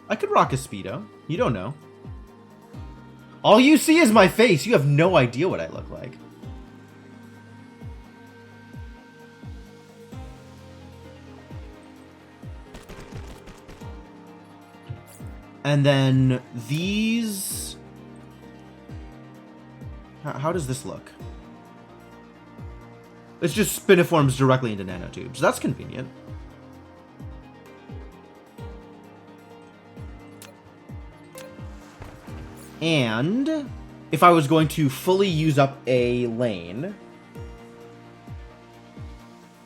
I could rock a Speedo. You don't know. All you see is my face. You have no idea what I look like. And then these... How does this look? It's just spiniforms directly into nanotubes. That's convenient. And if I was going to fully use up a lane...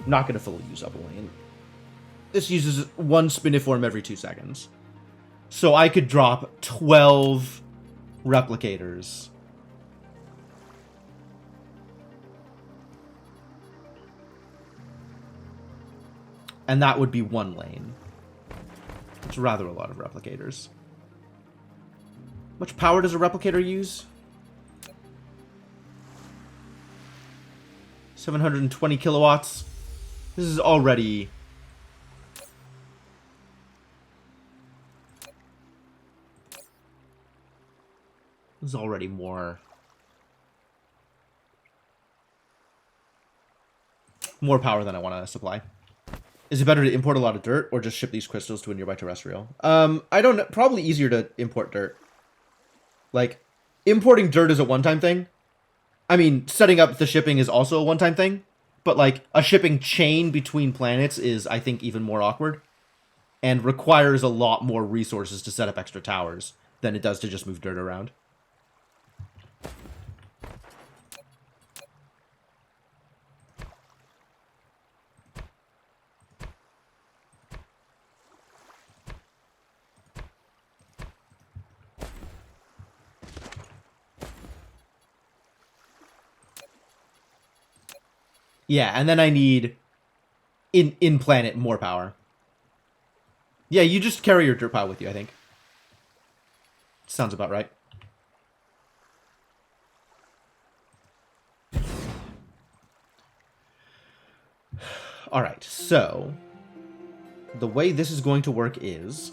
Not going to fully use up a lane. This uses one spiniform every 2 seconds. So I could drop 12 replicators. And that would be 1 lane. It's rather a lot of replicators. Much power does a replicator use? 720 kilowatts. This is already... This is already more power than I want to supply. Is it better to import a lot of dirt or just ship these crystals to a nearby terrestrial? I don't know. Probably easier to import dirt. Like, importing dirt is a one-time thing. I mean, setting up the shipping is also a one-time thing. But, like, a shipping chain between planets is, I think, even more awkward. And requires a lot more resources to set up extra towers than it does to just move dirt around. Yeah, and then I need in planet more power. Yeah, you just carry your dirt pile with you, I think. Sounds about right. All right, so the way this is going to work is...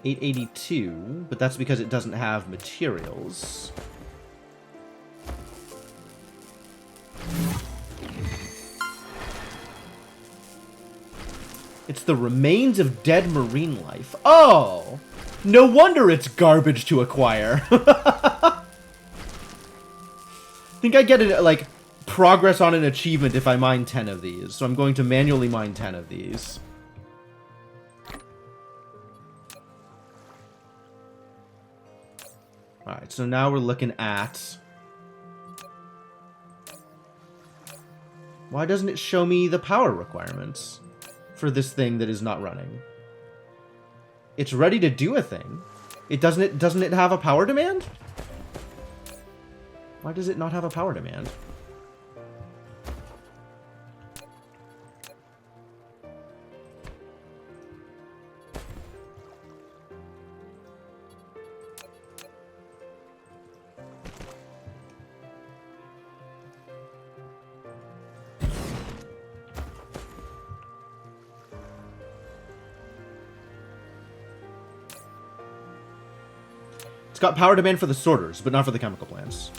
$882, but that's because it doesn't have materials. It's the remains of dead marine life. Oh! No wonder it's garbage to acquire. I think I get it, like, progress on an achievement if I mine 10 of these. So I'm going to manually mine 10 of these. Alright, so now we're looking at... Why doesn't it show me the power requirements for this thing that is not running? It's ready to do a thing. Doesn't it have a power demand? Why does it not have a power demand? It's got power demand for the sorters, but not for the chemical plants.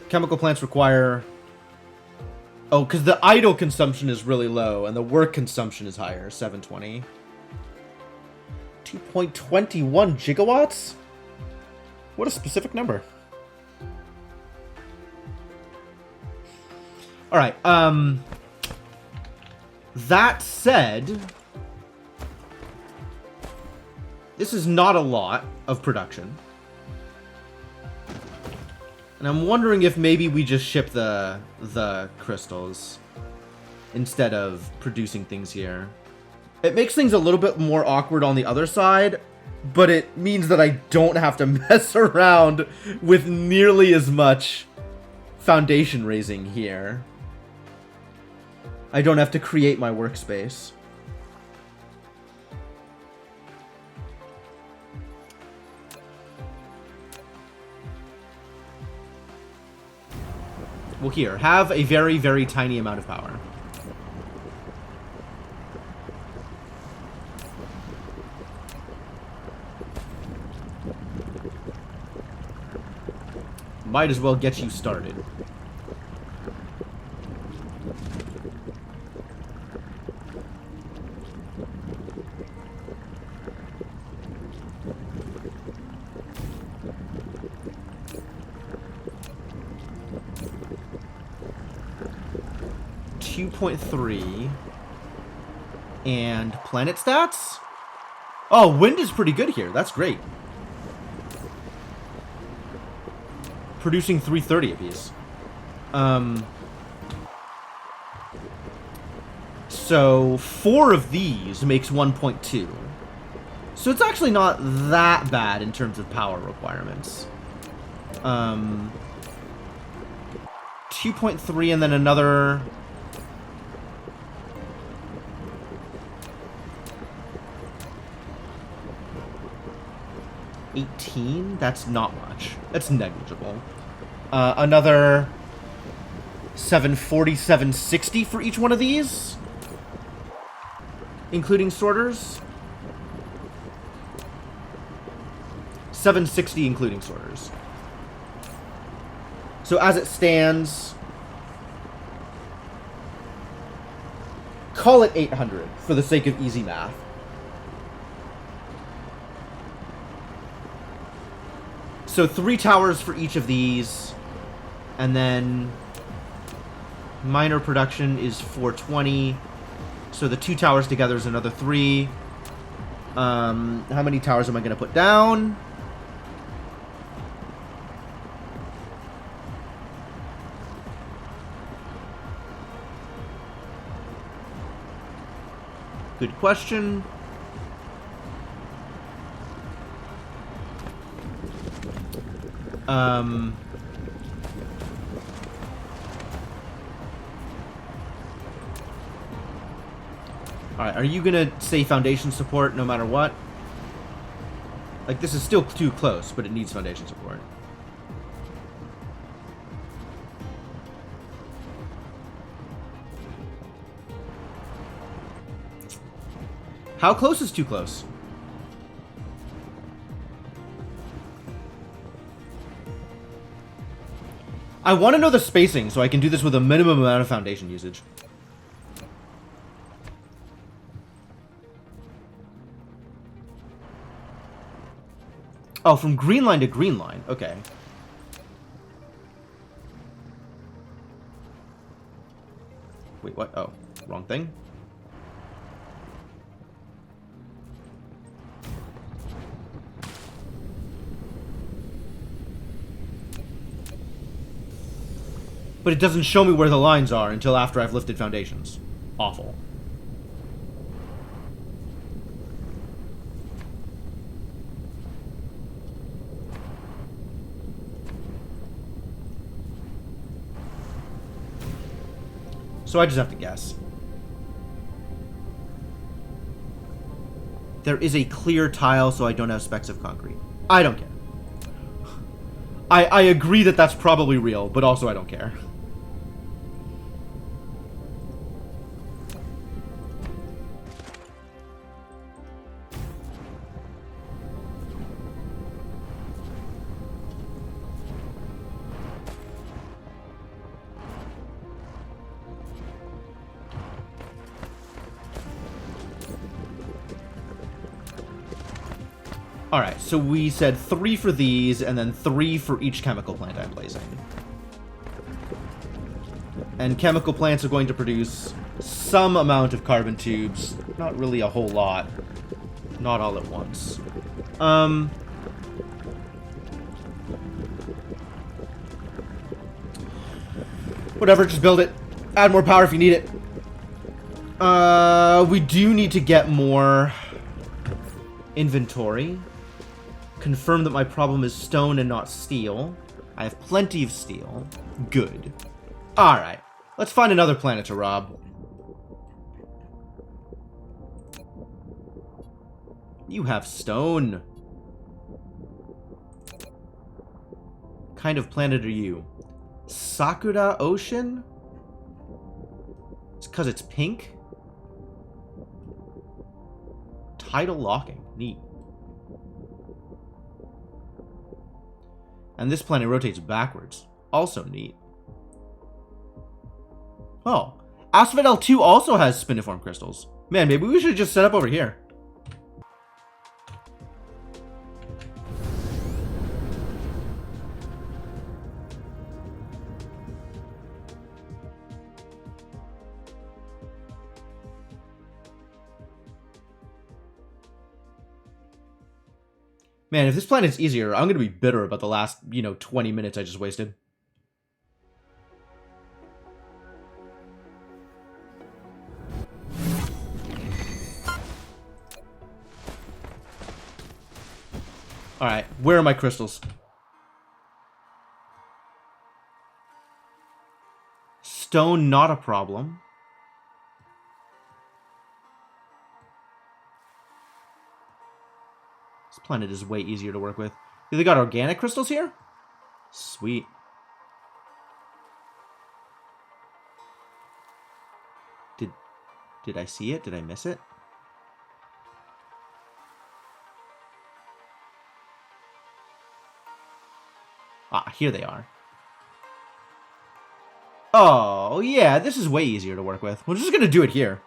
Chemical plants require... Oh, because the idle consumption is really low, and the work consumption is higher, 720. 2.21 gigawatts? What a specific number. Alright, that said... This is not a lot of production. And I'm wondering if maybe we just ship the crystals instead of producing things here. It makes things a little bit more awkward on the other side, but it means that I don't have to mess around with nearly as much foundation raising here. I don't have to create my workspace. Well, here, have a very, very tiny amount of power. Might as well get you started. .3 and planet stats. Oh, wind is pretty good here. That's great. Producing 330 apiece. So 4 of these makes 1.2. So it's actually not that bad in terms of power requirements. 2.3 and then another... $18? That's not much. That's negligible. Another 740, 760 for each one of these, including sorters. 760 including sorters. So as it stands, call it 800 for the sake of easy math. So 3 towers for each of these, and then minor production is 420. So the 2 towers together is another 3. How many towers am I going to put down? Good question. Alright, are you gonna say foundation support no matter what? Like, this is still too close, but it needs foundation support. How close is too close? I want to know the spacing so I can do this with a minimum amount of foundation usage. Oh, from green line to green line. Okay. Wait, what? Oh, wrong thing. But it doesn't show me where the lines are until after I've lifted foundations. Awful. So I just have to guess. There is a clear tile, so I don't have specks of concrete. I don't care. I agree that that's probably real, but also I don't care. Alright, so we said 3 for these, and then 3 for each chemical plant I'm placing. And chemical plants are going to produce some amount of carbon tubes. Not really a whole lot. Not all at once. Whatever, just build it. Add more power if you need it. We do need to get more inventory. Confirm that my problem is stone and not steel. I have plenty of steel. Good. Alright. Let's find another planet to rob. You have stone. What kind of planet are you? Sakura Ocean? It's because it's pink? Tidal locking. Neat. And this planet rotates backwards. Also neat. Oh. Asphodel 2 also has spiniform crystals. Man, maybe we should just set up over here. Man, if this planet's easier, I'm gonna be bitter about the last, 20 minutes I just wasted. Alright, where are my crystals? Stone, not a problem. This planet is way easier to work with. Do they got organic crystals here? Sweet. Did I see it? Did I miss it? Ah, here they are. Oh, yeah, this is way easier to work with. We're just gonna do it here.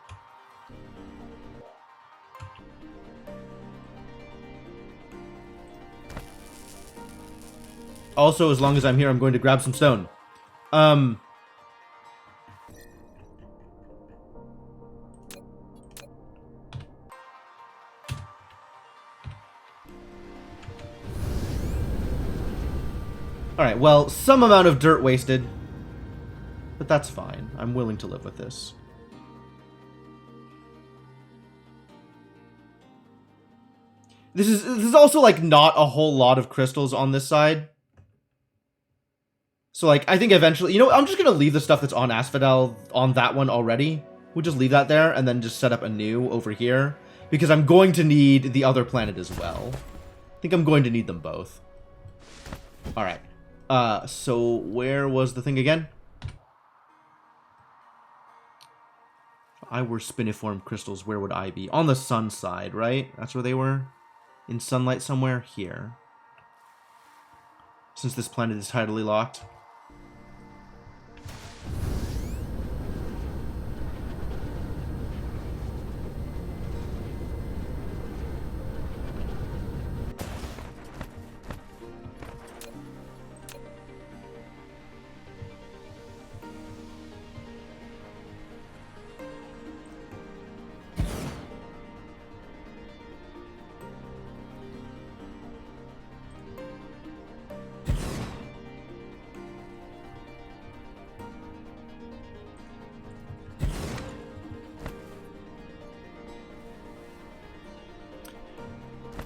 Also, as long as I'm here, I'm going to grab some stone. Alright, well, some amount of dirt wasted. But that's fine. I'm willing to live with this. This is also, like, not a whole lot of crystals on this side. So, like, I think eventually... You know, I'm just going to leave the stuff that's on Asphodel on that one already. We'll just leave that there and then just set up a new over here. Because I'm going to need the other planet as well. I think I'm going to need them both. Alright. So where was the thing again? If I were spiniform crystals, where would I be? On the sun side, right? That's where they were? In sunlight somewhere? Here. Since this planet is tidally locked.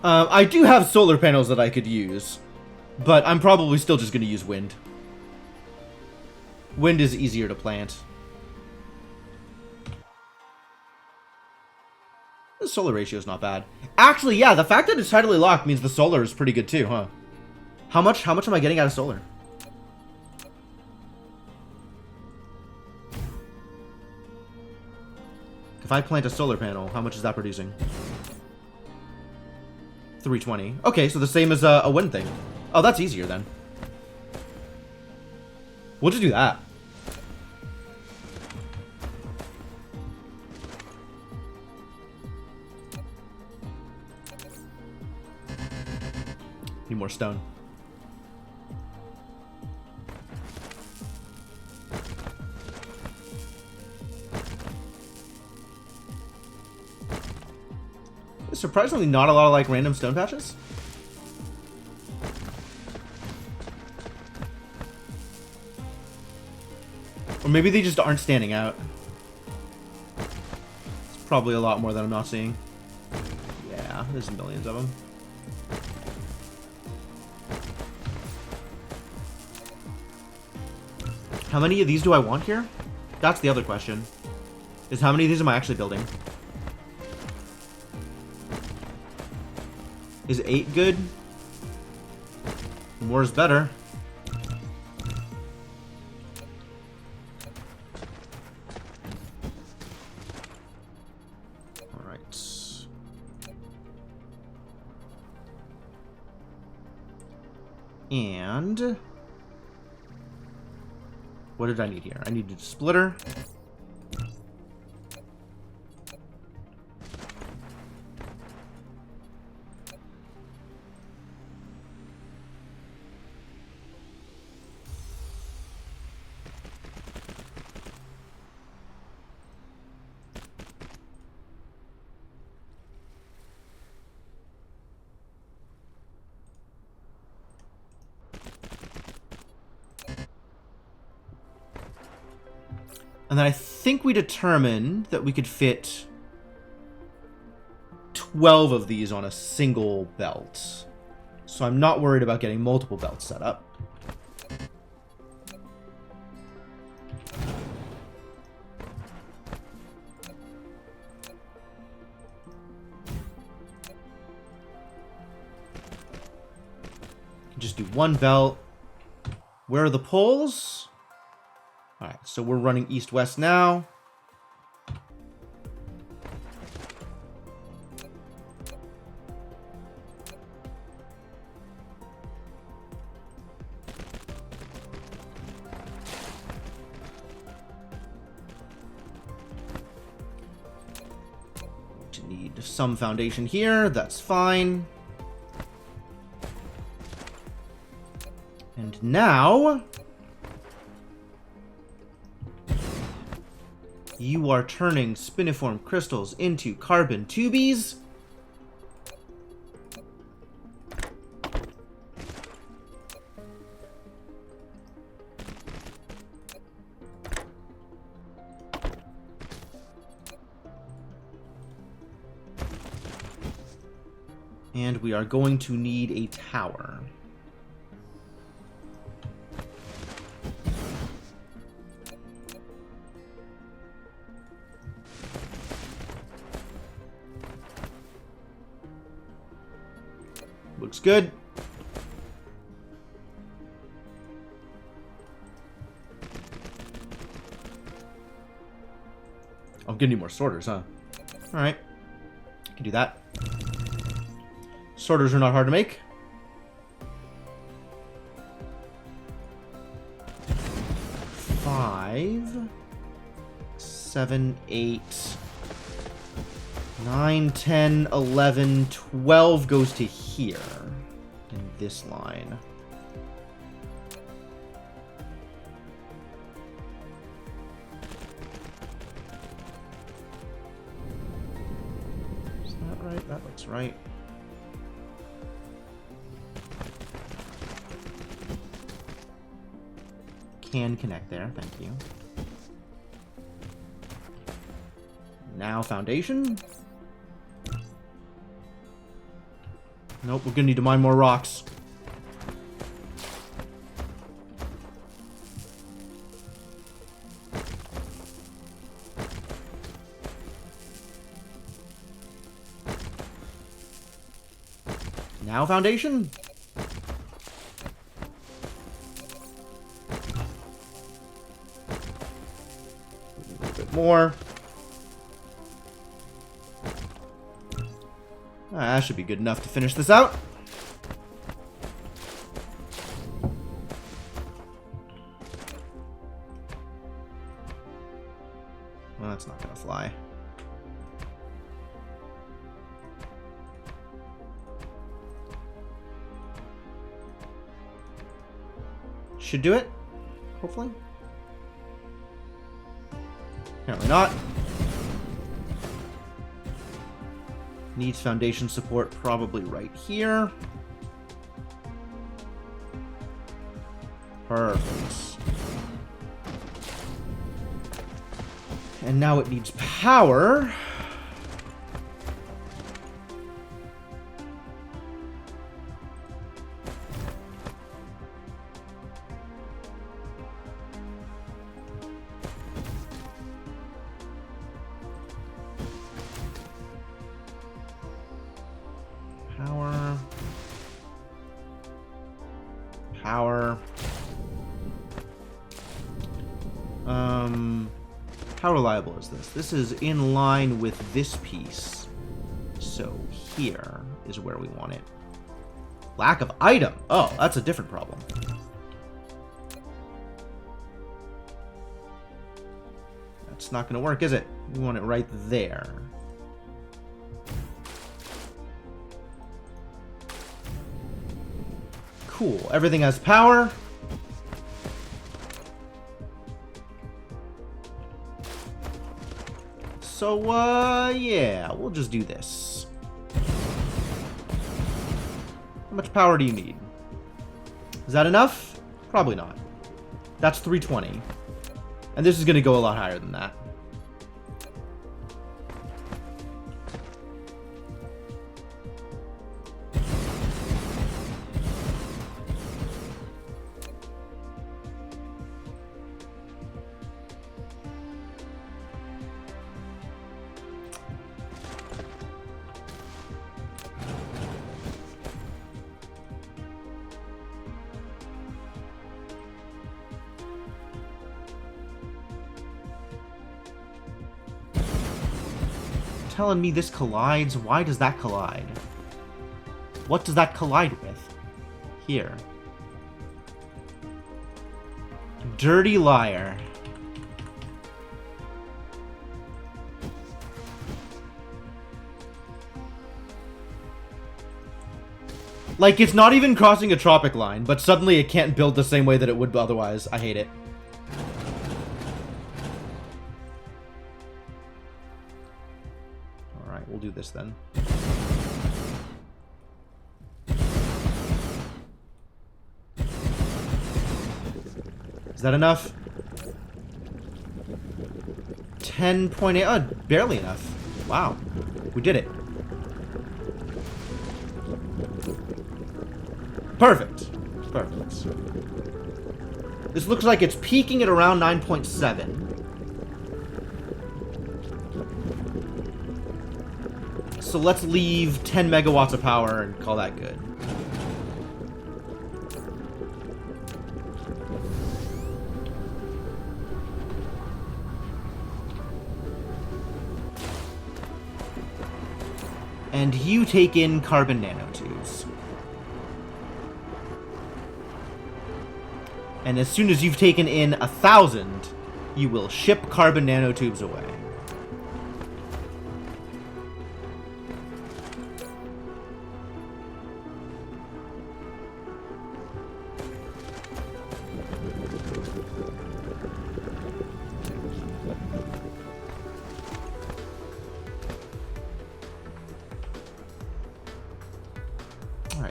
I do have solar panels that I could use, but I'm probably still just going to use wind. Wind is easier to plant. The solar ratio is not bad. Actually, yeah, the fact that it's tidally locked means the solar is pretty good too, huh? How much am I getting out of solar? If I plant a solar panel, how much is that producing? 320. Okay, so the same as a wind thing. Oh, that's easier then. We'll just do that. more stone. There's surprisingly not a lot of like random stone patches. Or maybe they just aren't standing out. It's probably a lot more that I'm not seeing. Yeah, there's millions of them. How many of these do I want here? That's the other question. Is how many of these am I actually building? Is 8 good? More is better. Alright. And... what did I need here? I needed a splitter. And then I think we determined that we could fit 12 of these on a single belt. So I'm not worried about getting multiple belts set up. Just do one belt. Where are the poles? Alright, so we're running east-west now. Need some foundation here, that's fine. And now... you are turning spiniform crystals into carbon tubies. And we are going to need a tower. Looks good. I'm gonna need more sorters, huh? Alright. I can do that. Sorters are not hard to make. 5, 7, 8, 9, 10, 11, 12 goes to here in this line. Is that right? That looks right. Can connect there, thank you. Now foundation. Nope, we're gonna need to mine more rocks. Now foundation. A little bit more. That should be good enough to finish this out. Well, that's not gonna fly. should do it. Hopefully. Apparently not. Needs foundation support probably right here. Perfect. And now it needs power. Power. How reliable is this? This is in line with this piece. So here is where we want it. Lack of item. Oh, that's a different problem. That's not going to work, is it? We want it right there. Cool. Everything has power. So, yeah, we'll just do this. How much power do you need? Is that enough? Probably not. That's 320. And this is going to go a lot higher than that. Telling me this collides? Why does that collide? What does that collide with? Here. Dirty liar. Like, it's not even crossing a tropic line, but suddenly it can't build the same way that it would otherwise. I hate it. We'll do this then. Is that enough? 10.8. Oh, barely enough. Wow. We did it. Perfect. Perfect. This looks like it's peaking at around 9.7. So let's leave 10 megawatts of power and call that good. And you take in carbon nanotubes. And as soon as you've taken in 1,000, you will ship carbon nanotubes away.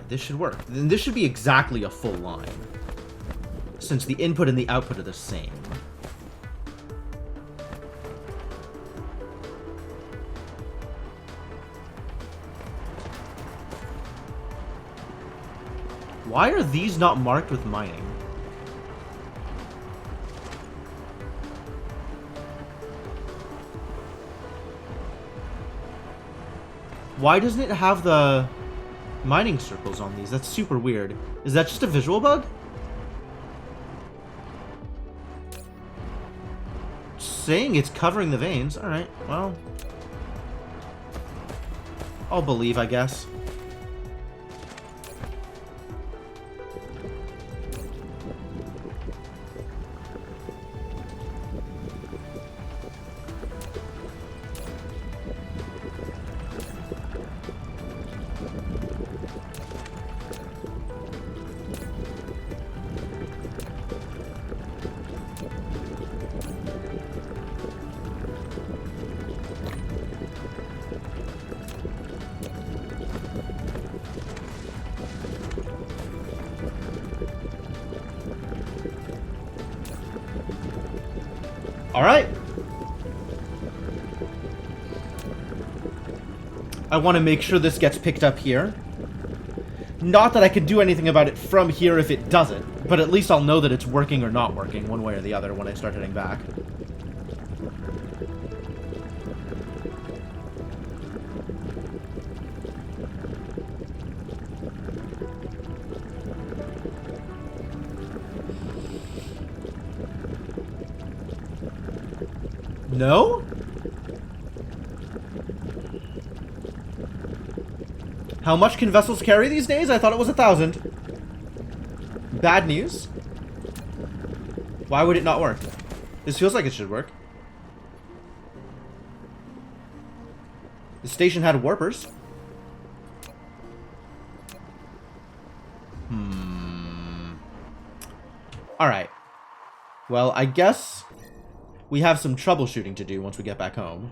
This should work. Then this should be exactly a full line, since the input and the output are the same. Why are these not marked with mining? Why doesn't it have the mining circles on these? That's super weird. Is that just a visual bug? Saying it's covering the veins. Alright, well. I'll believe, I guess. Alright. I want to make sure this gets picked up here. Not that I can do anything about it from here if it doesn't, but at least I'll know that it's working or not working, one way or the other, when I start heading back. No? How much can vessels carry these days? I thought it was 1,000. Bad news. Why would it not work? This feels like it should work. The station had warpers. Alright. Well, I guess we have some troubleshooting to do once we get back home.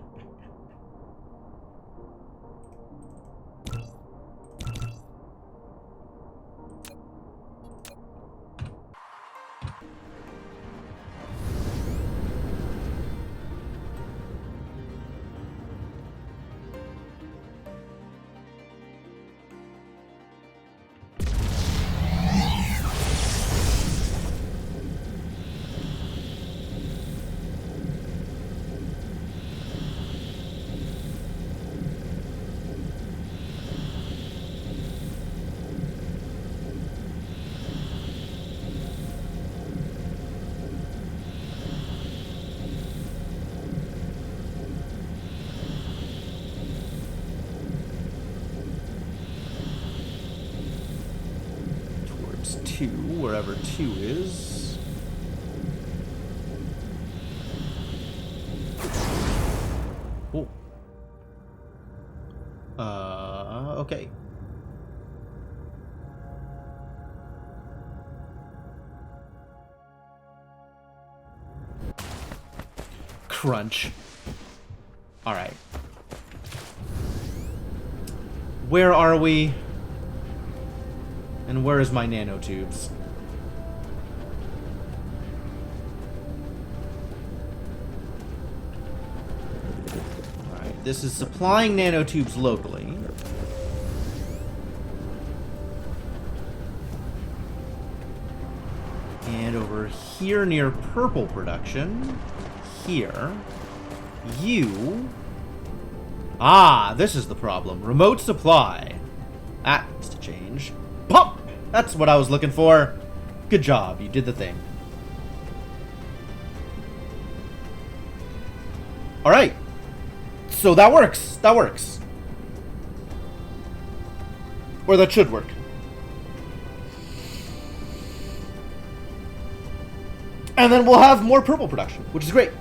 Wherever 2 is. Oh. Okay. Crunch. Alright. Where are we? And where is my nanotubes? Alright, this is supplying nanotubes locally. And over here near purple production, here, you... Ah, this is the problem. Remote supply. That needs to change. Pop! That's what I was looking for. Good job, you did the thing. Alright. So that works. That works. Or that should work. And then we'll have more purple production, which is great.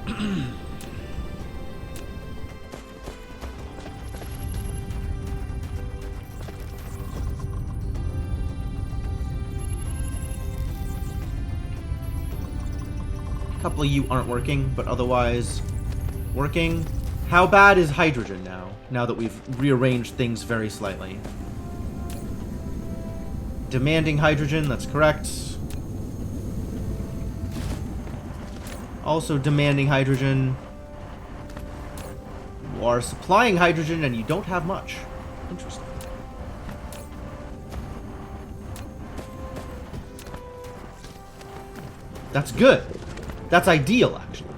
A couple of you aren't working, but otherwise working. How bad is hydrogen now? Now that we've rearranged things very slightly. Demanding hydrogen, that's correct. Also demanding hydrogen. You are supplying hydrogen and you don't have much. Interesting. That's good. That's ideal, actually.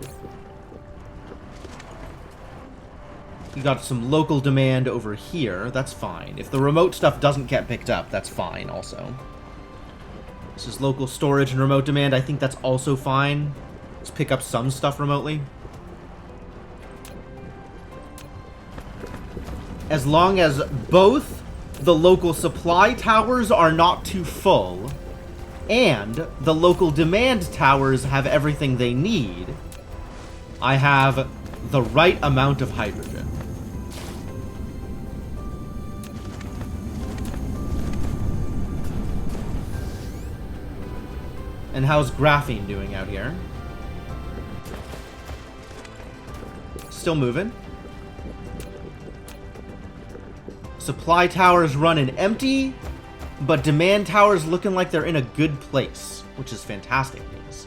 You got some local demand over here. That's fine. If the remote stuff doesn't get picked up, that's fine also. This is local storage and remote demand. I think that's also fine. Let's pick up some stuff remotely. As long as both the local supply towers are not too full and the local demand towers have everything they need, I have the right amount of hydrogen. And how's graphene doing out here? Still moving. Supply towers running empty, but demand towers looking like they're in a good place, which is fantastic news.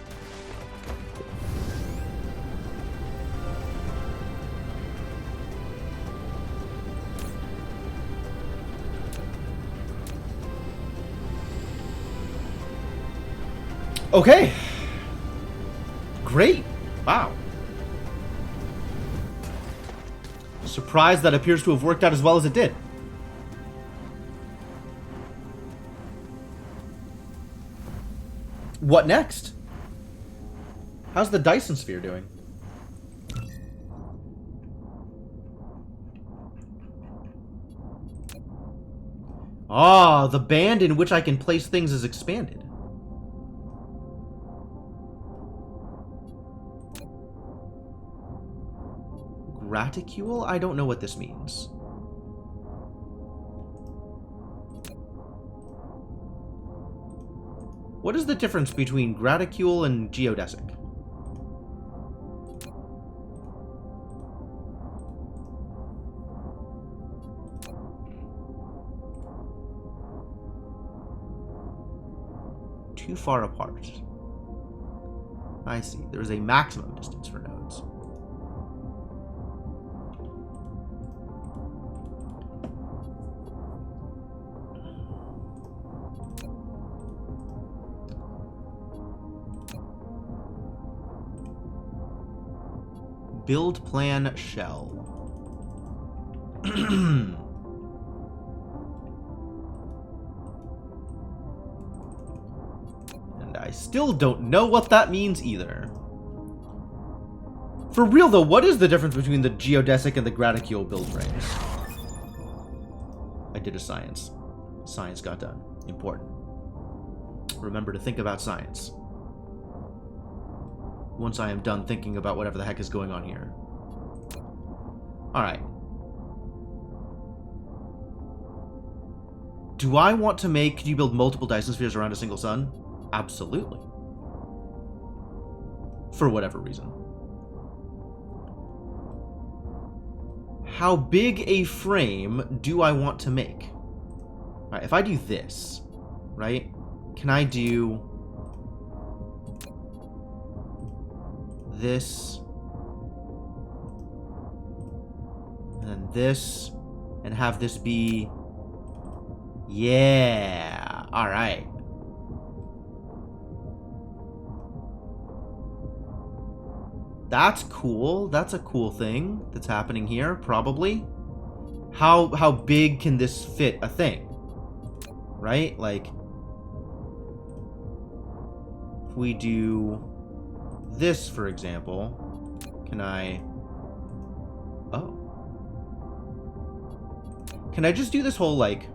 Okay. Great. Wow. Surprised that appears to have worked out as well as it did. What next? How's the Dyson sphere doing? Ah, the band in which I can place things is expanded. Graticule? I don't know what this means. What is the difference between graticule and geodesic? Too far apart. I see. There is a maximum distance for nodes. Build plan shell. And I still don't know what that means either. For real though, what is the difference between the geodesic and the graticule build frames? I did a science. Science got done. Important. Remember to think about science. Once I am done thinking about whatever the heck is going on here. Alright. Do I want to make... Could you build multiple Dyson spheres around a single sun? Absolutely. For whatever reason. How big a frame do I want to make? Alright, if I do this, right? Can I do... this, and then this, and have this be, yeah, all right. That's cool. That's a cool thing that's happening here, probably. How big can this fit a thing? Right? Like, if we do this, for example, can I... Oh. Can I just do this whole, like...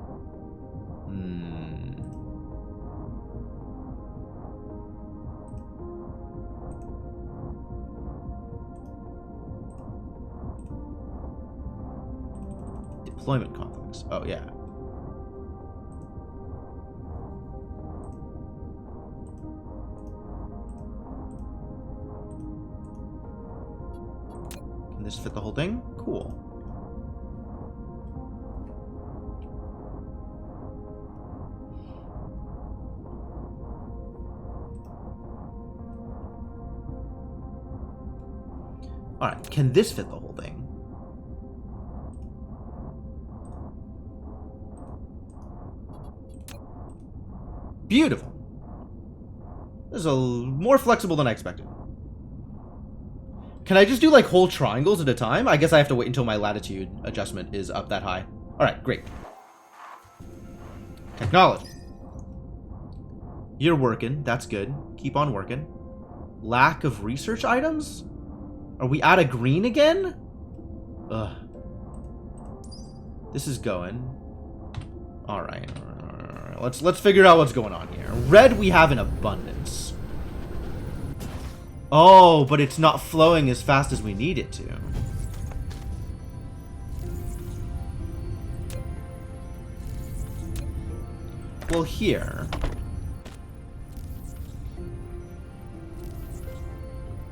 Deployment conflicts. Oh, yeah. Can this fit the whole thing? Cool. Alright, can this fit the whole thing? Beautiful. This is more flexible than I expected. Can I just do like whole triangles at a time? I guess I have to wait until my latitude adjustment is up that high. Alright, great. Technology. You're working. That's good. Keep on working. Lack of research items? Are we out of green again? Ugh. This is going. Alright. Let's figure out what's going on here. Red we have in abundance. Oh, but it's not flowing as fast as we need it to. Well, here.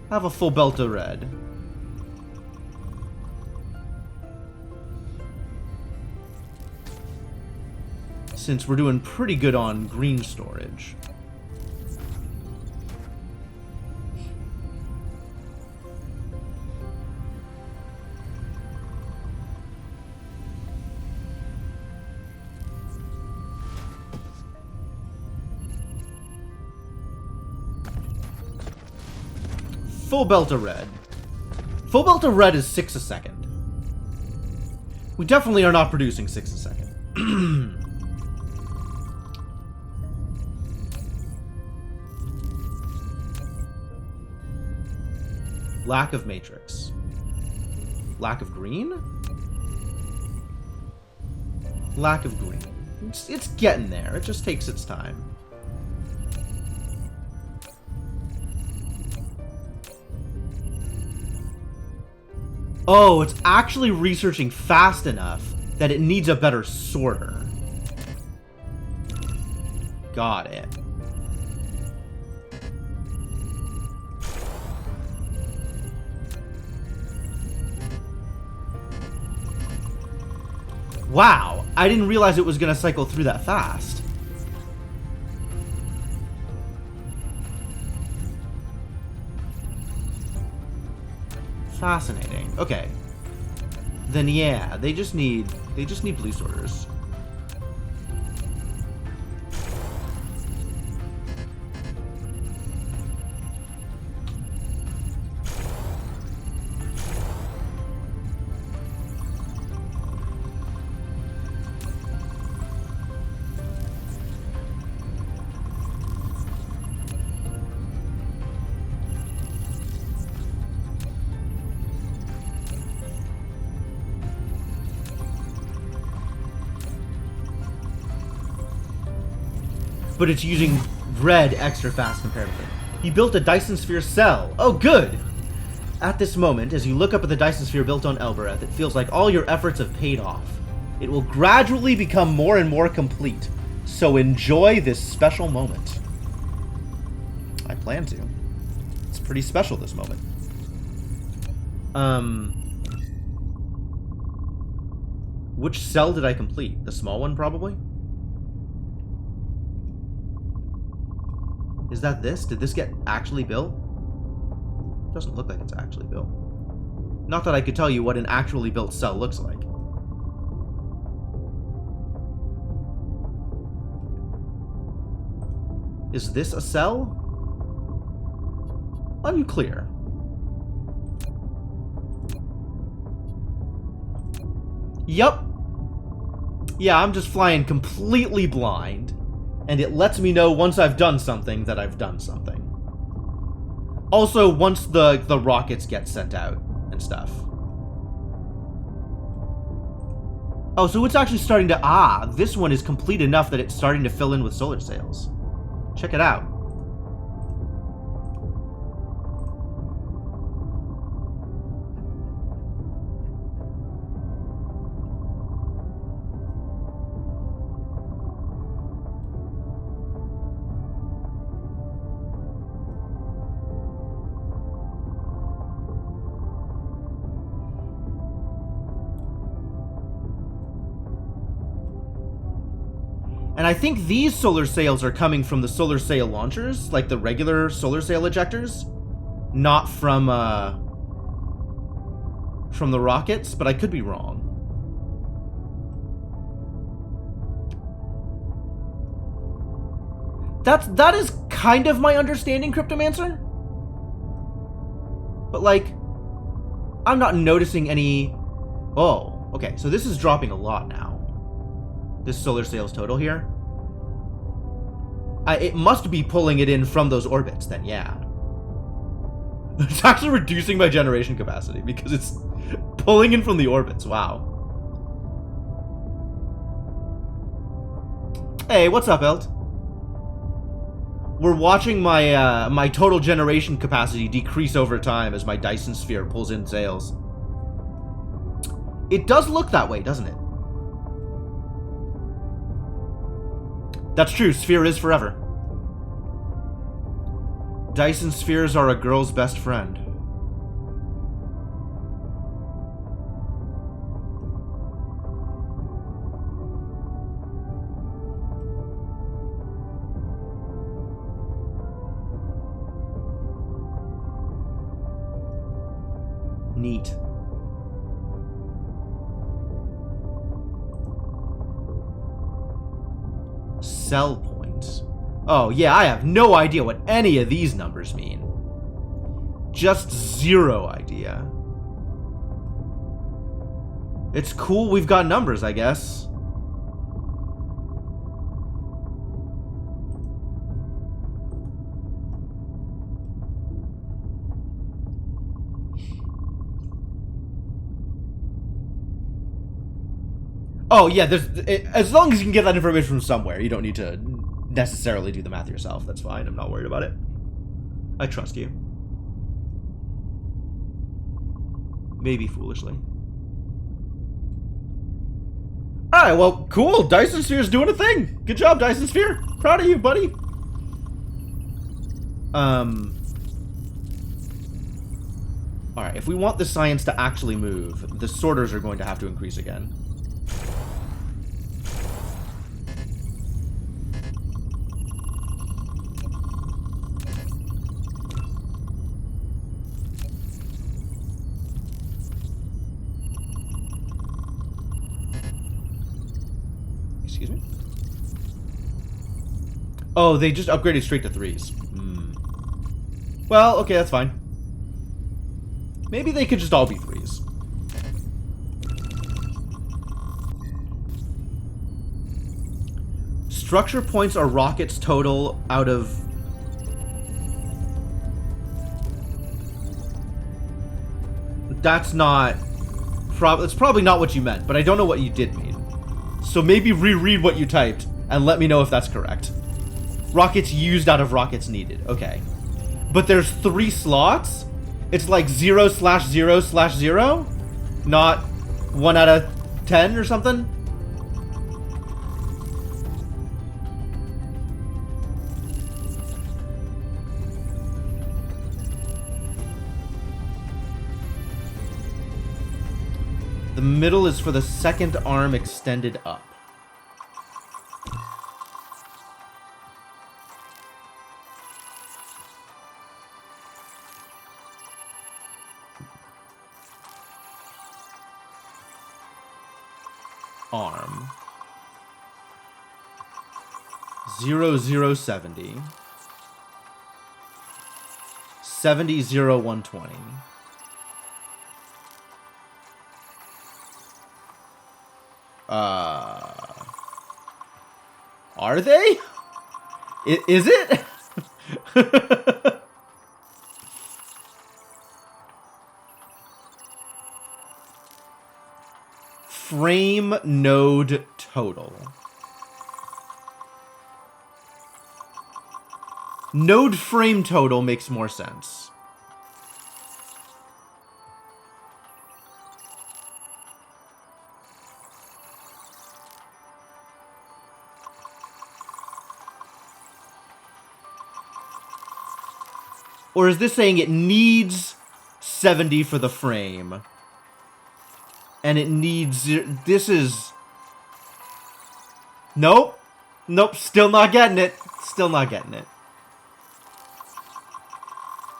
Have a full belt of red. Since we're doing pretty good on green storage. Full belt of red. Full belt of red is 6 a second. We definitely are not producing 6 a second. Lack of matrix. Lack of green? Lack of green. It's getting there. It just takes its time. Oh, it's actually researching fast enough that it needs a better sorter. Got it. Wow, I didn't realize it was going to cycle through that fast. Fascinating. Okay. Then yeah, they just need blue sorters. But it's using red extra fast comparatively. You built a Dyson Sphere cell. Oh, good! At this moment, as you look up at the Dyson Sphere built on Elbereth, it feels like all your efforts have paid off. It will gradually become more and more complete, so enjoy this special moment. I plan to. It's pretty special, this moment. Which cell did I complete? The small one, probably? Is that this? Did this get actually built? Doesn't look like it's actually built. Not that I could tell you what an actually built cell looks like. Is this a cell? Unclear. Yup. Yeah, I'm just flying completely blind. And it lets me know once I've done something that I've done something. Also, once the rockets get sent out and stuff. Oh, so it's actually starting to... Ah, this one is complete enough that it's starting to fill in with solar sails. Check it out. And I think these solar sails are coming from the solar sail launchers, like the regular solar sail ejectors, not from the rockets, but I could be wrong. That is kind of my understanding, Cryptomancer. But like, I'm not noticing any... Oh, okay, so this is dropping a lot now. This solar sails total here. It must be pulling it in from those orbits then, yeah. It's actually reducing my generation capacity because it's pulling in from the orbits. Wow. Hey, what's up, Elt? We're watching my my total generation capacity decrease over time as my Dyson Sphere pulls in sails. It does look that way, doesn't it? That's true, Sphere is forever. Dyson Spheres are a girl's best friend. Neat. Cell points. Oh, yeah, I have no idea what any of these numbers mean. just zero idea. It's cool we've got numbers, I guess. Oh, yeah, as long as you can get that information from somewhere, you don't need to necessarily do the math yourself. That's fine. I'm not worried about it. I trust you. Maybe foolishly. Alright, well, cool. Dyson Sphere's doing a thing. Good job, Dyson Sphere. Proud of you, buddy. Alright, if we want the science to actually move, the sorters are going to have to increase again. Excuse me? Oh, they just upgraded straight to 3s. Well, okay, that's fine. Maybe they could just all be 3s. Structure points are rockets total out of... That's not... That's probably not what you meant, but I don't know what you did mean. So maybe reread what you typed and let me know if that's correct. Rockets used out of rockets needed. Okay. But there's 3 slots? It's like 0/0/0? Not 1 out of 10 or something? The middle is for the second arm extended up. Arm. 0070. 700120. Are they? Is it? Frame node total. Node frame total makes more sense. Or is this saying it needs 70 for the frame? And it needs... This is... Nope. Nope, still not getting it. Still not getting it.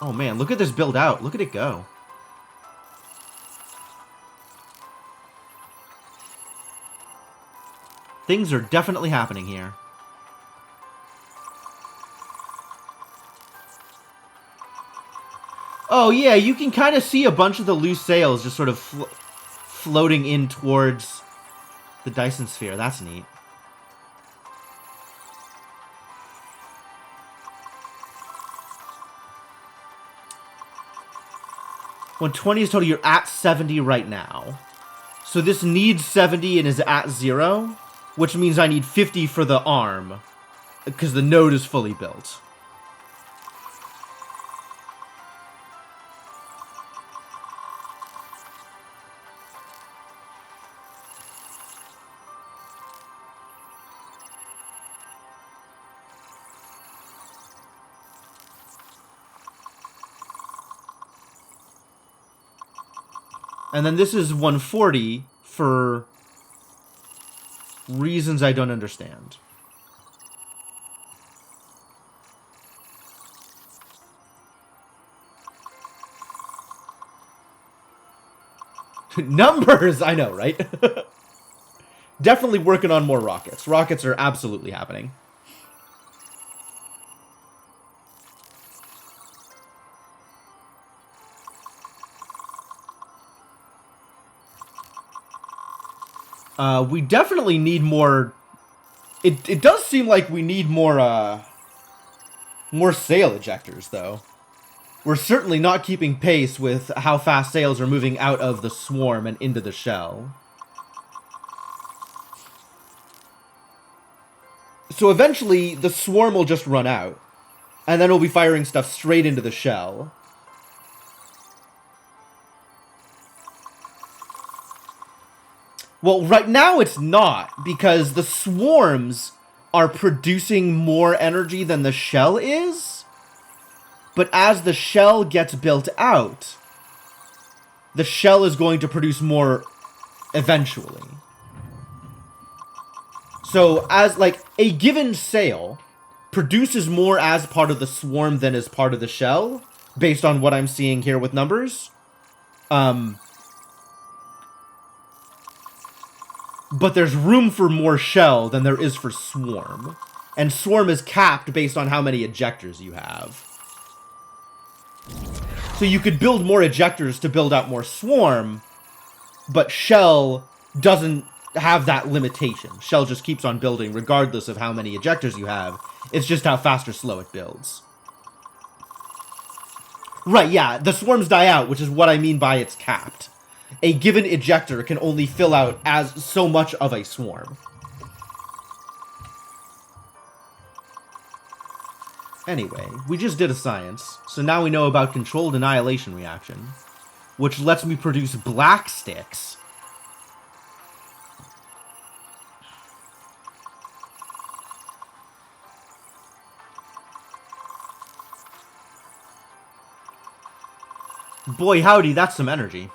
Oh man, look at this build out. Look at it go. Things are definitely happening here. Oh yeah, you can kind of see a bunch of the loose sails just sort of floating in towards the Dyson Sphere. That's neat. When 20 is total, you're at 70 right now. So this needs 70 and is at 0, which means I need 50 for the arm, because the node is fully built. And then this is 140 for reasons I don't understand. Numbers! I know, right? Definitely working on more rockets. Rockets are absolutely happening. We definitely need more... It does seem like we need more, more sail ejectors, though. We're certainly not keeping pace with how fast sails are moving out of the swarm and into the shell. So eventually, the swarm will just run out. And then we'll be firing stuff straight into the shell. Well, right now it's not, because the swarms are producing more energy than the shell is. But as the shell gets built out, the shell is going to produce more eventually. So, as, like, a given sail produces more as part of the swarm than as part of the shell, based on what I'm seeing here with numbers. But there's room for more shell than there is for swarm. And swarm is capped based on how many ejectors you have. So you could build more ejectors to build out more swarm, but shell doesn't have that limitation. Shell just keeps on building regardless of how many ejectors you have. It's just how fast or slow it builds. Right, yeah, the swarms die out, which is what I mean by it's capped. A given ejector can only fill out as so much of a swarm. Anyway, we just did a science, so now we know about controlled annihilation reaction, which lets me produce black sticks. Boy howdy, that's some energy.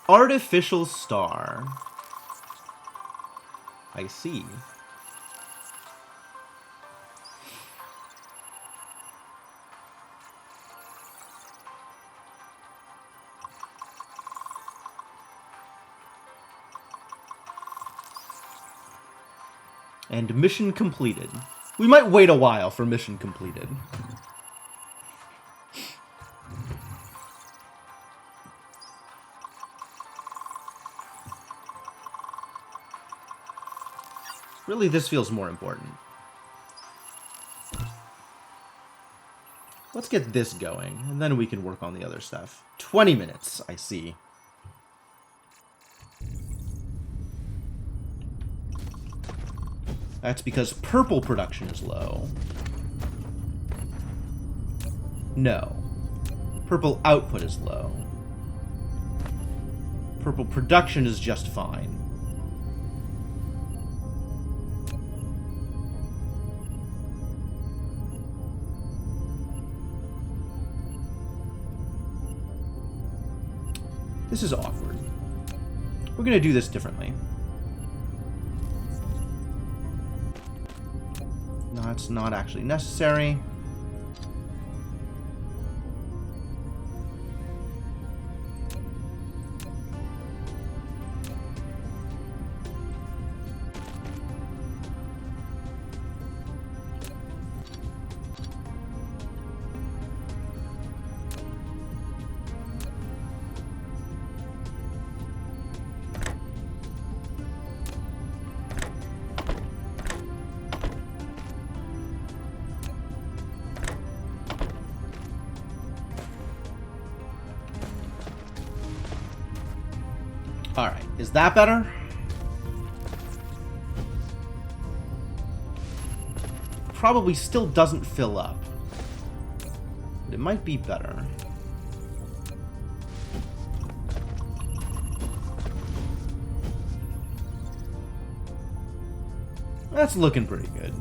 Artificial star. I see. And mission completed. We might wait a while for mission completed. Really, this feels more important. Let's get this going, and then we can work on the other stuff. 20 minutes, I see. That's because purple production is low. No. Purple output is low. Purple production is just fine. This is awkward. We're gonna do this differently. No, it's not actually necessary. Alright, is that better? Probably still doesn't fill up. But it might be better. That's looking pretty good.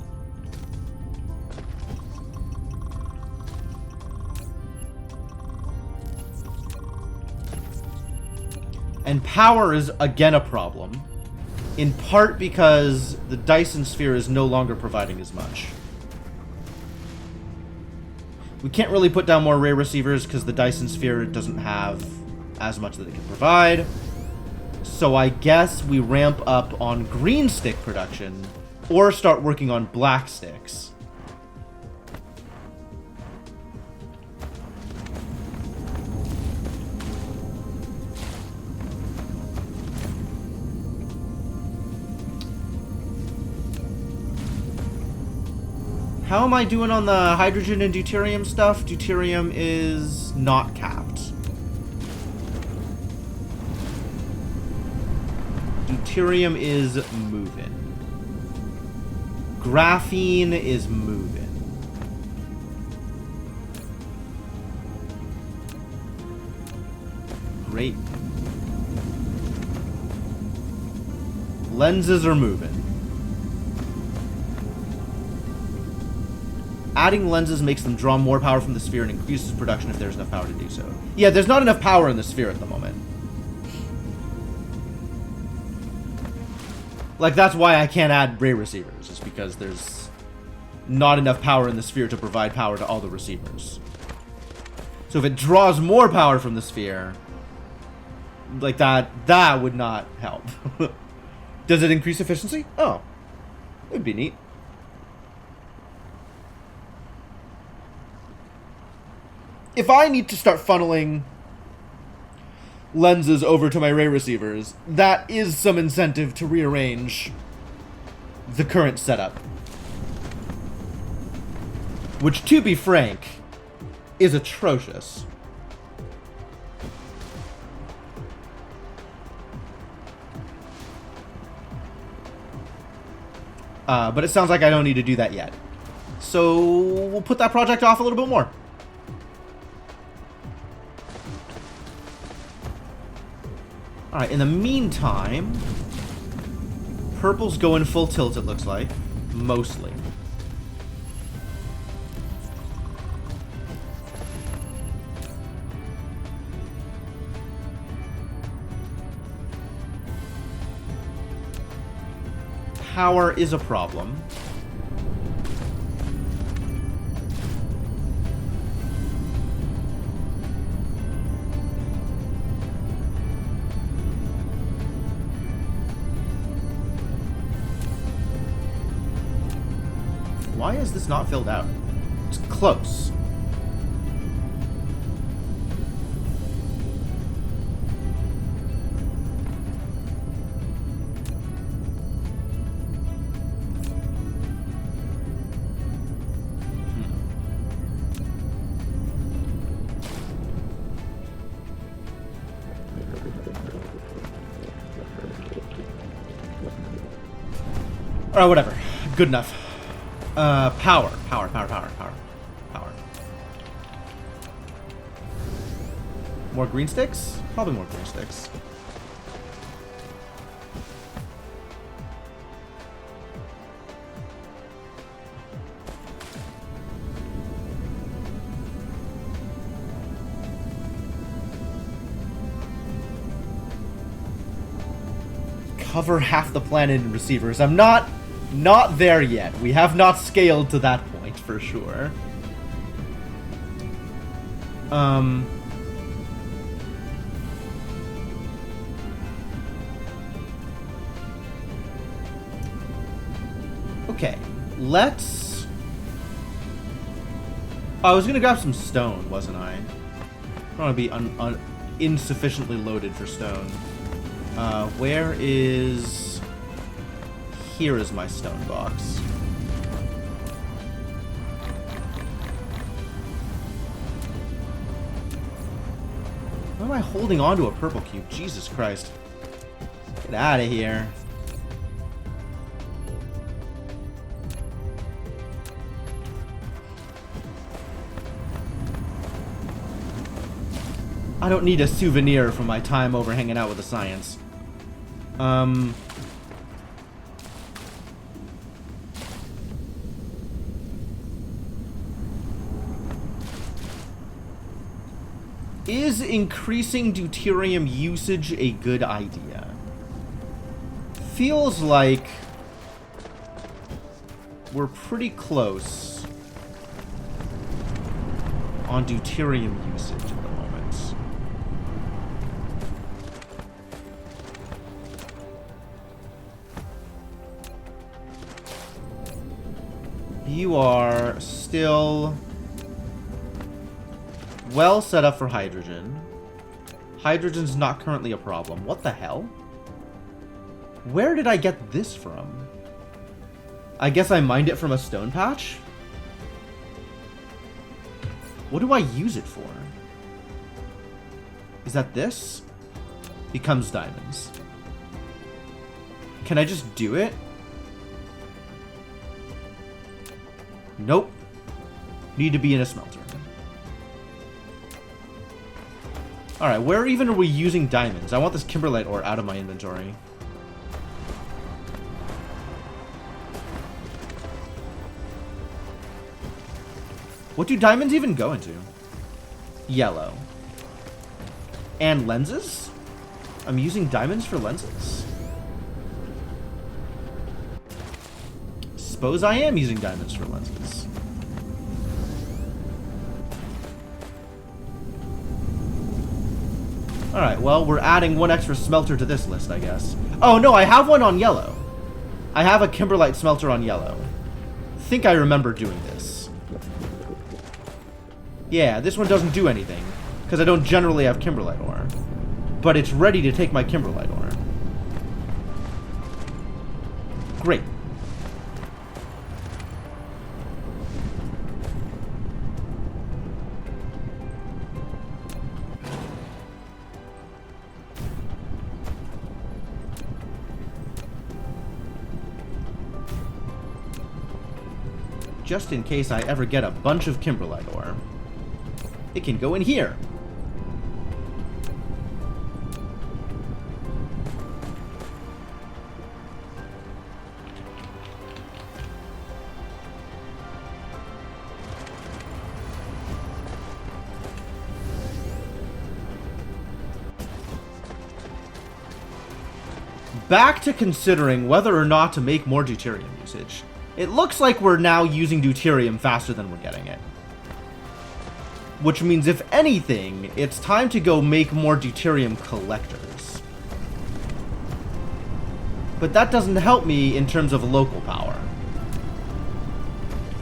And power is again a problem, in part because the Dyson sphere is no longer providing as much. We can't really put down more ray receivers because the Dyson sphere doesn't have as much that it can provide. So I guess we ramp up on green stick production or start working on black sticks. How am I doing on the hydrogen and deuterium stuff? Deuterium is not capped. Deuterium is moving. Graphene is moving. Great. Lenses are moving. Adding lenses makes them draw more power from the sphere and increases production if there's enough power to do so. Yeah, there's not enough power in the sphere at the moment. Like, that's why I can't add ray receivers, is because there's not enough power in the sphere to provide power to all the receivers. So if it draws more power from the sphere, like that would not help. Does it increase efficiency? Oh, it'd be neat. If I need to start funneling lenses over to my ray receivers, that is some incentive to rearrange the current setup. Which, to be frank, is atrocious. But it sounds like I don't need to do that yet. So we'll put that project off a little bit more. Alright, in the meantime, purple's going full tilt, it looks like. Mostly. Power is a problem. Why is this not filled out? It's close. Alright, whatever. Good enough. Power. More green sticks? Probably more green sticks. Cover half the planet in receivers. I'm not there yet. We have not scaled to that point for sure. Okay, let's... I was gonna grab some stone, wasn't I? I don't want to be insufficiently loaded for stone. Where is... Here is my stone box. Why am I holding on to a purple cube? Jesus Christ. Get out of here. I don't need a souvenir from my time over hanging out with the science. Is increasing deuterium usage a good idea? Feels like we're pretty close on deuterium usage at the moment. You are still well set up for hydrogen. Hydrogen's not currently a problem. What the hell? Where did I get this from? I guess I mined it from a stone patch? What do I use it for? Is that this? Becomes diamonds. Can I just do it? Nope. Need to be in a smelter. Alright, where even are we using diamonds? I want this kimberlite ore out of my inventory. What do diamonds even go into? Yellow. And lenses? I'm using diamonds for lenses? Suppose I am using diamonds for lenses. Alright, well, we're adding one extra smelter to this list, I guess. Oh, no, I have one on yellow. I have a kimberlite smelter on yellow. Think I remember doing this. Yeah, this one doesn't do anything, because I don't generally have kimberlite ore. But it's ready to take my kimberlite ore. Great. Just in case I ever get a bunch of kimberlite ore, it can go in here. Back to considering whether or not to make more deuterium usage. It looks like we're now using deuterium faster than we're getting it. Which means, if anything, it's time to go make more deuterium collectors. But that doesn't help me in terms of local power.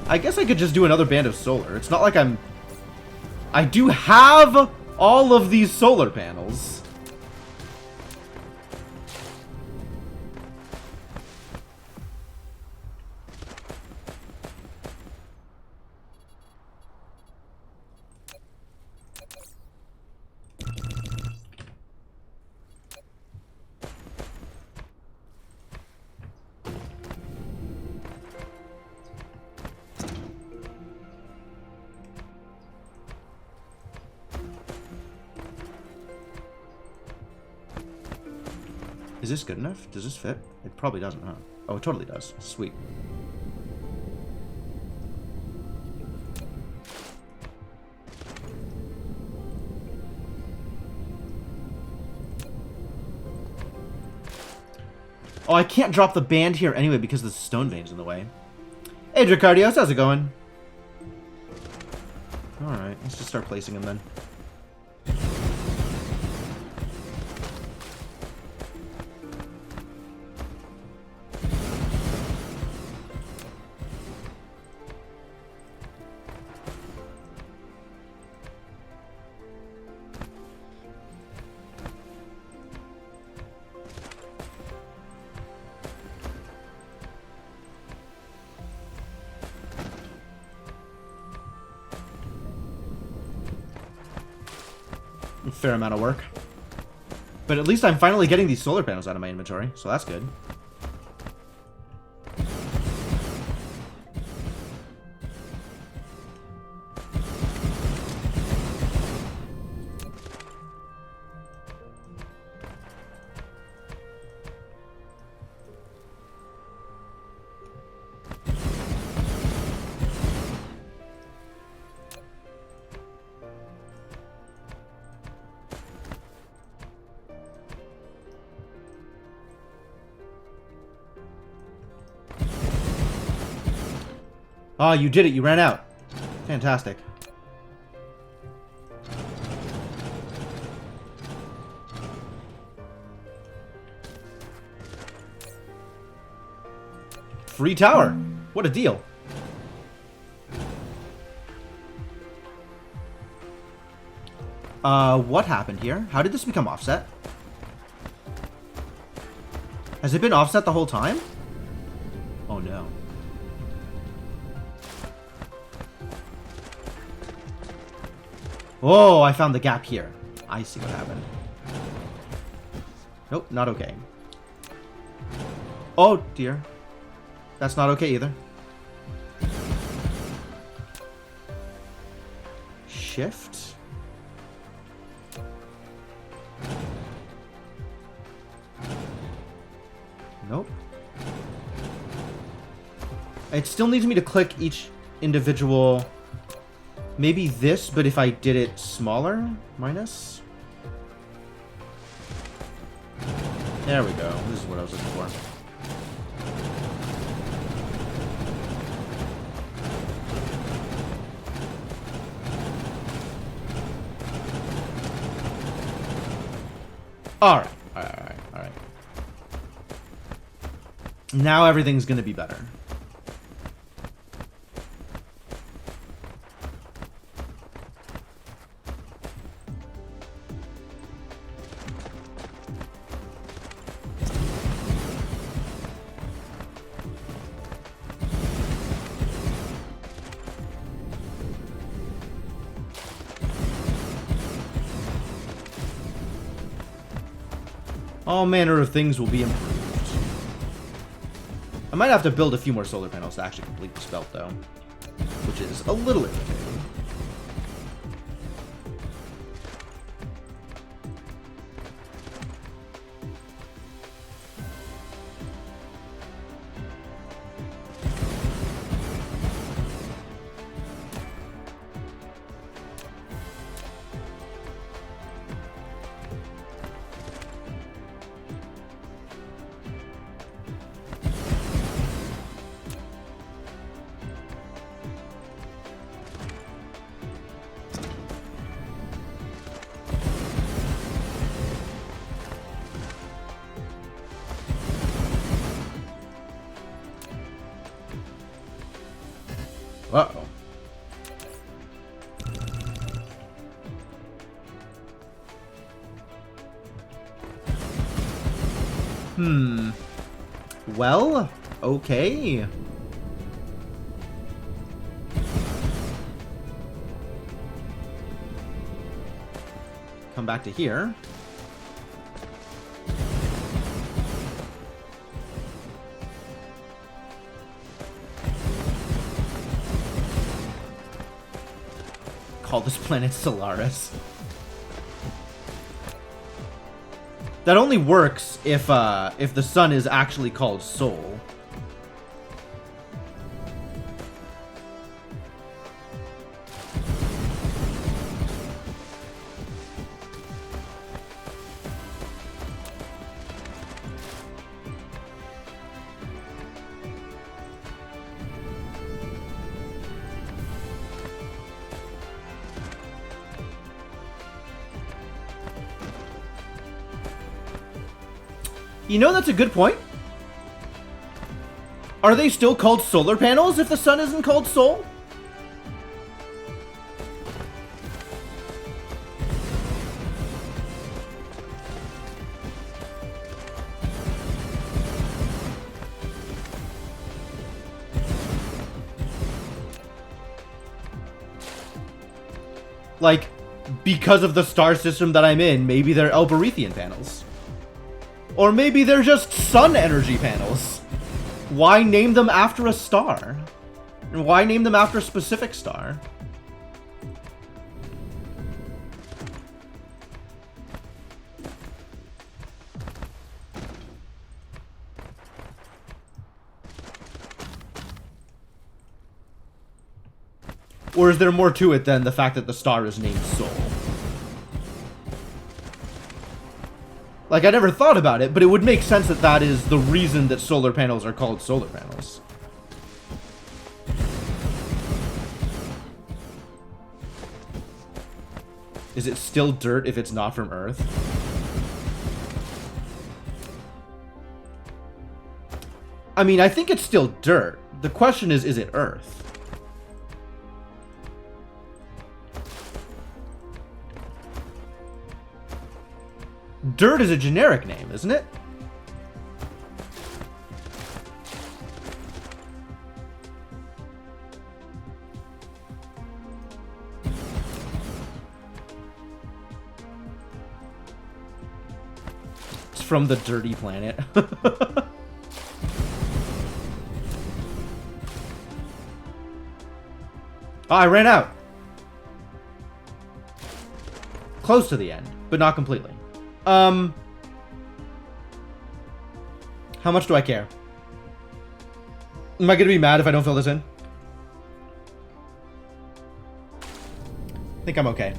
I guess I could just do another band of solar. It's not like I do have all of these solar panels. Is this good enough? Does this fit? It probably doesn't, huh? Oh, it totally does. Sweet. Oh, I can't drop the band here anyway because the stone vein's in the way. Hey, Dracardios, how's it going? Alright, let's just start placing them then. Fair amount of work. But at least I'm finally getting these solar panels out of my inventory, so that's good. Oh, you did it. You ran out. Fantastic. Free tower. What a deal. What happened here? How did this become offset? Has it been offset the whole time? Oh no. Oh, I found the gap here. I see what happened. Nope, not okay. Oh, dear. That's not okay either. Shift. Nope. It still needs me to click each individual... Maybe this, but if I did it smaller? Minus? There we go. This is what I was looking for. Alright. Alright. Now everything's gonna be better. All manner of things will be improved. I might have to build a few more solar panels to actually complete this belt, though. Which is a little irritating. Uh-oh. Well, okay. Come back to here. Call this planet Solaris. That only works if the sun is actually called Sol. You know, that's a good point. Are they still called solar panels if the sun isn't called Sol? Like, because of the star system that I'm in, maybe they're Elberethian panels. Or maybe they're just sun energy panels. Why name them after a star? And why name them after a specific star? Or is there more to it than the fact that the star is named Sol? Like, I never thought about it, but it would make sense that that is the reason that solar panels are called solar panels. Is it still dirt if it's not from Earth? I mean, I think it's still dirt. The question is it Earth? Dirt is a generic name, isn't it? from the dirty planet. Oh, I ran out. Close to the end, but not completely. How much do I care? Am I gonna be mad if I don't fill this in? I think I'm okay.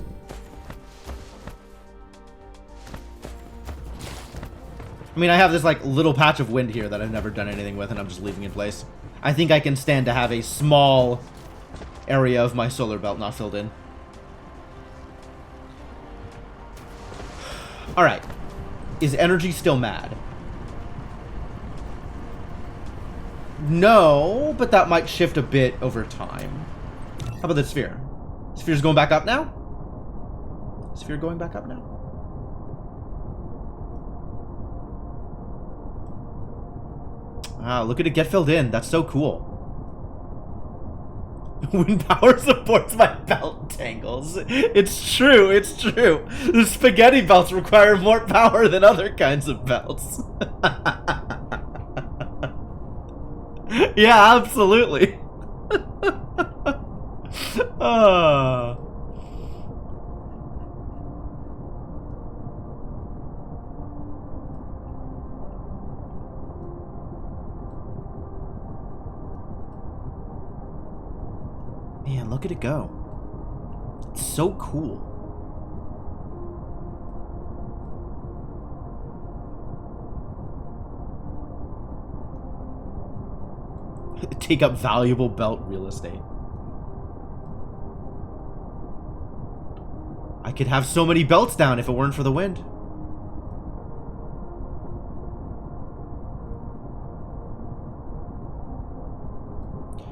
I mean, I have this, like, little patch of wind here that I've never done anything with, and I'm just leaving in place. I think I can stand to have a small area of my solar belt not filled in. Alright. Is energy still mad? No, but that might shift a bit over time. How about the sphere? Sphere's going back up now? Sphere going back up now? Ah, look at it get filled in. That's so cool. Wind power supports my belt tangles. It's true, it's true. The spaghetti belts require more power than other kinds of belts. Yeah, absolutely. Man, look at it go. It's so cool. Take up valuable belt real estate. I could have so many belts down if it weren't for the wind.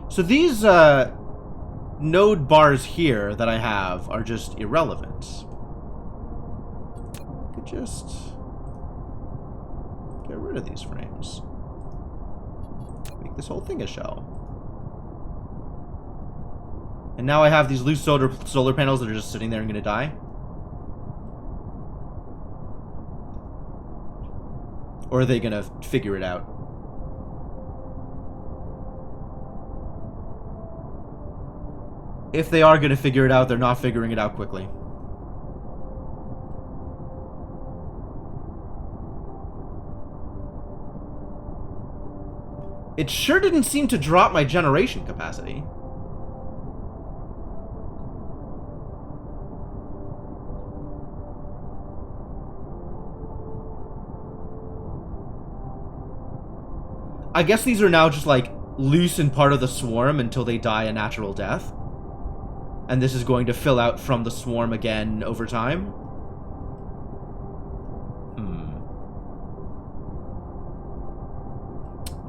So these node bars here that I have are just irrelevant. I could just get rid of these frames. Make this whole thing a shell. And now I have these loose solar panels that are just sitting there and gonna die. Or are they gonna figure it out? If they are gonna figure it out, they're not figuring it out quickly. It sure didn't seem to drop my generation capacity. I guess these are now just like loose and part of the swarm until they die a natural death. And this is going to fill out from the swarm again over time.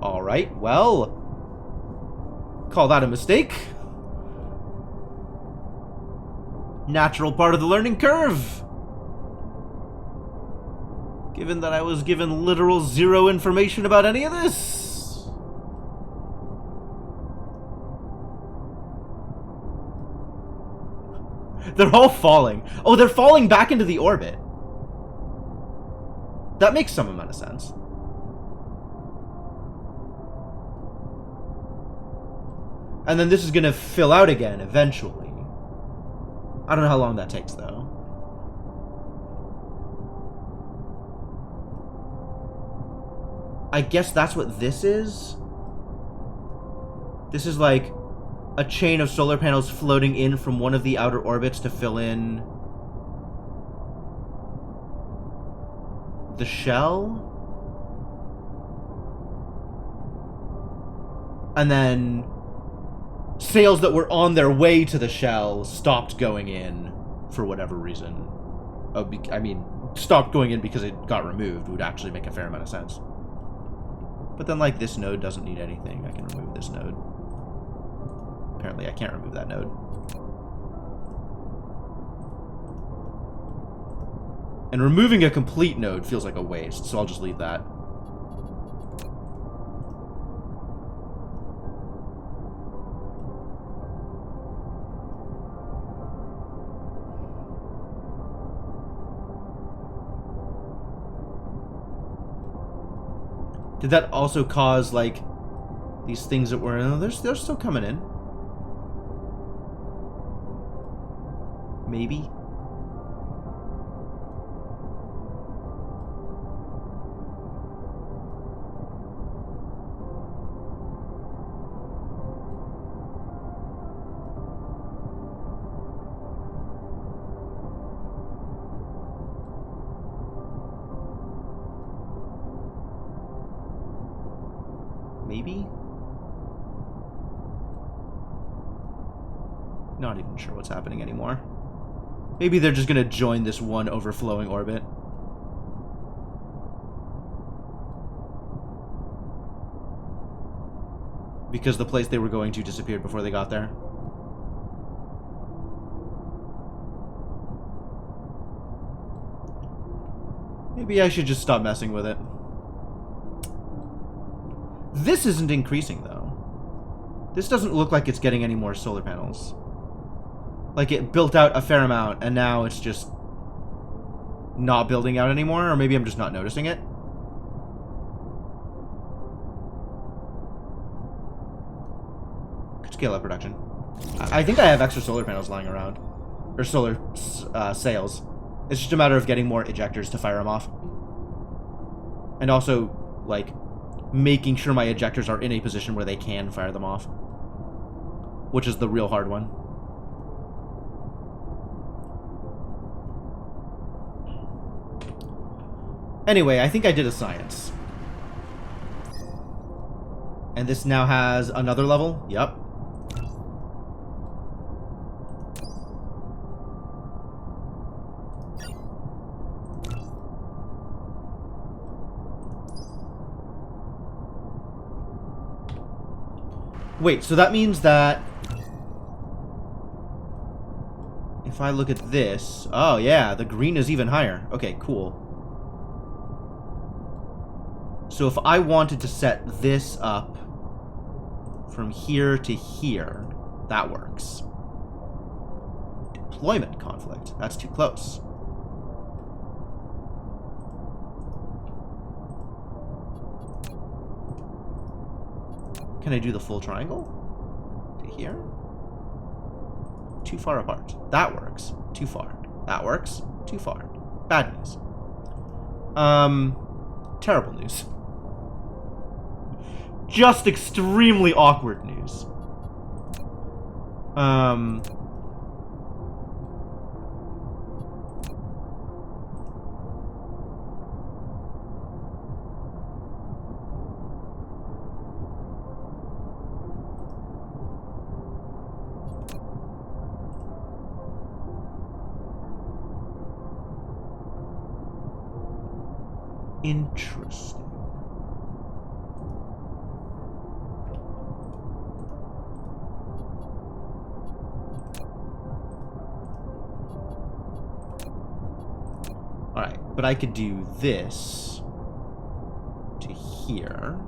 Alright, well, call that a mistake. Natural part of the learning curve. Given that I was given literal zero information about any of this. They're all falling. Oh, they're falling back into the orbit. That makes some amount of sense. And then this is going to fill out again, eventually. I don't know how long that takes, though. I guess that's what this is? This is like a chain of solar panels floating in from one of the outer orbits to fill in the shell? And then sails that were on their way to the shell stopped going in for whatever reason. I mean, stopped going in because it got removed would actually make a fair amount of sense. But then, like, this node doesn't need anything. I can remove this node. Apparently, I can't remove that node. And removing a complete node feels like a waste, so I'll just leave that. Did that also cause, like, these things that were... Oh, they're still coming in. Maybe. Maybe? Not even sure what's happening anymore. Maybe they're just gonna join this one overflowing orbit. Because the place they were going to disappeared before they got there. Maybe I should just stop messing with it. This isn't increasing, though. This doesn't look like it's getting any more solar panels. Like, it built out a fair amount, and now it's just not building out anymore, or maybe I'm just not noticing it. Could scale up production. I think I have extra solar panels lying around. Or solar sails. It's just a matter of getting more ejectors to fire them off. And also, like, making sure my ejectors are in a position where they can fire them off. Which is the real hard one. Anyway, I think I did a science. And this now has another level? Yep. Wait, so that means that if I look at this... Oh, yeah, the green is even higher. Okay, cool. So if I wanted to set this up from here to here, that works. Deployment conflict. That's too close. Can I do the full triangle? To here? Too far apart. That works. Too far. That works. Too far. Bad news. Terrible news. Just extremely awkward news. Interesting. Alright, but I could do this to here.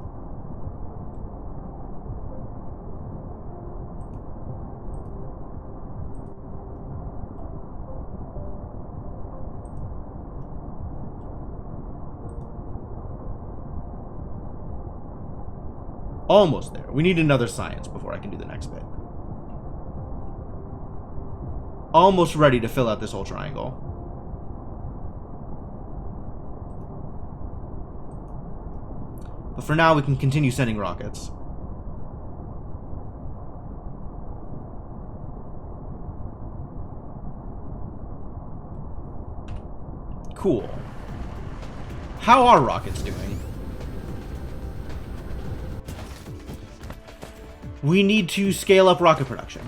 Almost there. We need another science before I can do the next bit. Almost ready to fill out this whole triangle. But for now, we can continue sending rockets. Cool. How are rockets doing? We need to scale up rocket production.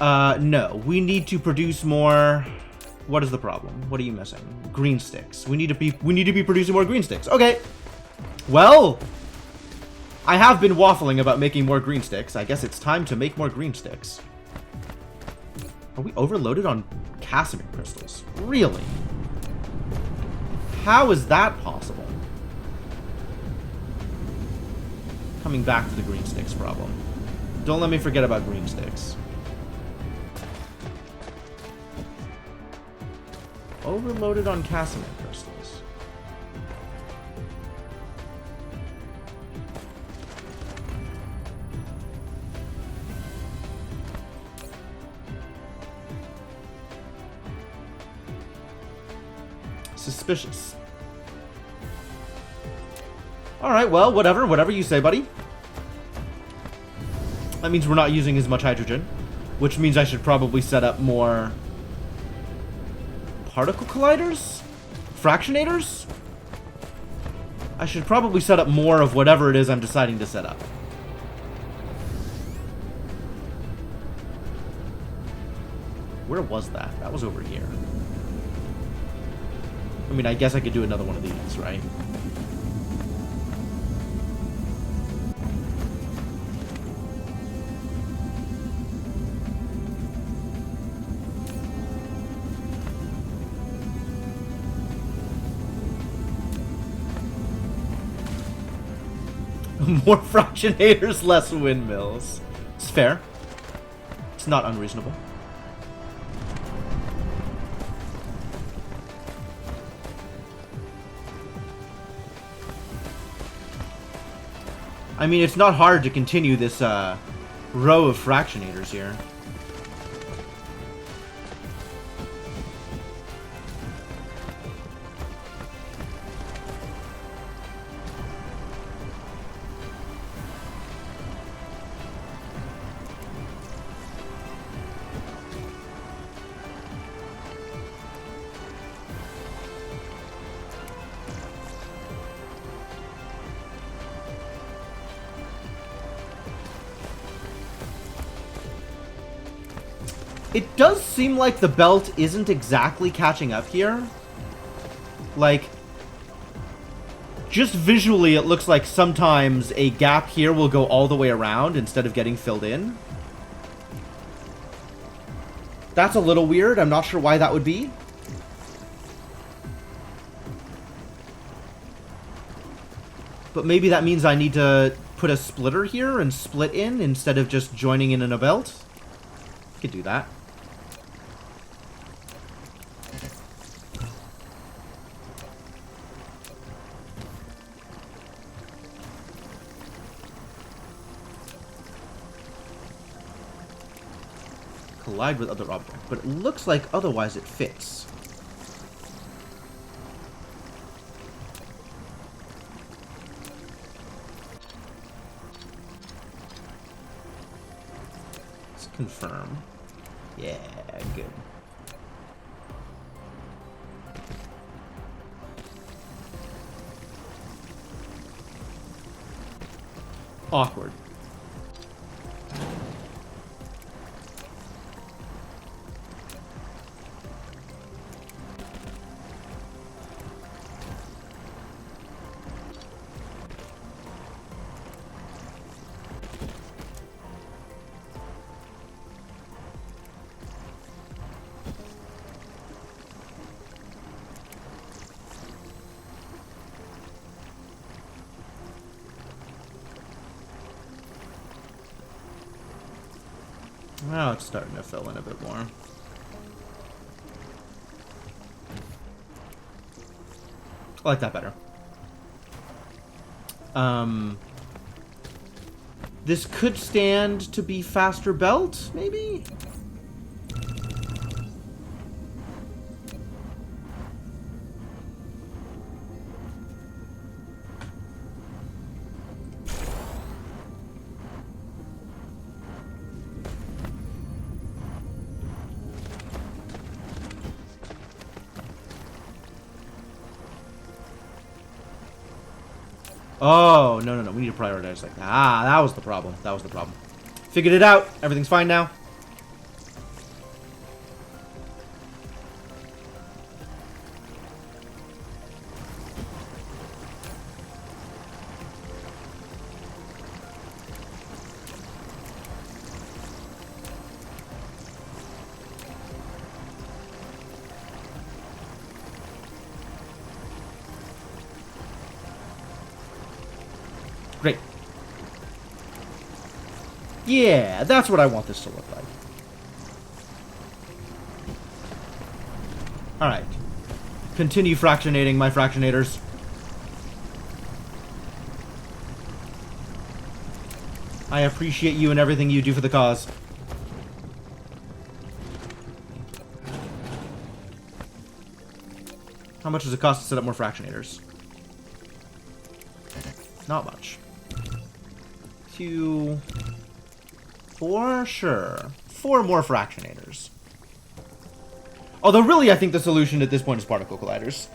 No. We need to produce more... What is the problem? What are you missing? Green sticks. We need to be producing more green sticks. Okay. Well, I have been waffling about making more green sticks. I guess it's time to make more green sticks. Are we overloaded on Casimir crystals? Really? How is that possible? Coming back to the green sticks problem. Don't let me forget about green sticks. Overloaded on Casimir crystals. Suspicious. Alright, well, whatever you say, buddy. That means we're not using as much hydrogen, which means I should probably set up more particle colliders? Fractionators? I should probably set up more of whatever it is I'm deciding to set up. Where was that? That was over here. I mean, I guess I could do another one of these, right? More fractionators, less windmills. It's fair. It's not unreasonable. I mean, it's not hard to continue this row of fractionators here. It does seem like the belt isn't exactly catching up here. Like, just visually it looks like sometimes a gap here will go all the way around instead of getting filled in. That's a little weird. I'm not sure why that would be. But maybe that means I need to put a splitter here and split in instead of just joining in a belt. Could do that. Collide with other objects, but it looks like otherwise it fits. Let's confirm. Yeah, good. Awkward. Now it's starting to fill in a bit more. I like that better. This could stand to be faster belt, maybe? Oh, no, no, no. We need to prioritize like that. Ah, that was the problem. That was the problem. Figured it out. Everything's fine now. Great. Yeah, that's what I want this to look like. Alright. Continue fractionating my fractionators. I appreciate you and everything you do for the cause. How much does it cost to set up more fractionators? Not much. 2, 4, sure. 4 more fractionators. Although really I think the solution at this point is particle colliders.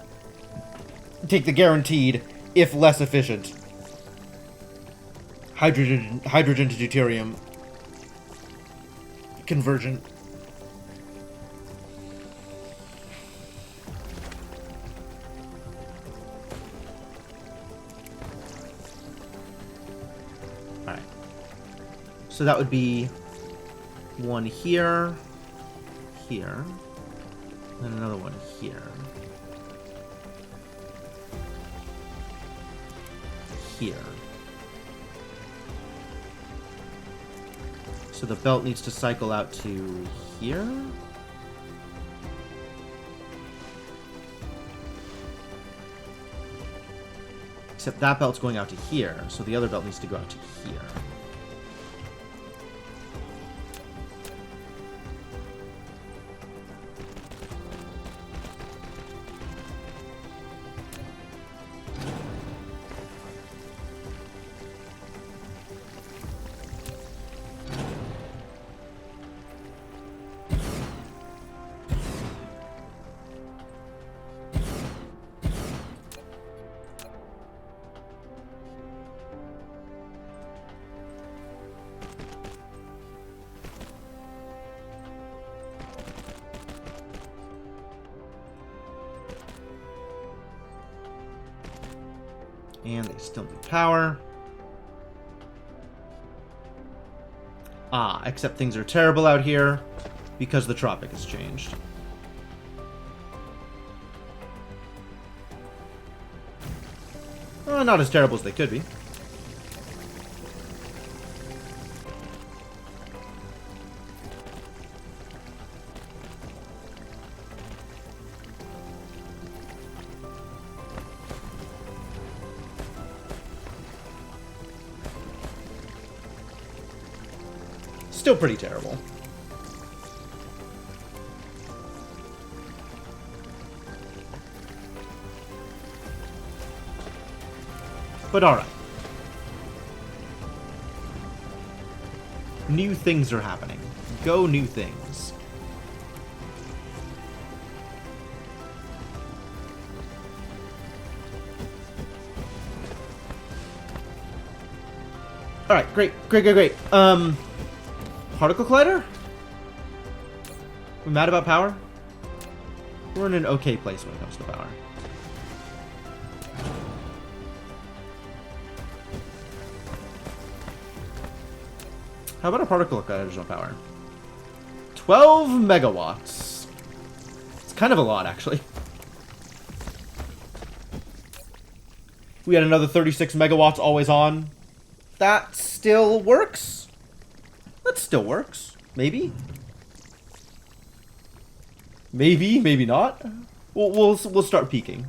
Take the guaranteed, if less efficient, hydrogen to deuterium conversion. Alright. So that would be one here, here, and another one here. Here. So the belt needs to cycle out to here. Except that belt's going out to here, so the other belt needs to go out to here. And they still need power. Ah, except things are terrible out here because the tropic has changed. Not as terrible as they could be. Still pretty terrible. But alright. New things are happening. Go new things. Alright, great. Particle collider? We mad about power? We're in an okay place when it comes to power. How about a particle collider's on power? 12 megawatts. It's kind of a lot, actually. We had another 36 megawatts always on. That still works? That still works. Maybe. Maybe not. We'll start peaking.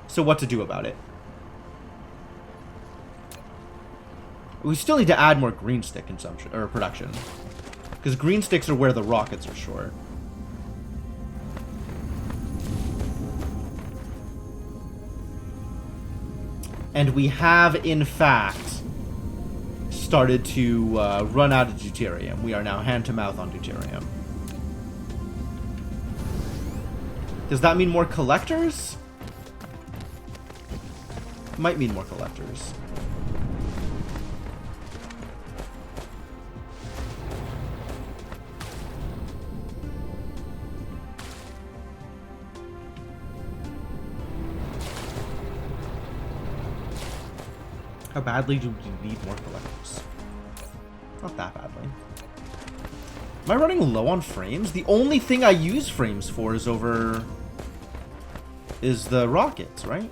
So what to do about it? We still need to add more green stick consumption or production, because green sticks are where the rockets are short. And we have, in fact, started to run out of deuterium. We are now hand-to-mouth on deuterium. Does that mean more collectors? Might mean more collectors. How badly do we need more collectors? Not that badly. Am I running low on frames? The only thing I use frames for is the rockets, right?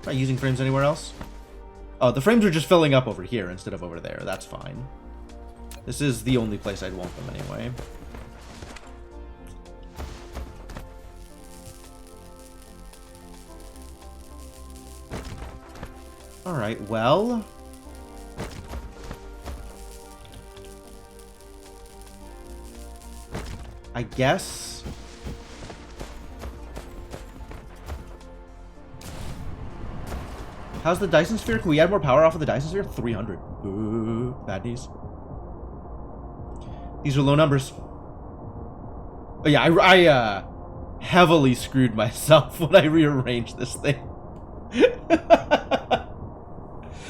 Am I using frames anywhere else? Oh, the frames are just filling up over here instead of over there. That's fine. This is the only place I'd want them anyway. Alright, well... I guess... How's the Dyson sphere? Can we add more power off of the Dyson sphere? 300. Ooh, bad news. These are low numbers. Oh yeah, I heavily screwed myself when I rearranged this thing.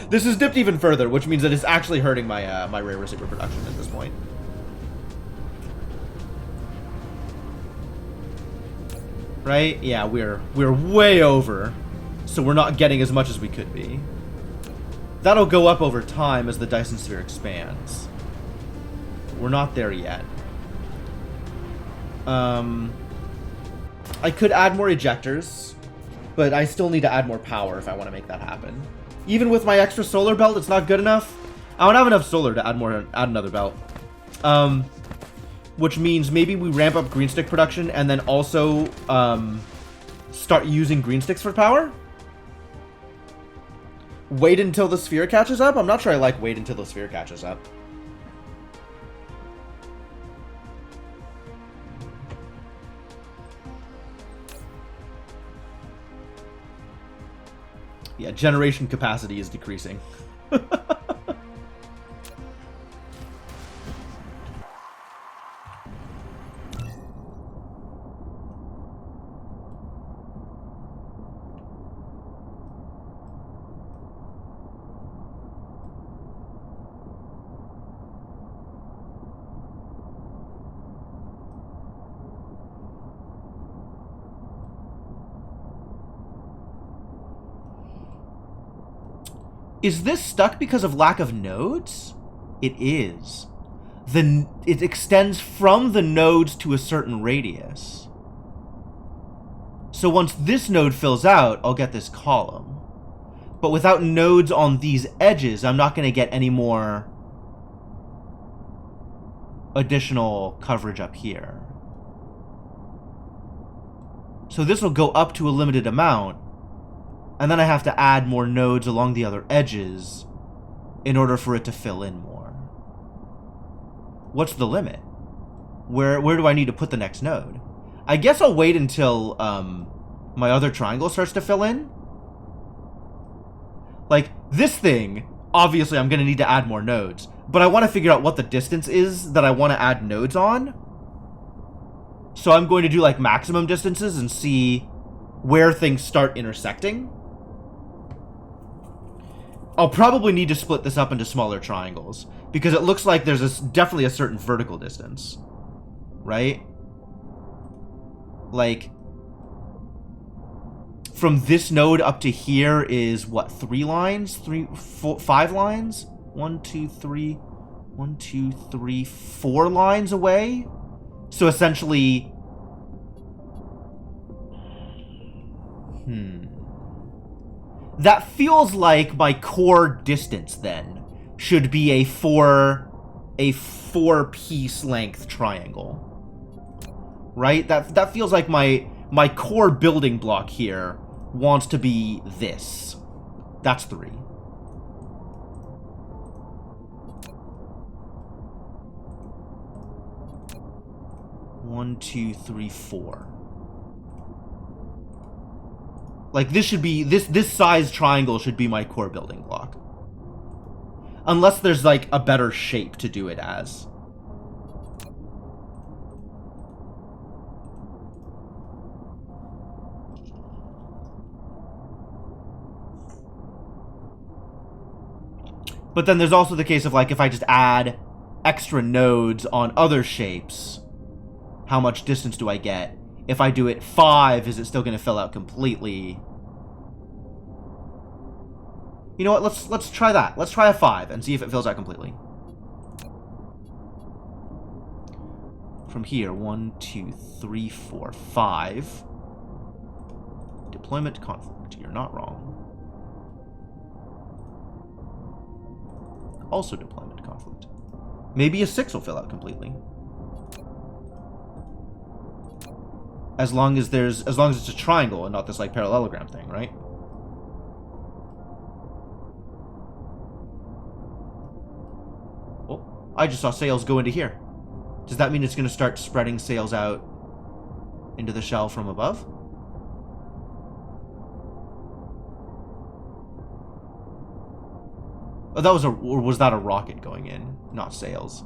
This is dipped even further, which means that it's actually hurting my my rare receiver production at this point. Right? Yeah, we're way over. So we're not getting as much as we could be. That'll go up over time as the Dyson sphere expands. We're not there yet. I could add more ejectors, but I still need to add more power if I want to make that happen. Even with my extra solar belt, it's not good enough. I don't have enough solar to add another belt. Which means maybe we ramp up green stick production and then also start using green sticks for power. Wait until the sphere catches up? I'm not sure I like wait until the sphere catches up. Yeah, generation capacity is decreasing. Is this stuck because of lack of nodes? It is. It extends from the nodes to a certain radius. So once this node fills out, I'll get this column. But without nodes on these edges, I'm not going to get any more additional coverage up here. So this will go up to a limited amount. And then I have to add more nodes along the other edges in order for it to fill in more. What's the limit? Where do I need to put the next node? I guess I'll wait until my other triangle starts to fill in. Like, this thing, obviously I'm going to need to add more nodes. But I want to figure out what the distance is that I want to add nodes on. So I'm going to do, like, maximum distances and see where things start intersecting. I'll probably need to split this up into smaller triangles, because it looks like there's definitely a certain vertical distance, right? Like, from this node up to here is, what, 3 lines? 5 lines? 1, 2, 3, 1, 2, 3, 4 lines away? So essentially... That feels like my core distance, then, should be a 4-piece length triangle. Right? That feels like my core building block here wants to be this. That's 3. One, 2, 3, 4. Like, this should be, this size triangle should be my core building block. Unless there's, like, a better shape to do it as. But then there's also the case of, like, if I just add extra nodes on other shapes, how much distance do I get? If I do it 5, is it still going to fill out completely? You know what? Let's try that. Let's try a 5 and see if it fills out completely. From here, 1, 2, 3, 4, 5. Deployment conflict. You're not wrong. Also deployment conflict. Maybe a 6 will fill out completely. As long as it's a triangle and not this, like, parallelogram thing, right? I just saw sails go into here. Does that mean it's going to start spreading sails out into the shell from above? Oh, that was or was that a rocket going in, not sails?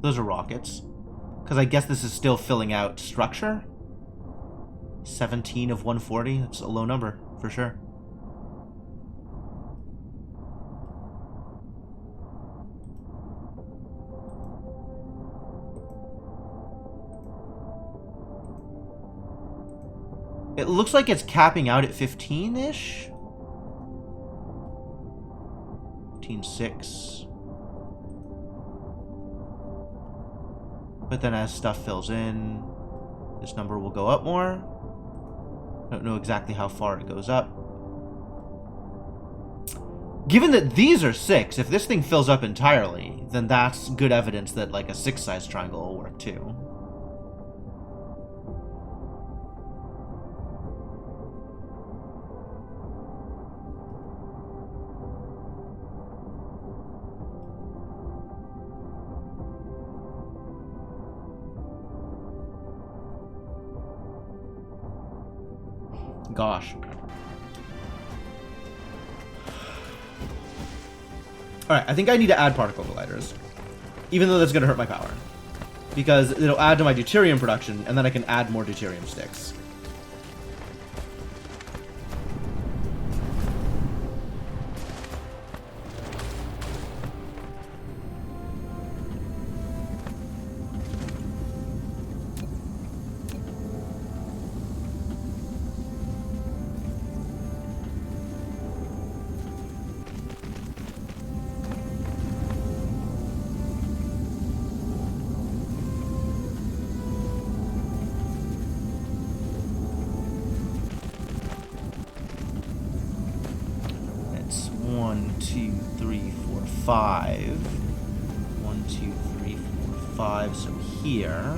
Those are rockets. Because I guess this is still filling out structure. 17 of 140. That's a low number, for sure. It looks like it's capping out at 15-ish. 15.6. But then as stuff fills in, this number will go up more. Don't know exactly how far it goes up. Given that these are 6, if this thing fills up entirely, then that's good evidence that like a 6-size triangle will work too. Gosh. Alright, I think I need to add particle colliders. Even though that's going to hurt my power. Because it'll add to my deuterium production, and then I can add more deuterium sticks. Five. 1, 2, 3, 4, 5. So here.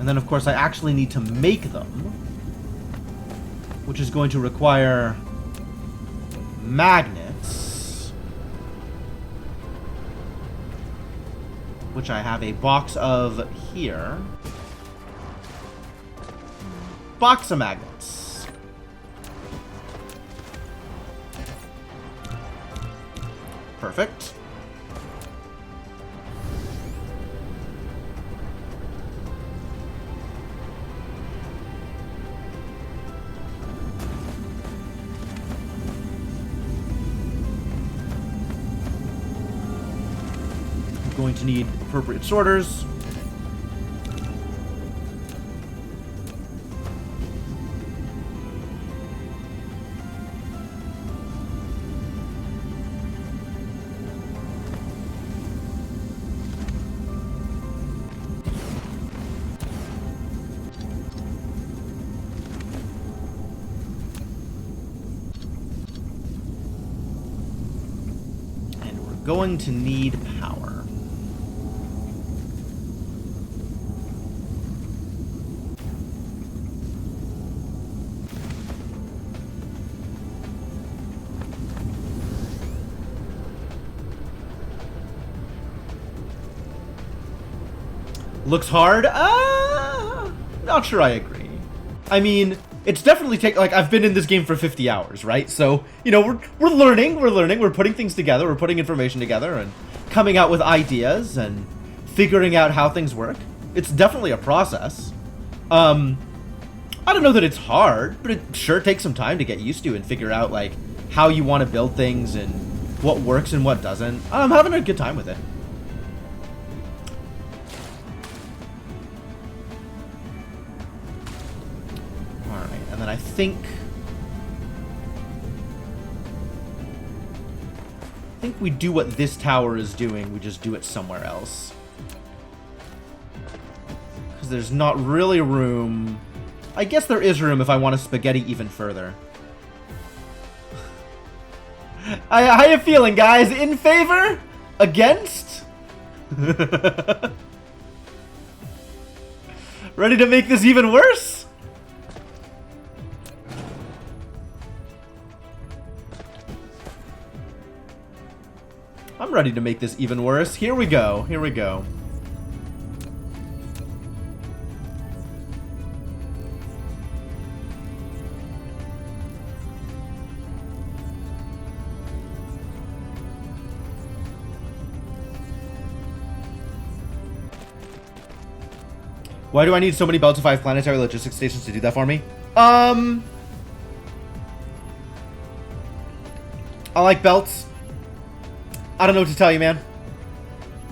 And then, of course, I actually need to make them, which is going to require magnets, which I have a box of here. Box of magnets. Perfect. I'm going to need appropriate sorters. Going to need power. Looks hard? Not sure I agree. I mean, it's definitely like I've been in this game for 50 hours, right? So, you know, we're learning, we're putting things together, we're putting information together and coming out with ideas and figuring out how things work. It's definitely a process. I don't know that it's hard, but it sure takes some time to get used to and figure out like how you want to build things and what works and what doesn't. I'm having a good time with it. And then I think we do what this tower is doing, we just do it somewhere else. Because there's not really room. I guess there is room if I want to spaghetti even further. How you feeling, guys? In favor? Against? Ready to make this even worse? I'm ready to make this even worse. Here we go. Here we go. Why do I need so many belts of 5 planetary logistics stations to do that for me? I like belts. I don't know what to tell you, man.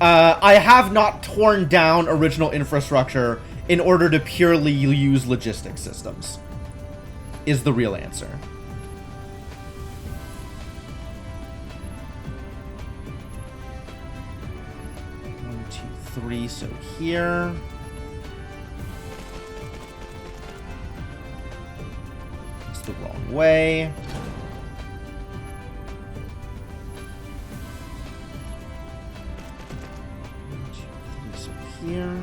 I have not torn down original infrastructure in order to purely use logistics systems. Is the real answer. One, two, three. So here. It's the wrong way. Here.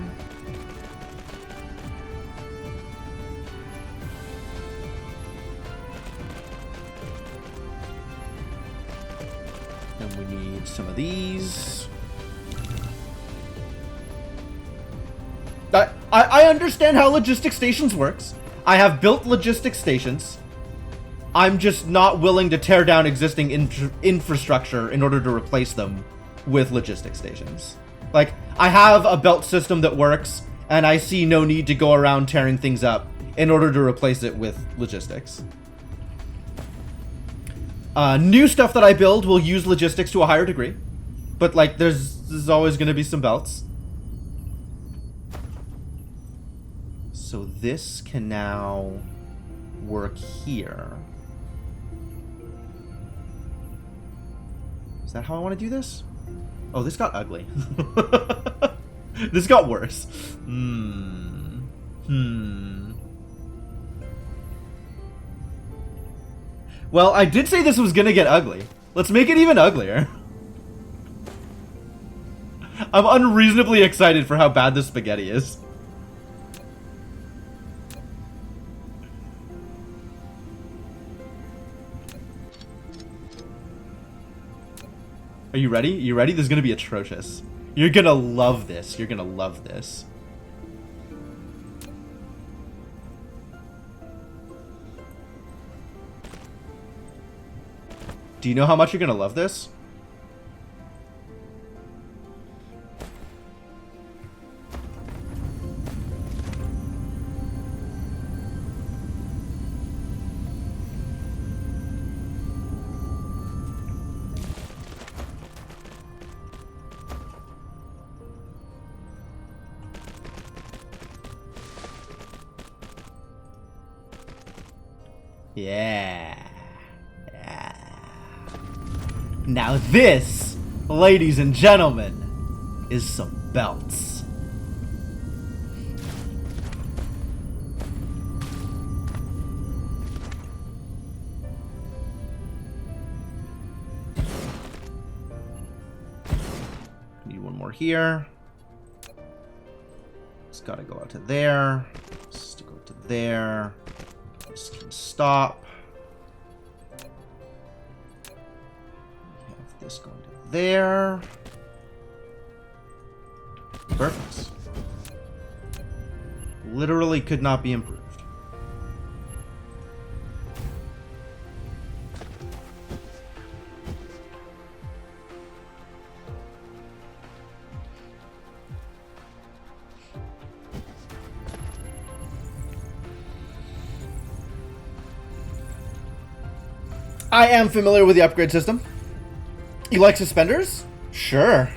Then we need some of these. I understand how logistic stations works. I have built logistic stations. I'm just not willing to tear down existing infrastructure in order to replace them with logistic stations. Like, I have a belt system that works, and I see no need to go around tearing things up in order to replace it with logistics. New stuff that I build will use logistics to a higher degree. But, like, there's always going to be some belts. So this can now work here. Is that how I want to do this? Oh, this got ugly. This got worse. Well, I did say this was gonna get ugly. Let's make it even uglier. I'm unreasonably excited for how bad this spaghetti is. Are you ready? You ready? This is gonna be atrocious. You're gonna love this. You're gonna love this. Do you know how much you're gonna love this? Yeah. Now this, ladies and gentlemen, is some belts. Need one more here. It's gotta go out to there. It's to go to there. This can stop. We have this going to there. Perfect. Literally could not be improved. I am familiar with the upgrade system. You like suspenders? Sure.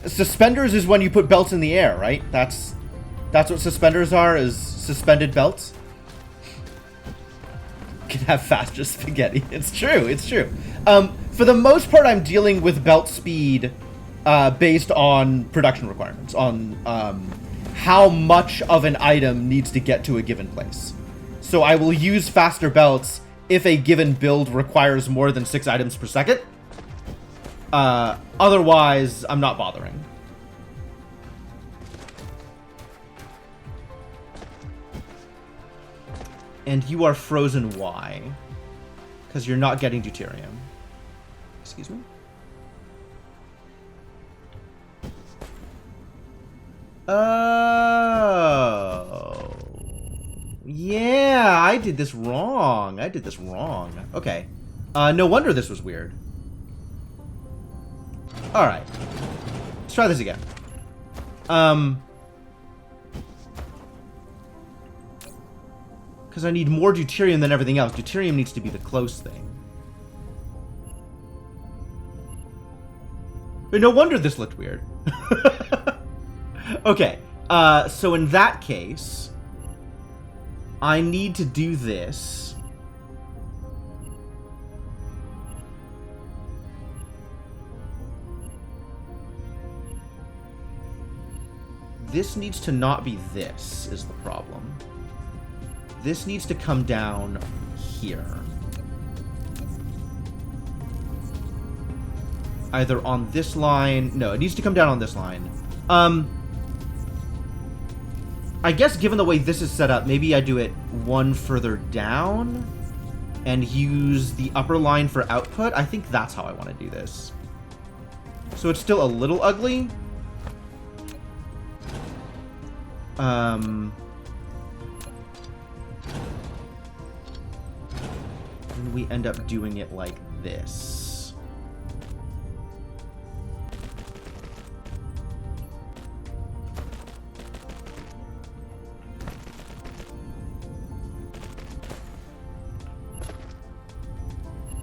Suspenders is when you put belts in the air, right? That's what suspenders are, is suspended belts. Can have faster spaghetti. It's true, it's true. For the most part, I'm dealing with belt speed based on production requirements, on how much of an item needs to get to a given place. So I will use faster belts if a given build requires more than 6 items per second. Otherwise, I'm not bothering. And you are frozen why? Because you're not getting deuterium. Excuse me? Oh. Yeah, I did this wrong. Okay. No wonder this was weird. Alright. Let's try this again. Because I need more deuterium than everything else. Deuterium needs to be the close thing. But no wonder this looked weird. Okay. So in that case, I need to do this. This needs to not be this, is the problem. This needs to come down here. Either on this line... No, it needs to come down on this line. I guess given the way this is set up, maybe I do it one further down and use the upper line for output. I think that's how I want to do this. So it's still a little ugly. And we end up doing it like this.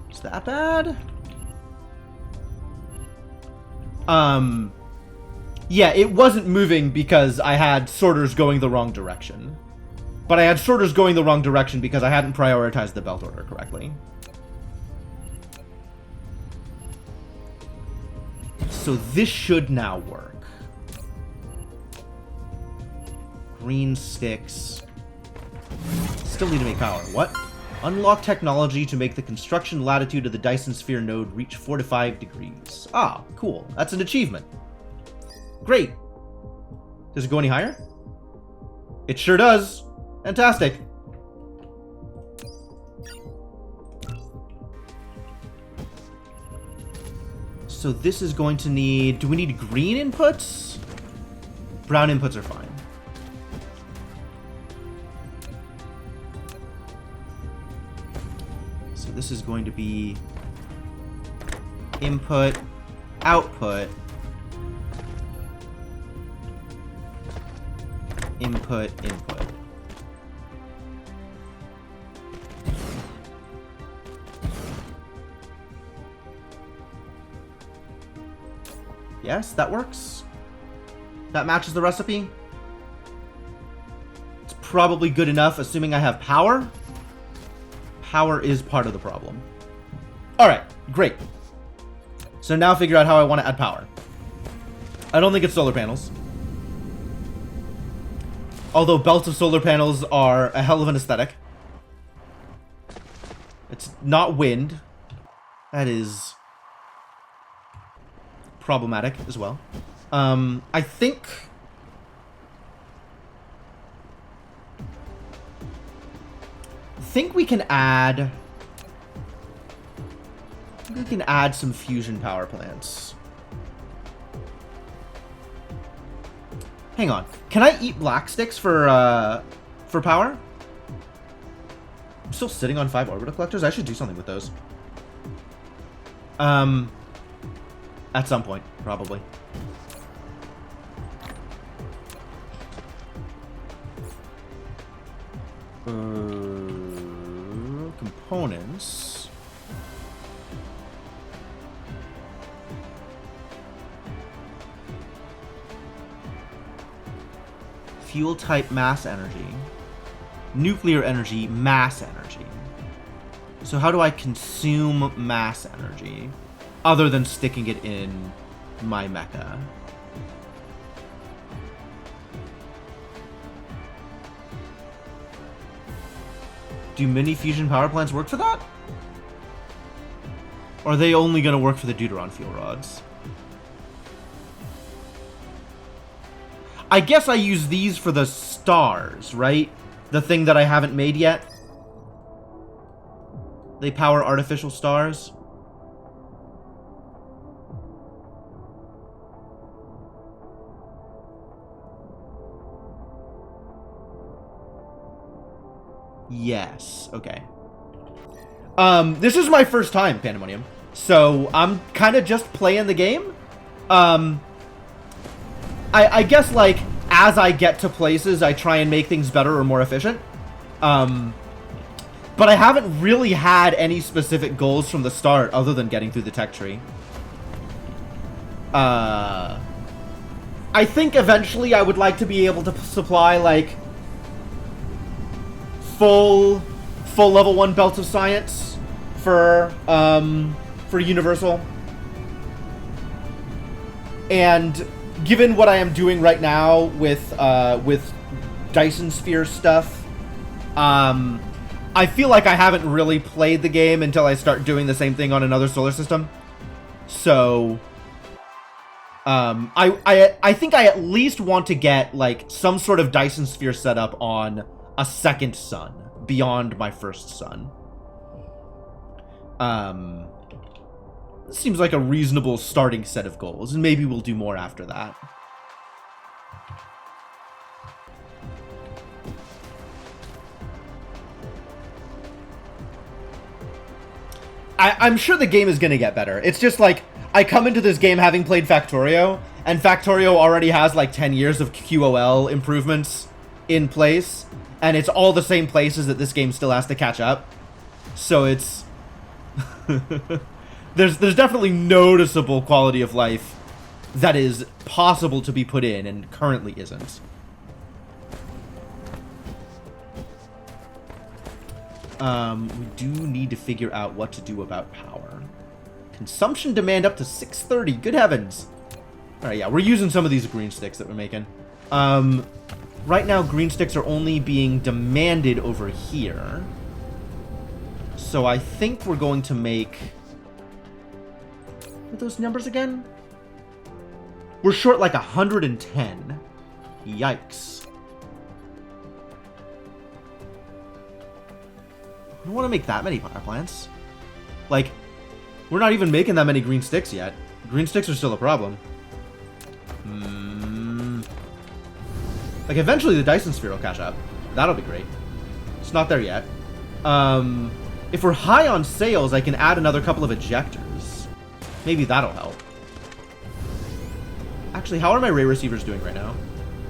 Is that bad? Yeah, it wasn't moving because I had sorters going the wrong direction. But I had sorters going the wrong direction because I hadn't prioritized the belt order correctly. So this should now work. Green sticks. Still need to make power. What? Unlock technology to make the construction latitude of the Dyson sphere node reach 4 to 5 degrees. Ah, cool. That's an achievement. Great. Does it go any higher? It sure does. Fantastic. So this is going to need... Do we need green inputs? Brown inputs are fine. So this is going to be input, output, input, input. Yes, that works. That matches the recipe. It's probably good enough, assuming I have power. Power is part of the problem. Alright, great. So now figure out how I want to add power. I don't think it's solar panels. Although belts of solar panels are a hell of an aesthetic. It's not wind. That is problematic as well. I think we can add some fusion power plants. Hang on. Can I eat black sticks for power? I'm still sitting on 5 orbital collectors. I should do something with those. At some point, probably. Components. Fuel type mass energy. Nuclear energy, mass energy. So how do I consume mass energy? Other than sticking it in my mecha. Do mini fusion power plants work for that? Or are they only going to work for the Deuteron fuel rods? I guess I use these for the stars, right? The thing that I haven't made yet. They power artificial stars. Yes, okay. This is my first time, Pandemonium. So, I'm kind of just playing the game. I guess, like, as I get to places, I try and make things better or more efficient. But I haven't really had any specific goals from the start other than getting through the tech tree. I think eventually I would like to be able to supply, like, full level 1 belts of science for Universal. And given what I am doing right now with Dyson Sphere stuff, I feel like I haven't really played the game until I start doing the same thing on another solar system. So, I think I at least want to get, like, some sort of Dyson Sphere setup on a second sun beyond my first sun. This seems like a reasonable starting set of goals, and maybe we'll do more after that. I'm sure the game is going to get better. It's just like, I come into this game having played Factorio, and Factorio already has like 10 years of QOL improvements in place, and it's all the same places that this game still has to catch up. So it's... there's definitely noticeable quality of life that is possible to be put in and currently isn't. We do need to figure out what to do about power. Consumption demand up to 630. Good heavens. Alright, yeah, we're using some of these green sticks that we're making. Right now, green sticks are only being demanded over here. So I think we're going to make... what are those numbers again? We're short like 110. Yikes. I don't want to make that many power plants. Like, we're not even making that many green sticks yet. Green sticks are still a problem. Like, eventually the Dyson Sphere will catch up. That'll be great. It's not there yet. If we're high on sales, I can add another couple of ejectors. Maybe that'll help. Actually, how are my ray receivers doing right now?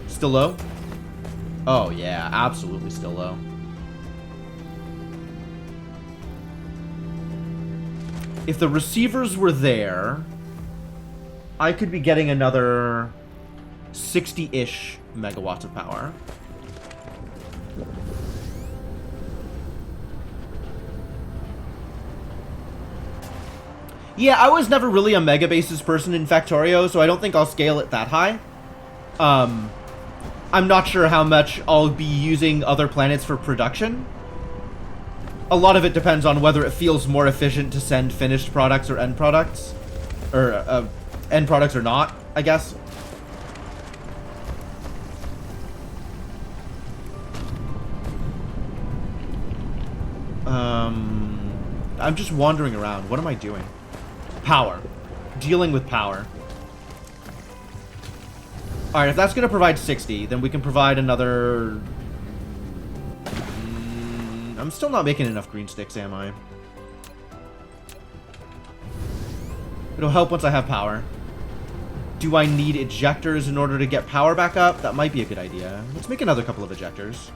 Still low? Oh, yeah, absolutely still low. If the receivers were there, I could be getting another 60-ish megawatts of power. Yeah, I was never really a mega bases person in Factorio, so I don't think I'll scale it that high. I'm not sure how much I'll be using other planets for production. A lot of it depends on whether it feels more efficient to send finished products or end products. Or, end products or not, I guess. I'm just wandering around. What am I doing? Power. Dealing with power. Alright, if that's going to provide 60, then we can provide another... I'm still not making enough green sticks, am I? It'll help once I have power. Do I need ejectors in order to get power back up? That might be a good idea. Let's make another couple of ejectors.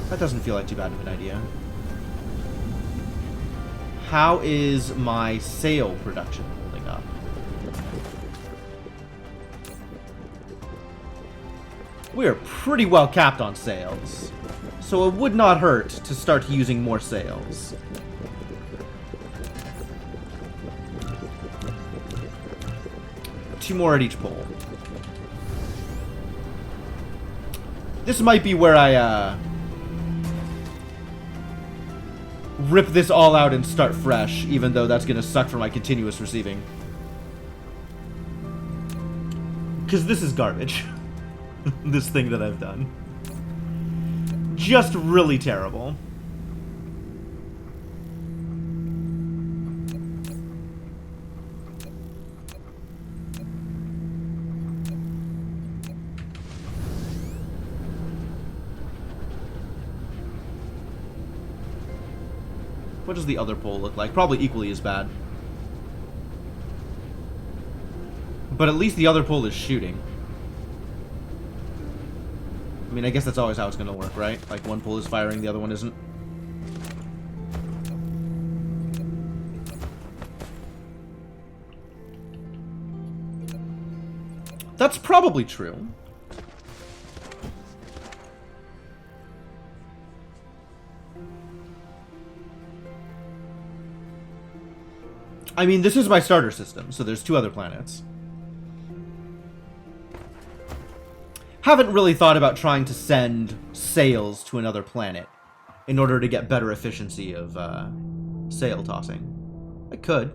That doesn't feel like too bad of an idea. How is my sail production holding up? We are pretty well capped on sails, so it would not hurt to start using more sails. 2 more at each pole. This might be where I, rip this all out and start fresh, even though that's gonna suck for my continuous receiving. Because this is garbage. This thing that I've done. Just really terrible. What does the other pole look like? Probably equally as bad. But at least the other pole is shooting. I mean, I guess that's always how it's going to work, right? Like, one pole is firing, the other one isn't. That's probably true. I mean, this is my starter system, so there's 2 other planets. Haven't really thought about trying to send sails to another planet in order to get better efficiency of sail tossing. I could.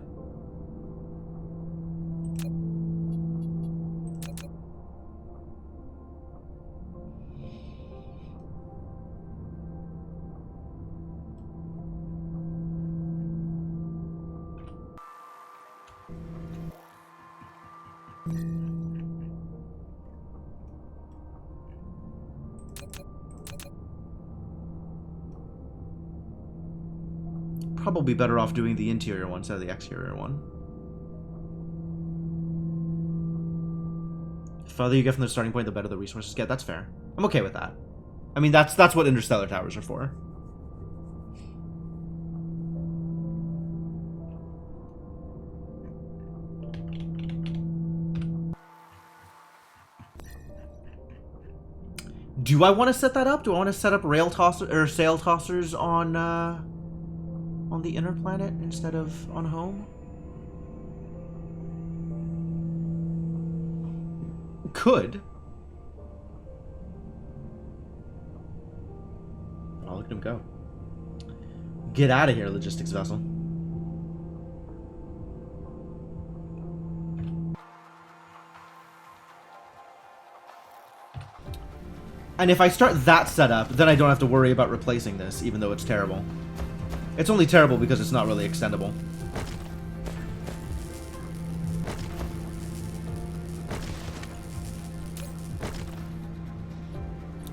Probably better off doing the interior one instead of the exterior one. The farther you get from the starting point, the better the resources get. That's fair. I'm okay with that. I mean, that's what interstellar towers are for. Do I want to set that up? Do I want to set up rail tosser or sail tossers on the inner planet instead of on home? Could. Oh, look at him go. Get out of here, logistics vessel. And if I start that setup, then I don't have to worry about replacing this, even though it's terrible. It's only terrible because it's not really extendable.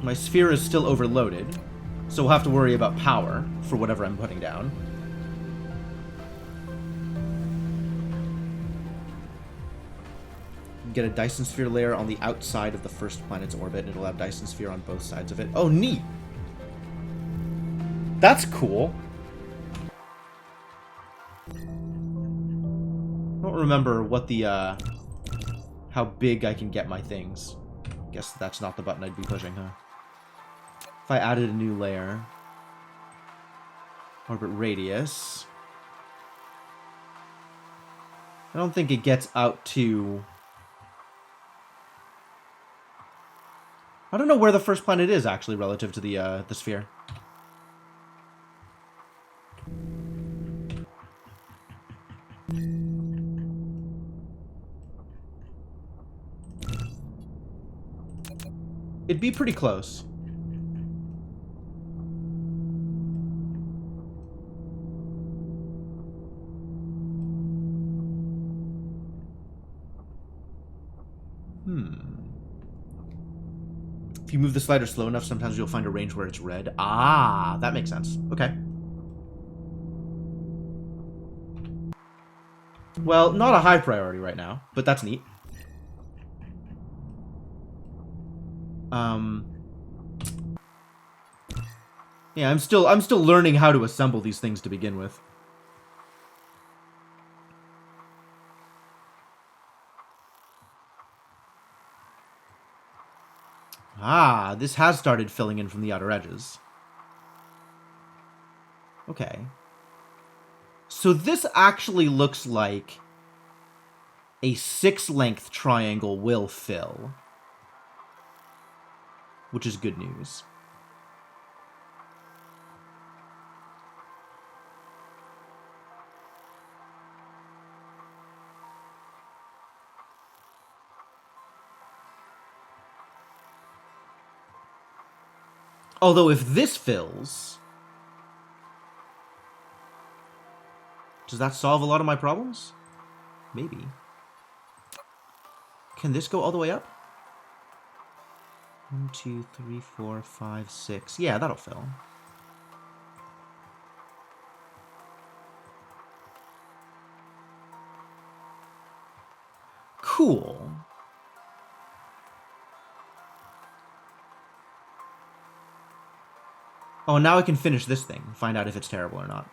My sphere is still overloaded, so we'll have to worry about power for whatever I'm putting down. Get a Dyson sphere layer on the outside of the first planet's orbit, and it'll have Dyson sphere on both sides of it. Oh, neat! That's cool. I don't remember what the, how big I can get my things. Guess that's not the button I'd be pushing, huh? If I added a new layer. Orbit radius. I don't think it gets out to... I don't know where the first planet is, actually, relative to the sphere. It'd be pretty close. If you move the slider slow enough, sometimes you'll find a range where it's red. Ah, that makes sense. Okay. Well, not a high priority right now, but that's neat. Yeah, I'm still learning how to assemble these things to begin with. Ah, this has started filling in from the outer edges. Okay. So this actually looks like a 6-length triangle will fill. Which is good news. Although if this fills, does that solve a lot of my problems? Maybe. Can this go all the way up? 1, 2, 3, 4, 5, 6. Yeah, that'll fill. Cool. Oh, now I can finish this thing. Find out if it's terrible or not.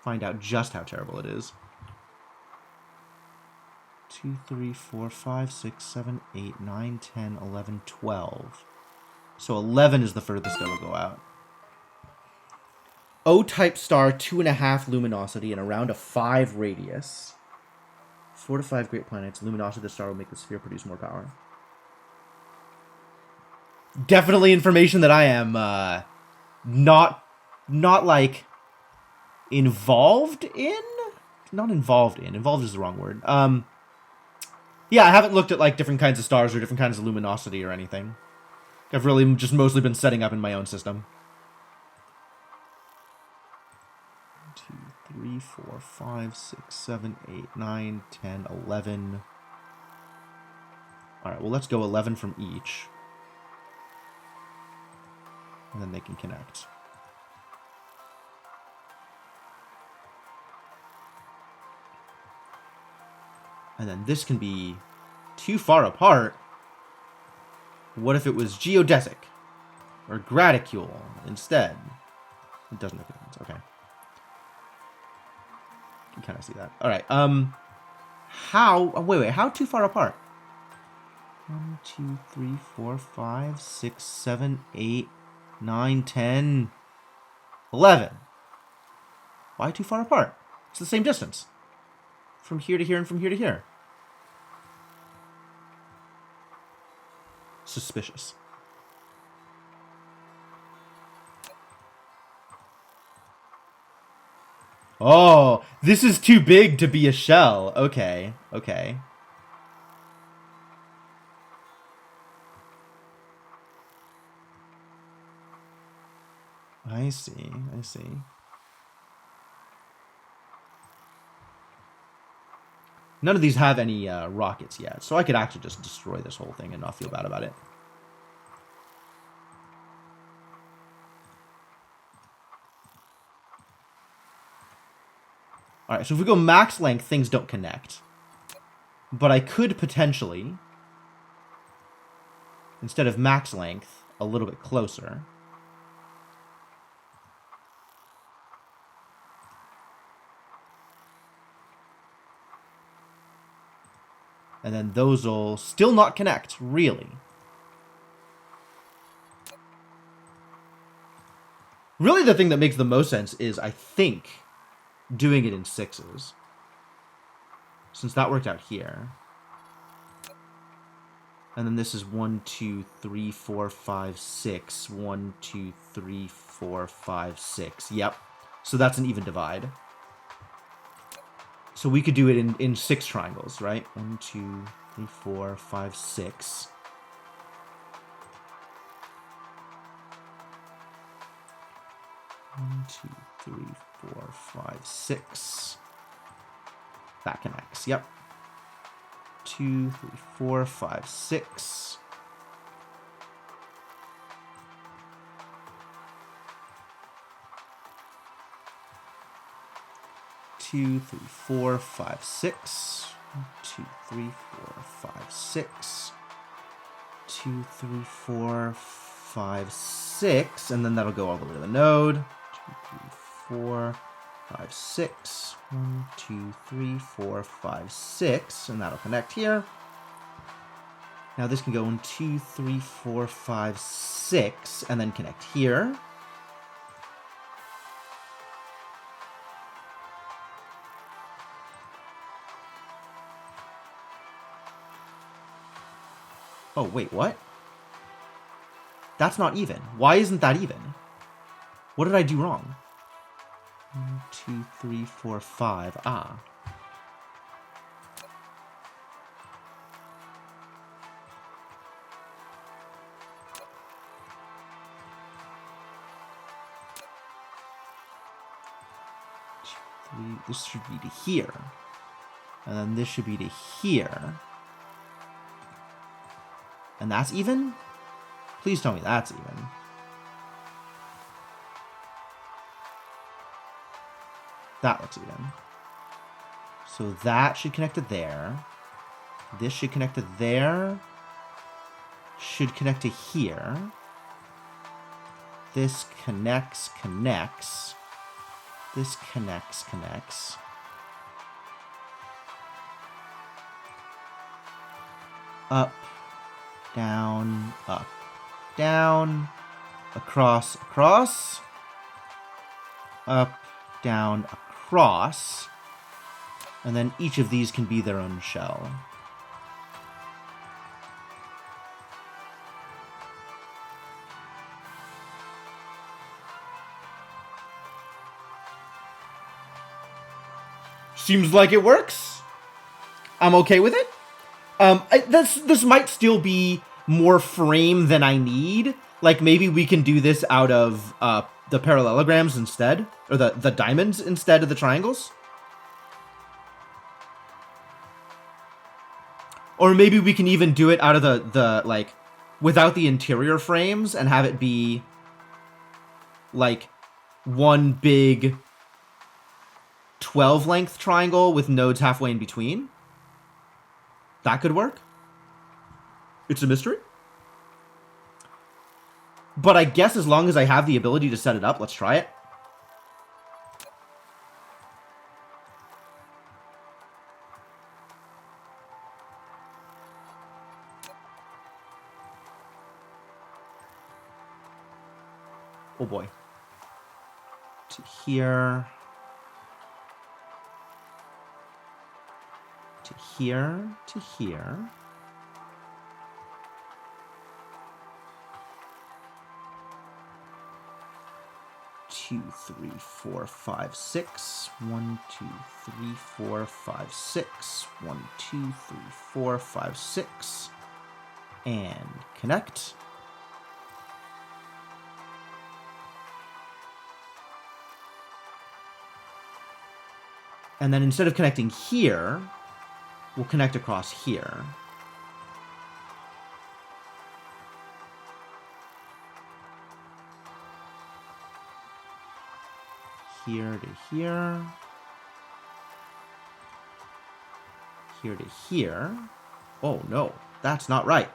Find out just how terrible it is. 2, 3, 4, 5, 6, 7, 8, 9, 10, 11, 12. So 11 is the furthest it'll go out. O-type star, 2.5 luminosity and around a 5 radius. 4 to 5 great planets. Luminosity of the star will make the sphere produce more power. Definitely information that I am not like involved in. Not involved in. Involved is the wrong word. Yeah, I haven't looked at like different kinds of stars or different kinds of luminosity or anything. I've really just mostly been setting up in my own system. 2, 3, 4, 5, 6, 7, 8, 9, 10, 11. Alright, well, let's go 11 from each. And then they can connect. And then this can be too far apart. What if it was geodesic? Or graticule instead? It doesn't make a difference. Okay. You can kind of see that. Alright, how... Oh, wait, how too far apart? 1, 2, 3, 4, 5, 6, 7, 8, 9, 10, 11. Why too far apart? It's the same distance. From here to here and from here to here. Suspicious. Oh, this is too big to be a shell. Okay, okay. I see, I see. None of these have any rockets yet, so I could actually just destroy this whole thing and not feel bad about it. Alright, so if we go max length, things don't connect. But I could potentially, instead of max length, a little bit closer. And then those will still not connect, really. Really, the thing that makes the most sense is, I think, doing it in 6s. Since that worked out here. And then this is 1, 2, 3, 4, 5, 6. 1, 2, 3, 4, 5, 6. Yep. So that's an even divide. So we could do it in 6 triangles, right? 1, 2, 3, 4, 5, 6. One, 2, 3, 4, 5, 6. That connects. Yep. 2, 3, 4, 5, 6. Two, 3, 4, 5, 6. 2, 3, 4, 5, 6. 2, 3, 4, 5, 6. And then that'll go all the way to the node. 2, 3, 4, 5, 6. 1, 2, 3, 4, 5, 6. And that'll connect here. Now this can go in 2, 3, 4, 5, 6. And then connect here. Oh, wait, what? That's not even. Why isn't that even? What did I do wrong? 1, 2, 3, 4, 5. Ah. This should be to here. And then this should be to here. And that's even? Please tell me that's even. That looks even. So that should connect to there. This should connect to there. Should connect to here. This connects. This connects. Up, down, up, down, across, up, down, across, and then each of these can be their own shell. Seems like it works. I'm okay with it. This might still be more frame than I need. Like, maybe we can do this out of the parallelograms instead. Or the diamonds instead of the triangles. Or maybe we can even do it out of the like, without the interior frames and have it be, like, one big 12-length triangle with nodes halfway in between. That could work. It's a mystery. But I guess as long as I have the ability to set it up, let's try it. Oh boy. To here. To here. To here. 2, 3, 4, 5, 6. 1, 2, 3, 4, 5, 6. 1, 2, 3, 4, 5, 6. And connect. And then instead of connecting here, we'll connect across here. Here to here. Here to here. Oh no, that's not right.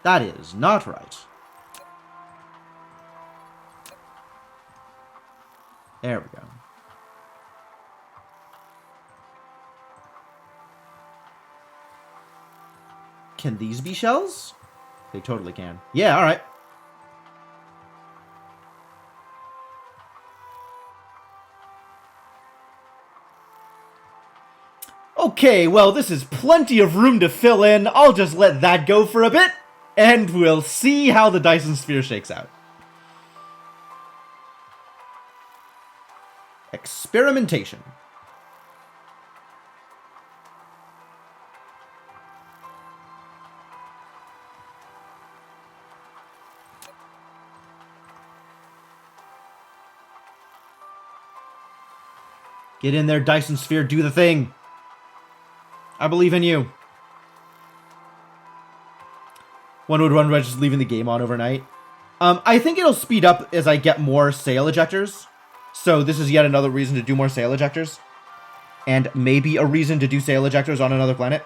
That is not right. There we go. Can these be shells? They totally can. Yeah, alright. Okay, well, this is plenty of room to fill in. I'll just let that go for a bit, and we'll see how the Dyson sphere shakes out. Experimentation. Get in there, Dyson sphere, do the thing. I believe in you. One would run just leaving the game on overnight. I think it'll speed up as I get more sail ejectors. So this is yet another reason to do more sail ejectors. And maybe a reason to do sail ejectors on another planet.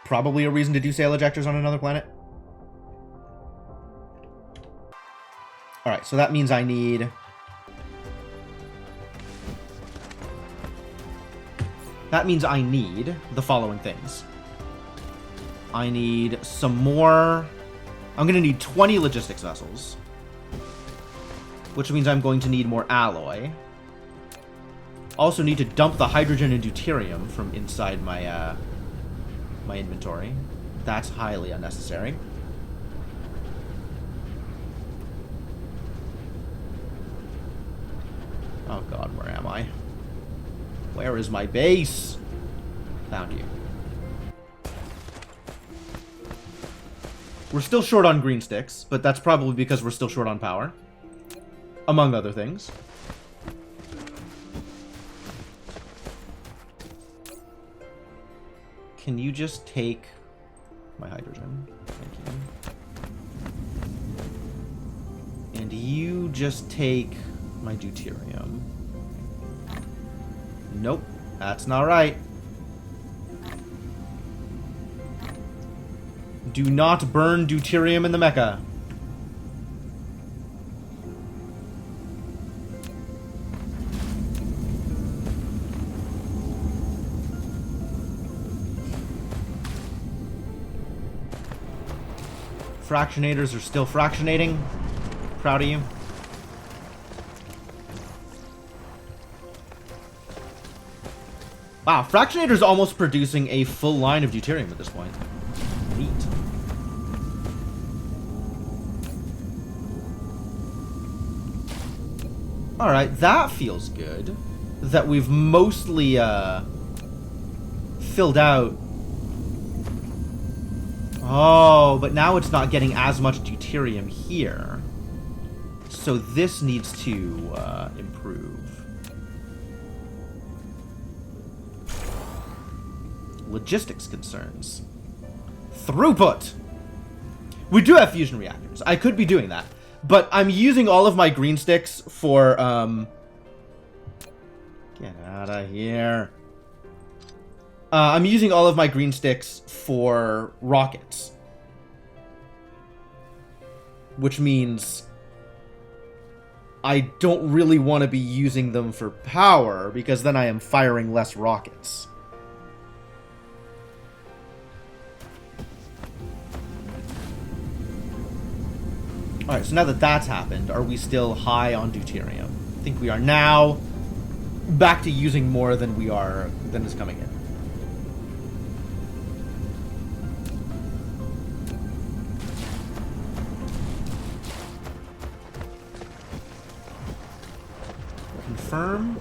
Probably a reason to do sail ejectors on another planet. Alright, so that means I need... That means I need the following things. I need some more... I'm going to need 20 logistics vessels. which means I'm going to need more alloy. Also need to dump the hydrogen and deuterium from inside my my inventory. That's highly unnecessary. Oh god, where am I? Where is my base? Found you. We're still short on green sticks, but that's probably because we're still short on power. Among other things. Can you just take my hydrogen? Thank you. And you just take my deuterium. Nope, that's not right. Do not burn deuterium in the mecha. Fractionators are still fractionating. Proud of you. Wow, Fractionator's almost producing a full line of deuterium at this point. Neat. Alright, that feels good. That we've mostly, filled out. Oh, but now it's not getting as much deuterium here. So this needs to, improve. Logistics concerns. Throughput! We do have fusion reactors. I could be doing that. But I'm using all of my green sticks for, Get out of here. I'm using all of my green sticks for rockets. Which means I don't really want to be using them for power, because then I am firing less rockets. Alright, so now that that's happened, are we still high on deuterium? I think we are now back to using more than we are, than is coming in. Confirm.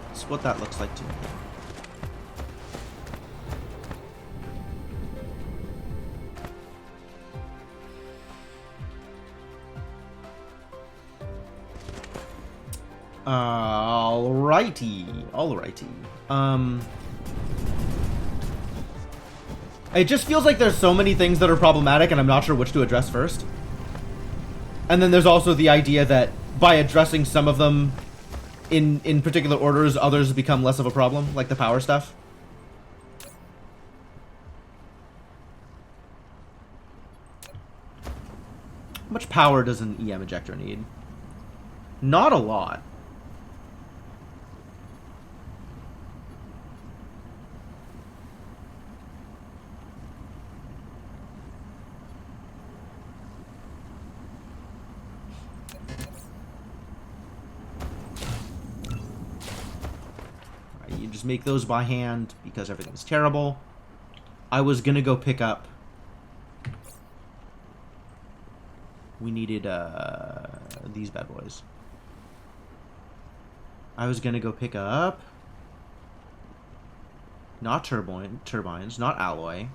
That's what that looks like to me. Alrighty. It just feels like there's so many things that are problematic and I'm not sure which to address first. And then there's also the idea that by addressing some of them in particular orders, others become less of a problem, like the power stuff. How much power does an EM ejector need? Not a lot. Alright, you just make those by hand because everything's terrible. I was gonna go pick up... We needed, these bad boys. I was gonna go pick up... Not turbines, not alloy,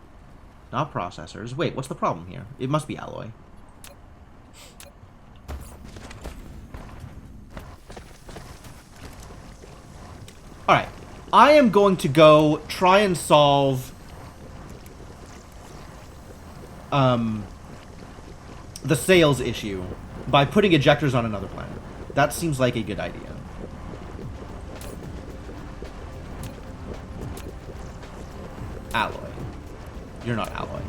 not processors. Wait, what's the problem here? It must be alloy. Alright. I am going to go try and solve... the sales issue by putting ejectors on another planet. That seems like a good idea. Alloy. You're not alloy.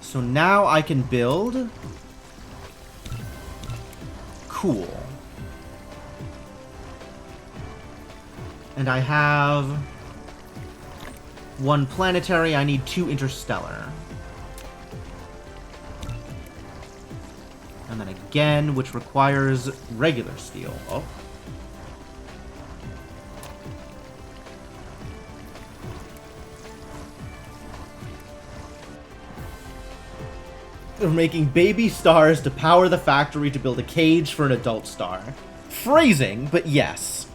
So now I can build. Cool. And I have 1 planetary. I need 2 interstellar. And then again, which requires regular steel. Oh. They're making baby stars to power the factory to build a cage for an adult star. Phrasing, but yes.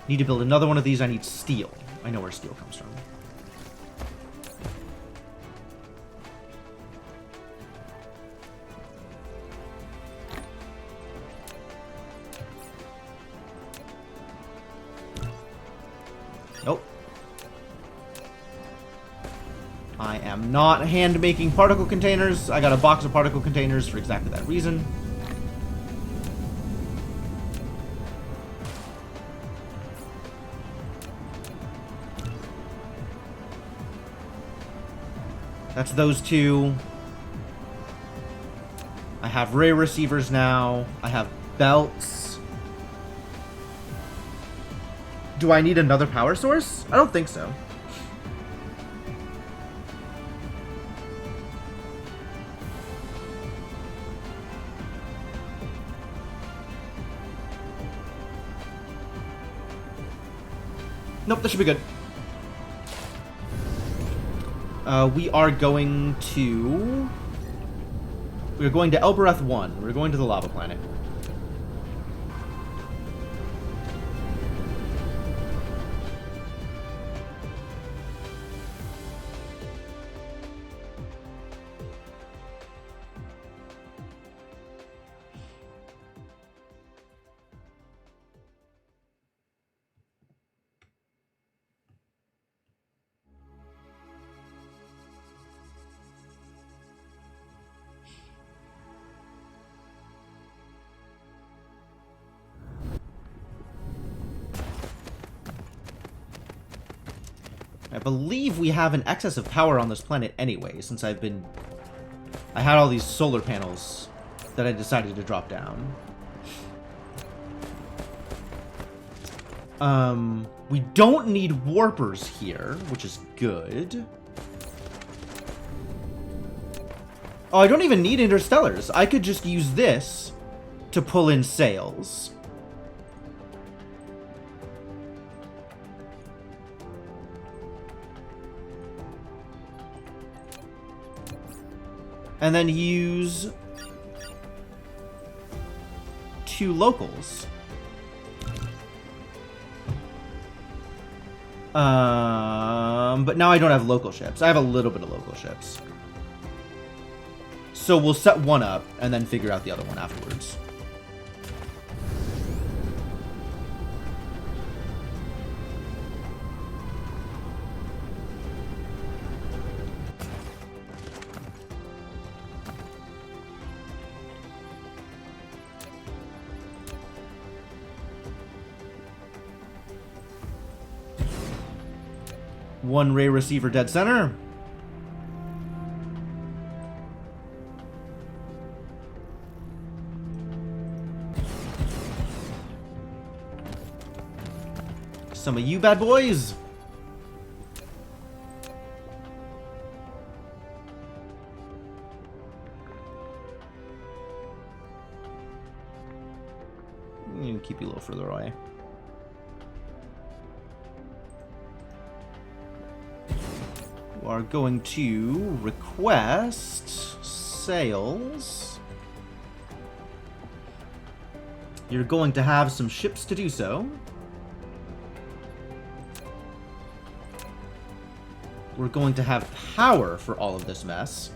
Need to build another one of these. I need steel. I know where steel comes from. Nope. I am not hand-making particle containers. I got a box of particle containers for exactly that reason. That's those 2. I have ray receivers now. I have belts. Do I need another power source? I don't think so. Nope, that should be good. We are going to... We're going to Elbereth 1. We're going to the lava planet. I believe we have an excess of power on this planet anyway, since I had all these solar panels that I decided to drop down. We don't need warpers here, which is good. Oh, I don't even need interstellars. I could just use this to pull in sails. And then use 2 locals. But now I don't have local ships. I have a little bit of local ships. So we'll set one up and then figure out the other one afterwards. One ray receiver dead center. Some of you bad boys. You can keep you a little further away. We are going to request sails. You're going to have some ships to do so. We're going to have power for all of this mess.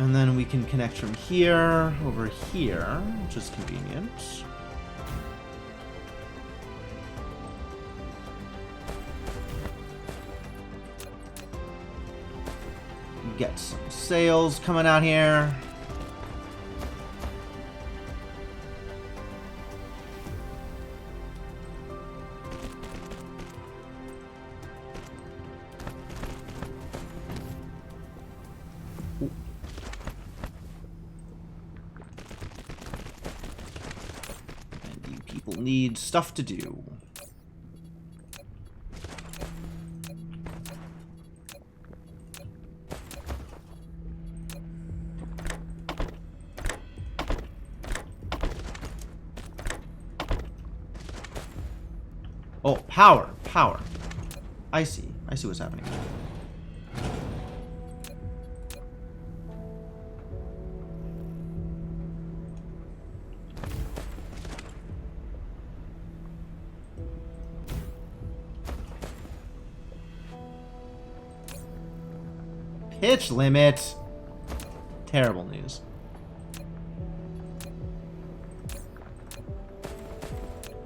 And then we can connect from here over here, which is convenient. Get some sails coming out here. Need stuff to do. Oh, power. I see what's happening. Pitch limit. Terrible news.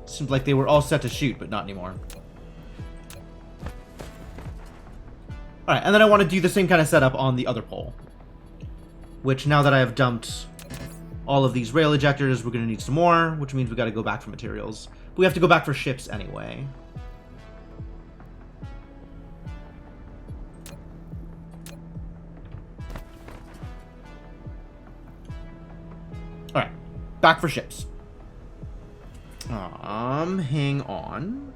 Seemed like they were all set to shoot, but not anymore. Alright, and then I want to do the same kind of setup on the other pole. Which, now that I have dumped all of these rail ejectors, we're going to need some more, which means we got to go back for materials. But we have to go back for ships anyway. Alright, back for ships. Hang on.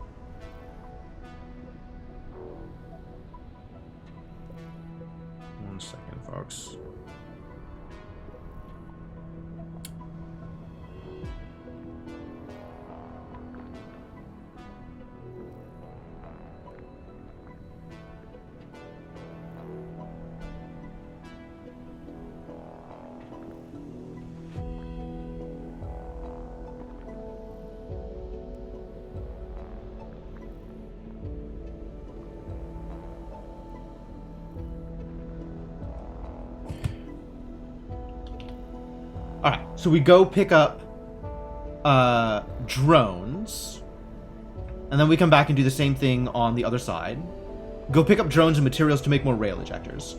One second, folks. Alright, so we go pick up drones, and then we come back and do the same thing on the other side. Go pick up drones and materials to make more rail ejectors.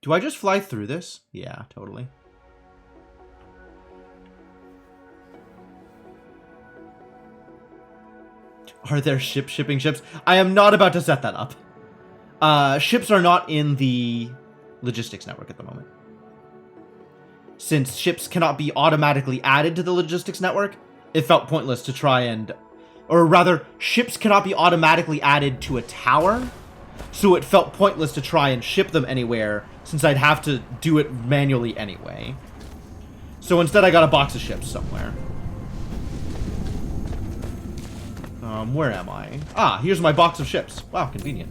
Do I just fly through this? Yeah, totally. Are there shipping ships? I am not about to set that up. Ships are not in the logistics network at the moment. Since ships cannot be automatically added to the logistics network, it felt pointless to try and... Or rather, ships cannot be automatically added to a tower, so it felt pointless to try and ship them anywhere, since I'd have to do it manually anyway. So instead I got a box of ships somewhere. Where am I? Ah, here's my box of ships. Wow, convenient.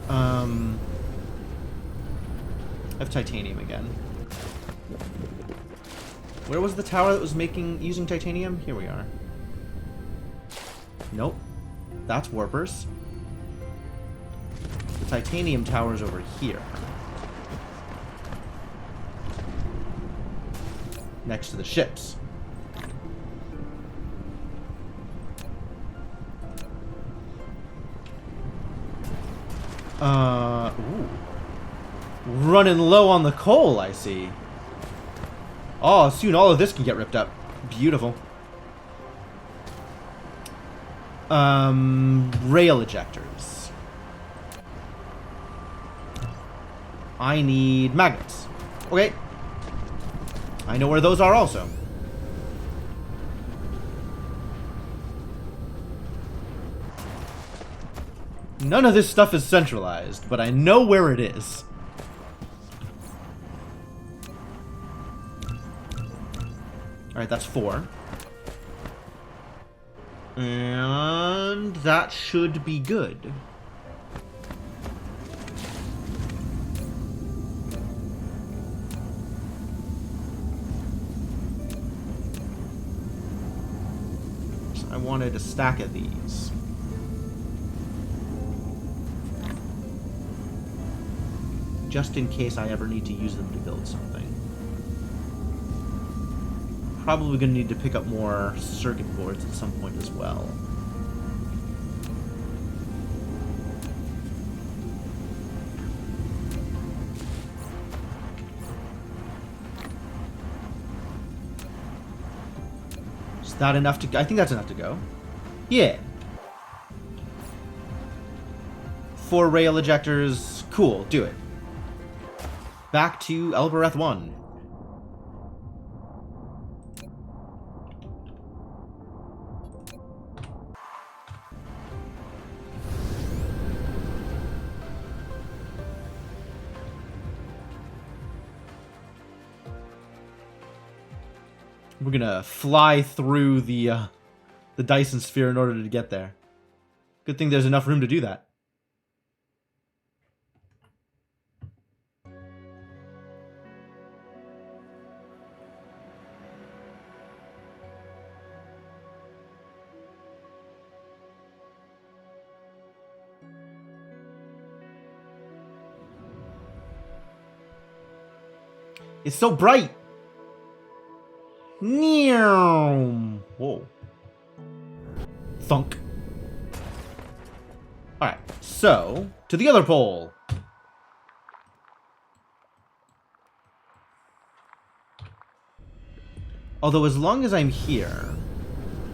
I have titanium again. Where was the tower that was using titanium? Here we are. Nope. That's warpers. The titanium tower's over here. Next to the ships. Ooh. Running low on the coal, I see. Oh, soon all of this can get ripped up. Beautiful. Rail ejectors. I need magnets. Okay. I know where those are also. None of this stuff is centralized, but I know where it is. Alright, that's 4. And that should be good. So I wanted a stack of these. Just in case I ever need to use them to build something. Probably going to need to pick up more circuit boards at some point as well. Is that enough to... I think that's enough to go. Yeah. 4 rail ejectors. Cool, do it. Back to Elbereth 1. We're gonna fly through the Dyson sphere in order to get there. Good thing there's enough room to do that. It's so bright! Whoa. Thunk. Alright, so, to the other pole. Although, as long as I'm here...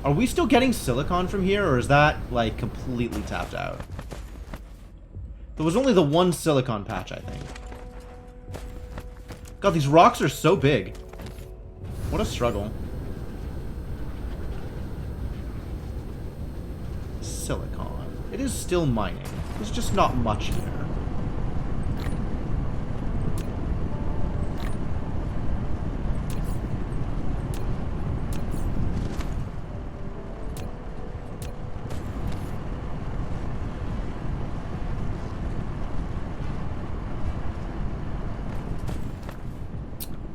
Are we still getting silicon from here, or is that, like, completely tapped out? There was only the one silicon patch, I think. God, these rocks are so big. What a struggle. Silicon. It is still mining. There's just not much here.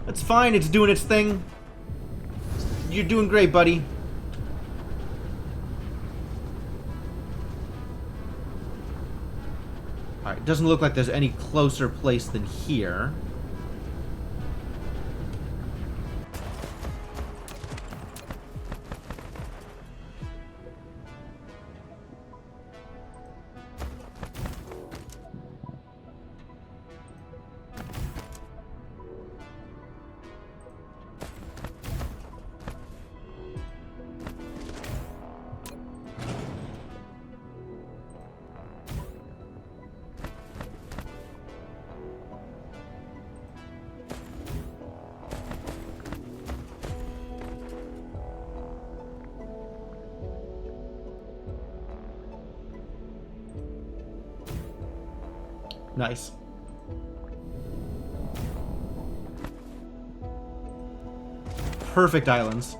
It's fine, it's doing its thing. You're doing great, buddy. Alright, doesn't look like there's any closer place than here. Nice. Perfect islands.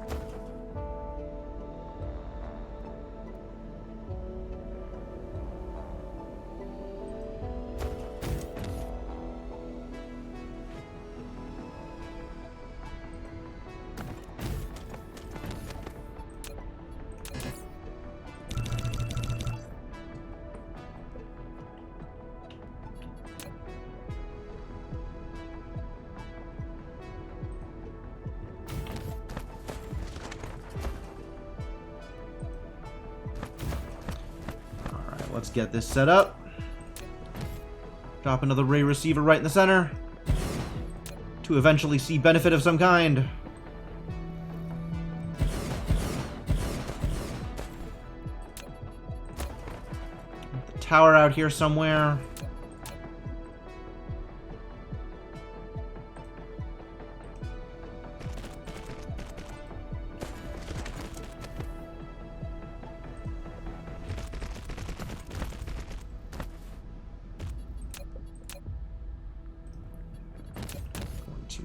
Let's get this set up. Drop another ray receiver right in the center. To eventually see benefit of some kind. The tower out here somewhere.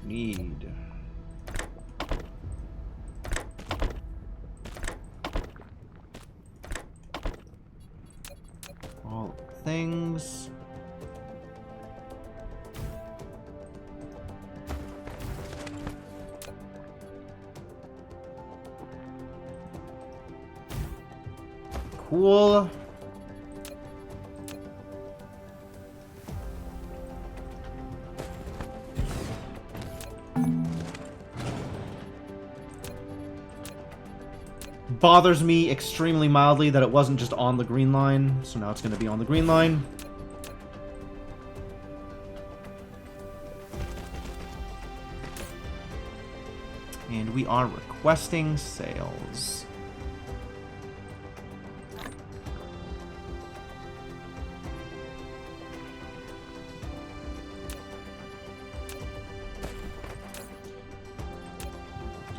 Need. All things. Cool. Bothers me extremely mildly that it wasn't just on the green line, so now it's going to be on the green line. And we are requesting sales.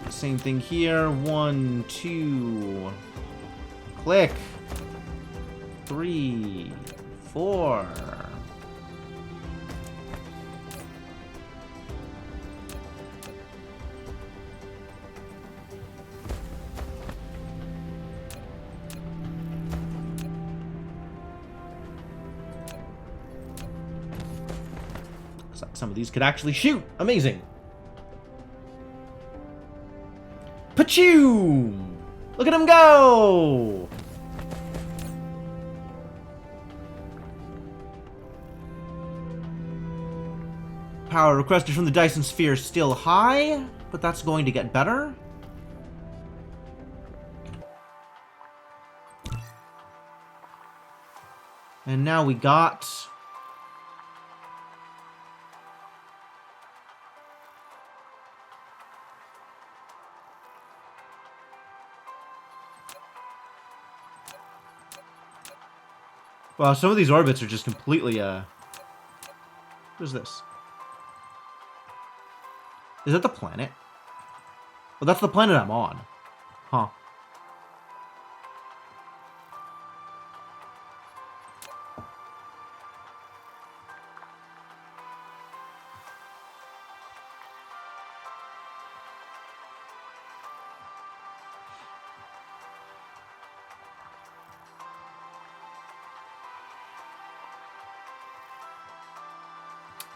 Same thing here. 1, 2. Click. 3, 4. Some of these could actually shoot. Amazing. Pachoo! Look at him go! Power requested from the Dyson sphere still high, but that's going to get better. And now we got... Wow, some of these orbits are just completely, What is this? Is that the planet? Well, that's the planet I'm on. Huh.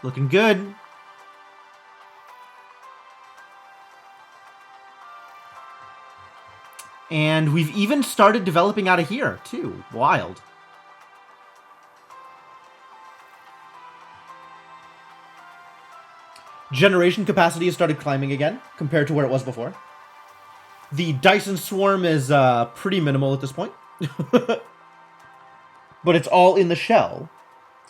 Looking good. And we've even started developing out of here, too. Wild. Generation capacity has started climbing again, compared to where it was before. The Dyson swarm is pretty minimal at this point. But it's all in the shell.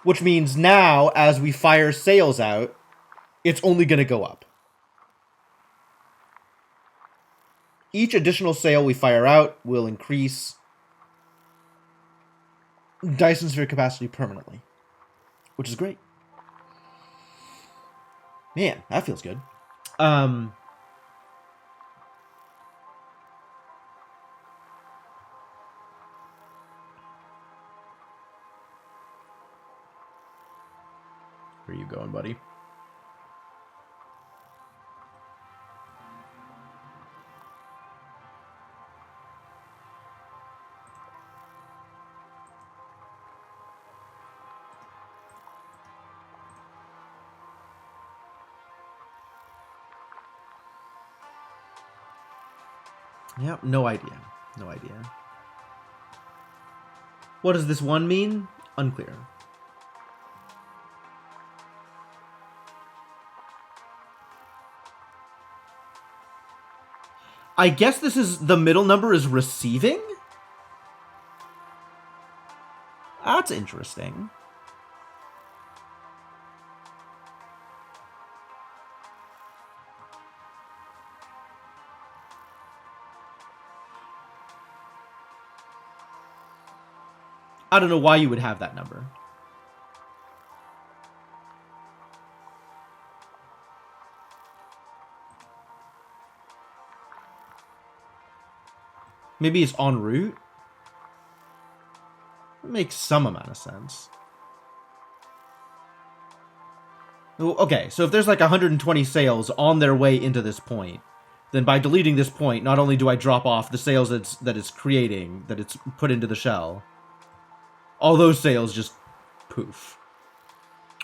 Which means now, as we fire sails out, it's only going to go up. Each additional sail we fire out will increase Dyson sphere capacity permanently. Which is great. Man, that feels good. Where are you going, buddy? Yep, no idea. No idea. What does this one mean? Unclear. I guess this is, the middle number is receiving? That's interesting. I don't know why you would have that number. Maybe it's en route? It makes some amount of sense. Okay, so if there's like 120 sails on their way into this point, then by deleting this point, not only do I drop off the sails that it's creating, that it's put into the shell, all those sails just poof.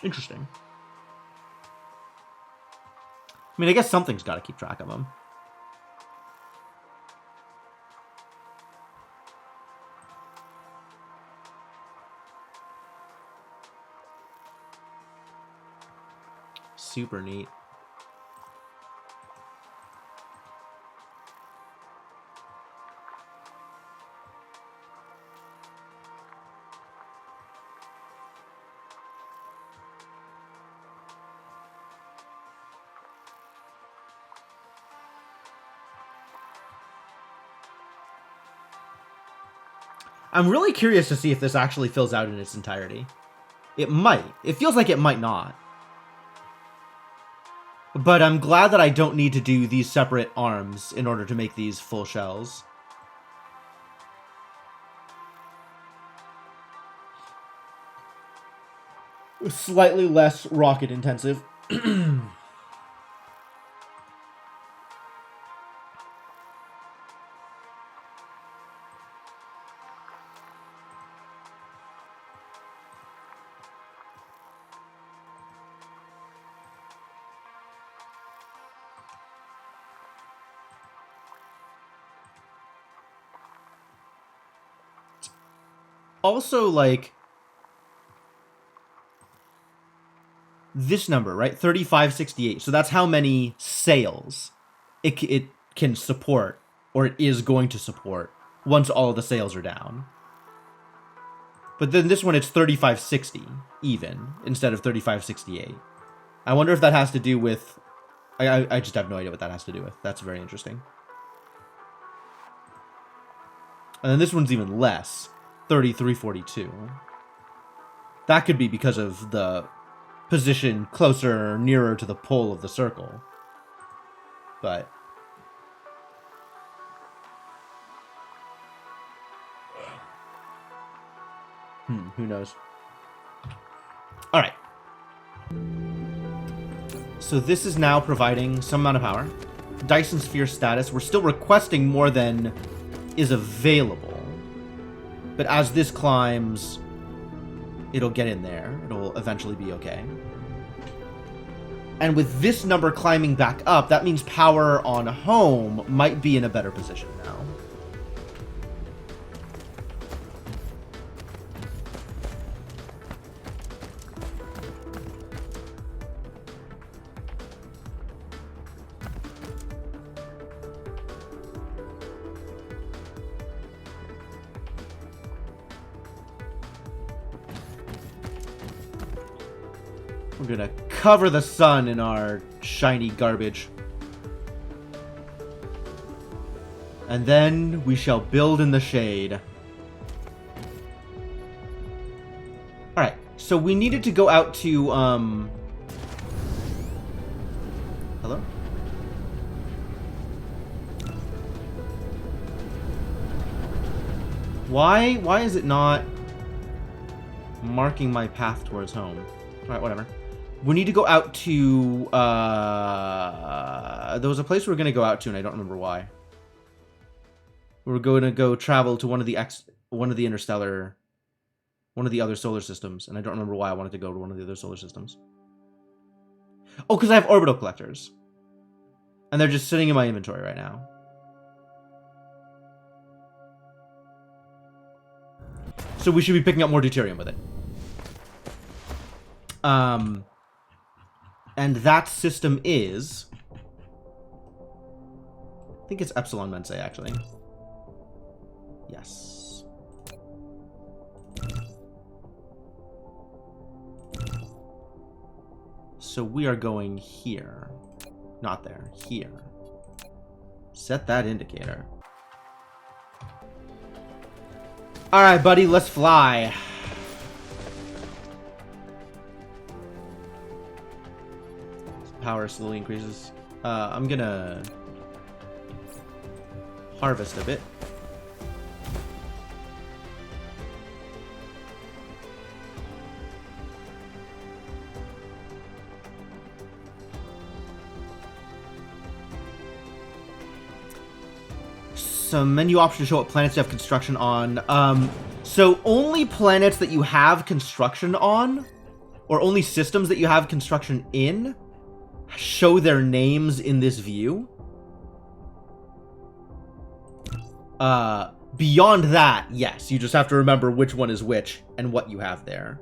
Interesting. I mean, I guess something's got to keep track of them. Super neat. I'm really curious to see if this actually fills out in its entirety. It might. It feels like it might not. But I'm glad that I don't need to do these separate arms in order to make these full shells. Slightly less rocket intensive. Also, like, this number, right? 3568. So that's how many sails it can support, or it is going to support, once all of the sails are down. But then this one, it's 3560 even, instead of 3568. I wonder if that has to do with... I just have no idea what that has to do with. That's very interesting. And then this one's even less. 3342. That could be because of the position closer or nearer to the pole of the circle. But... who knows? Alright. So this is now providing some amount of power. Dyson Sphere status. We're still requesting more than is available. But as this climbs, it'll get in there. It'll eventually be okay. And with this number climbing back up, that means power on home might be in a better position now. We're gonna cover the sun in our shiny garbage. And then we shall build in the shade. Alright, so we needed to go out to, hello? Why is it not marking my path towards home? Alright, whatever. We need to go out to, there was a place we were going to go out to, and I don't remember why. We were going to go travel to one of the other solar systems, and I don't remember why I wanted to go to one of the other solar systems. Oh, because I have orbital collectors. And they're just sitting in my inventory right now. So we should be picking up more deuterium with it. And that system is... I think it's Epsilon Mensae, actually. Yes. So we are going here. Not there. Here. Set that indicator. Alright, buddy, let's fly. Power slowly increases. I'm gonna harvest a bit. some menu options show what planets you have construction on. So only planets that you have construction on, or only systems that you have construction in, show their names in this view. Beyond that, yes, you just have to remember which one is which and what you have there.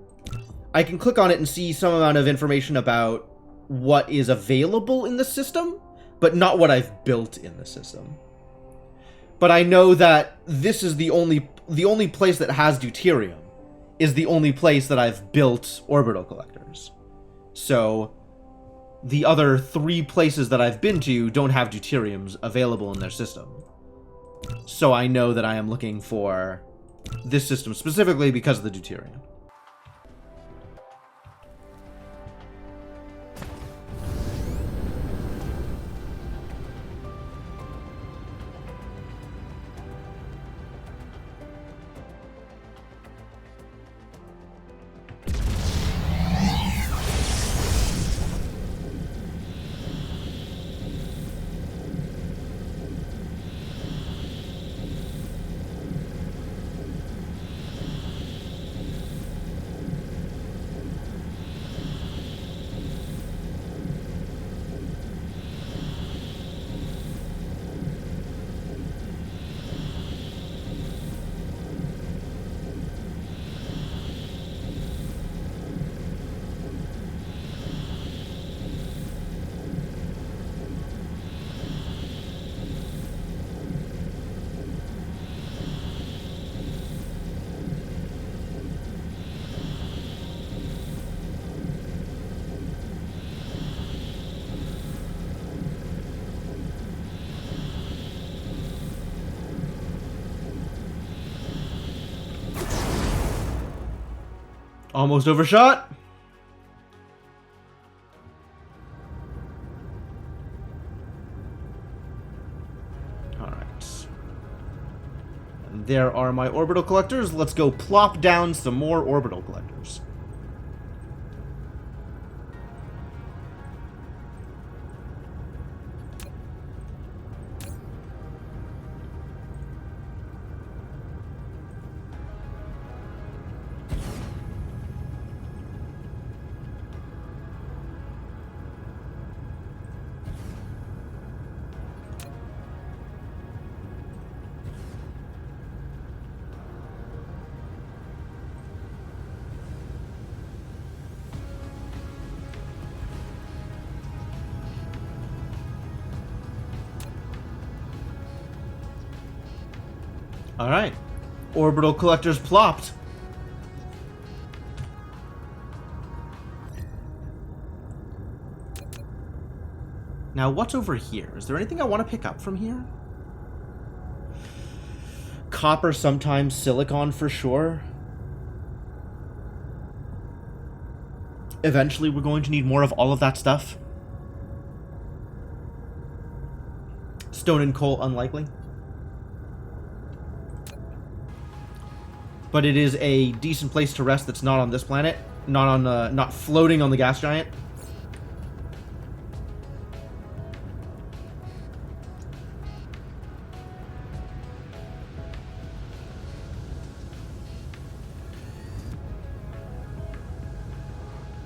I can click on it and see some amount of information about what is available in the system, but not what I've built in the system. But I know that this is the only place that has deuterium is the only place that I've built orbital collectors. So the other 3 places that I've been to don't have deuteriums available in their system. So I know that I am looking for this system specifically because of the deuterium. Almost overshot. Alright. And there are my orbital collectors. Let's go plop down some more orbital collectors. Alright. Orbital collectors plopped. Now, what's over here? Is there anything I want to pick up from here? Copper, sometimes silicon for sure. Eventually, we're going to need more of all of that stuff. Stone and coal, unlikely. But it is a decent place to rest that's not on this planet. Not on the, not floating on the gas giant.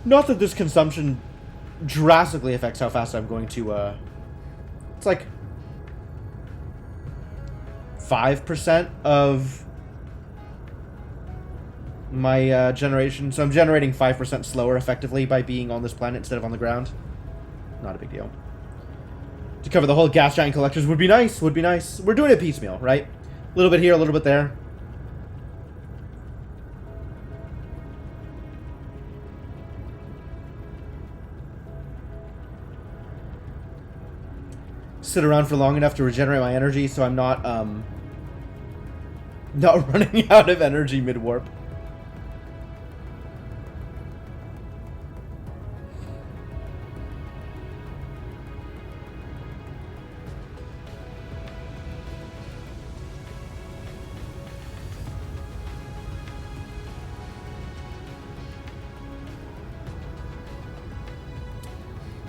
Not that this consumption drastically affects how fast I'm going to, it's like 5% of my generation. So I'm generating 5% slower effectively by being on this planet instead of on the ground. Not a big deal. To cover the whole gas giant collectors would be nice, would be nice. We're doing it piecemeal, right? A little bit here, a little bit there. Sit around for long enough to regenerate my energy so I'm not running out of energy mid-warp.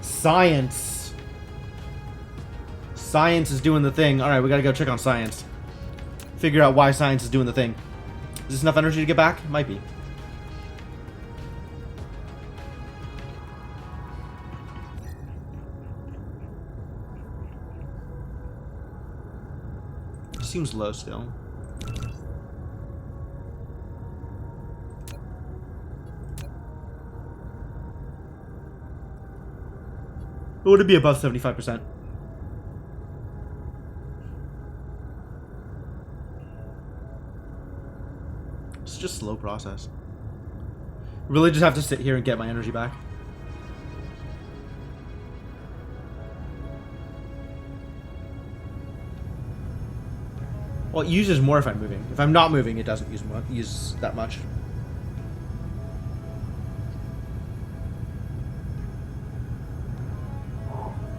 Science. Science is doing the thing. Alright, we gotta go check on science. Figure out why science is doing the thing. Is this enough energy to get back? Might be. Seems low still. It would be above 75%. It's just a slow process. Really just have to sit here and get my energy back. Well, it uses more if I'm moving. If I'm not moving, it doesn't use that much.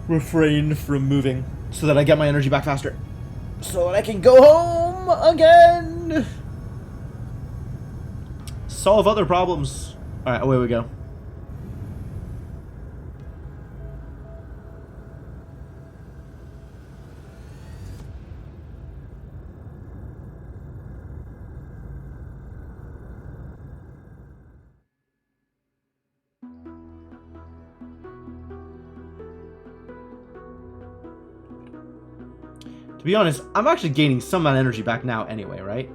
Refrain from moving so that I get my energy back faster. So that I can go home again. Solve other problems. Alright, away we go. To be honest, I'm actually gaining some amount of energy back now anyway, right?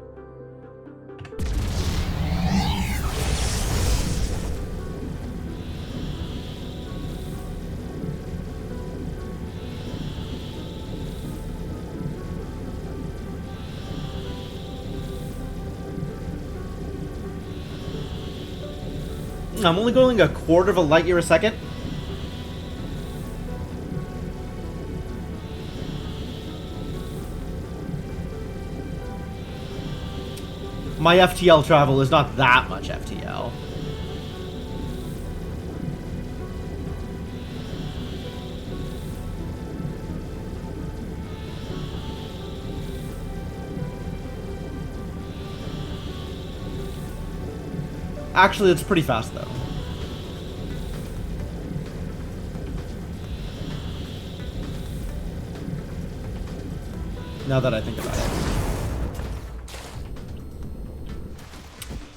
I'm only going a quarter of a light year a second. My FTL travel is not that much FTL. Actually, it's pretty fast, though. Now that I think about it.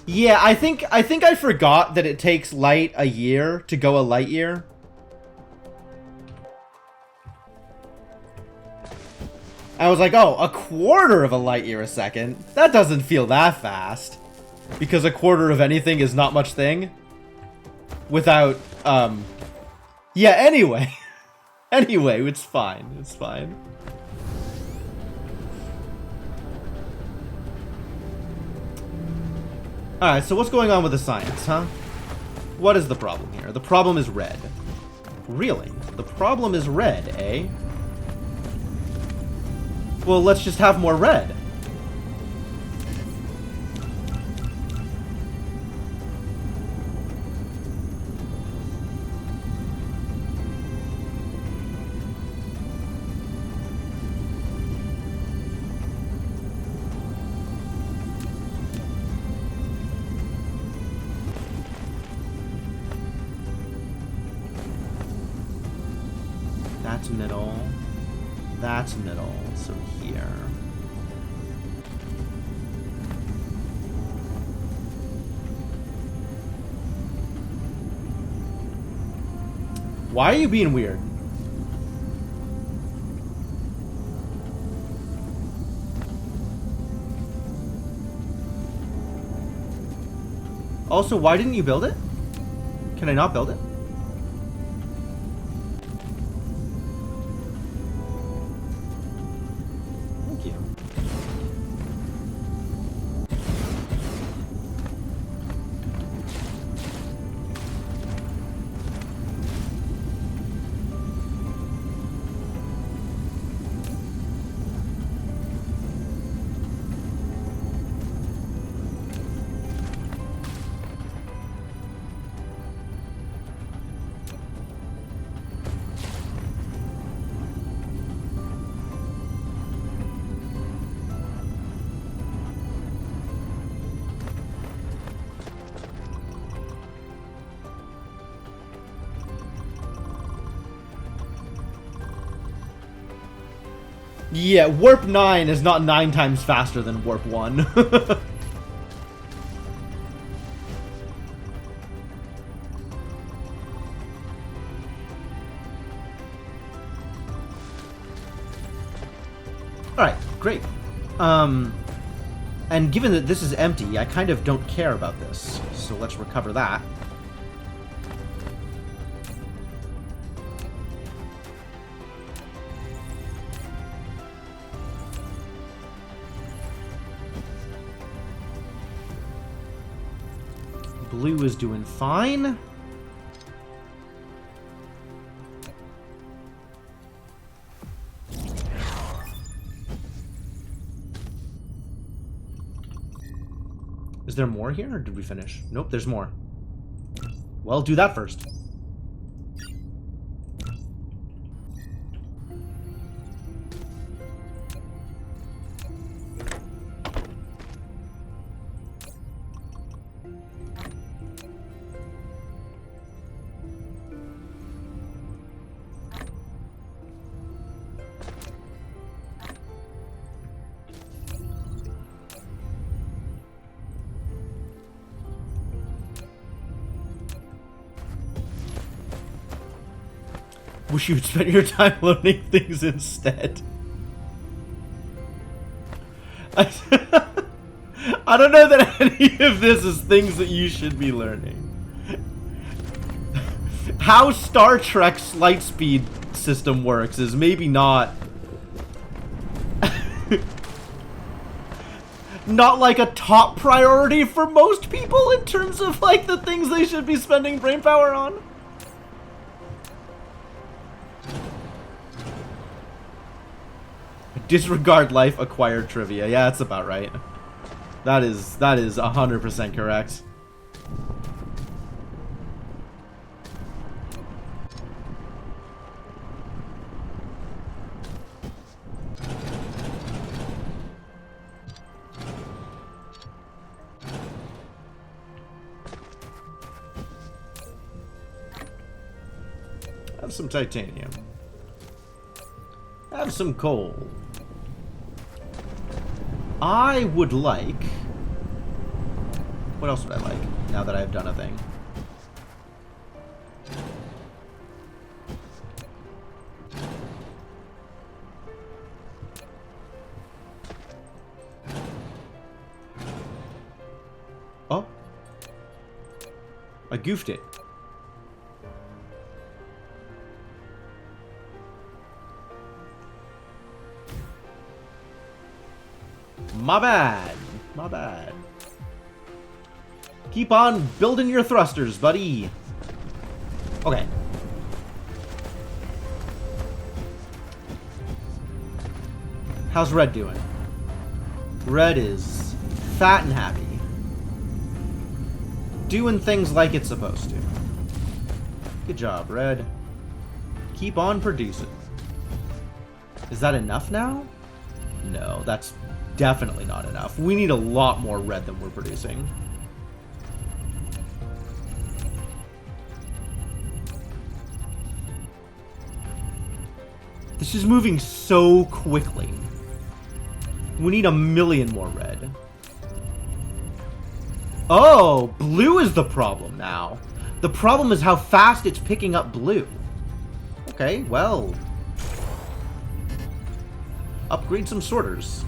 Yeah, I think I forgot that it takes light a year to go a light year. I was like, oh, a quarter of a light year a second? That doesn't feel that fast. Because a quarter of anything is not much thing. Without, yeah, anyway. Anyway, it's fine. It's fine. Alright, so what's going on with the science, huh? What is the problem here? The problem is red. Really? The problem is red, eh? Well, let's just have more red. That's middle. That's middle. So here. Why are you being weird? Also, why didn't you build it? Can I not build it? Thank you. Yeah, warp 9 is not 9 times faster than warp 1. Alright, great. And given that this is empty, I kind of don't care about this. So let's recover that. Blue is doing fine. Is there more here, or did we finish? Nope, there's more. Well, do that first. Wish you'd spent your time learning things instead. I don't know that any of this is things that you should be learning. How Star Trek's light speed system works is maybe not... not like a top priority for most people in terms of like the things they should be spending brainpower on. Disregard life, acquire trivia. Yeah, that's about right. That is 100% correct. Have some titanium. Have some coal. I would like... What else would I like, now that I've done a thing? Oh. I goofed it. My bad. My bad. Keep on building your thrusters, buddy. Okay. How's Red doing? Red is fat and happy. Doing things like it's supposed to. Good job, Red. Keep on producing. Is that enough now? No, that's definitely not enough. We need a lot more red than we're producing. This is moving so quickly. We need 1,000,000 more red. Oh, blue is the problem now. The problem is how fast it's picking up blue. Okay, well. Upgrade some sorters.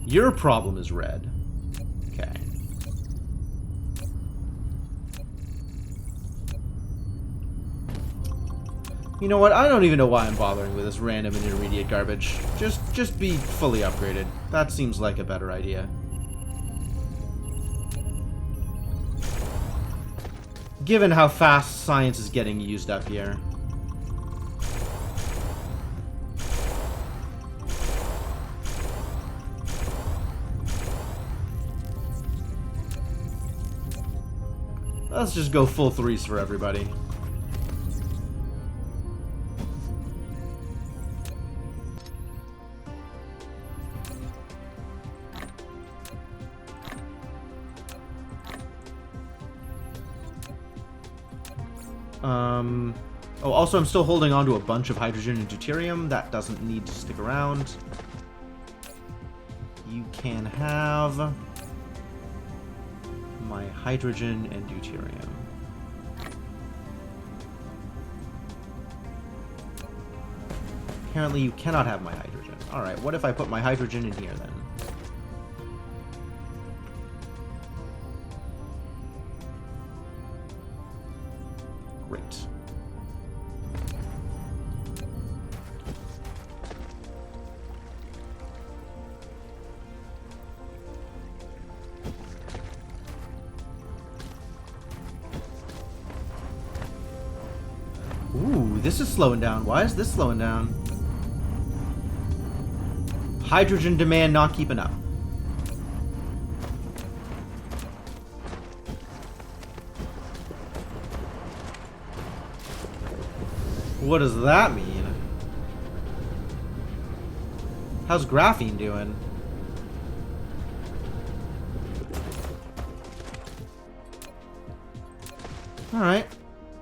Your problem is red. Okay. You know what? I don't even know why I'm bothering with this random and intermediate garbage. Just be fully upgraded. That seems like a better idea. Given how fast science is getting used up here. Let's just go full threes for everybody. Oh, also I'm still holding on to a bunch of hydrogen and deuterium. That doesn't need to stick around. You can have my hydrogen and deuterium. Apparently you cannot have my hydrogen. Alright, what if I put my hydrogen in here then? Great. Ooh, this is slowing down. Why is this slowing down? Hydrogen demand not keeping up. What does that mean? How's graphene doing? Alright.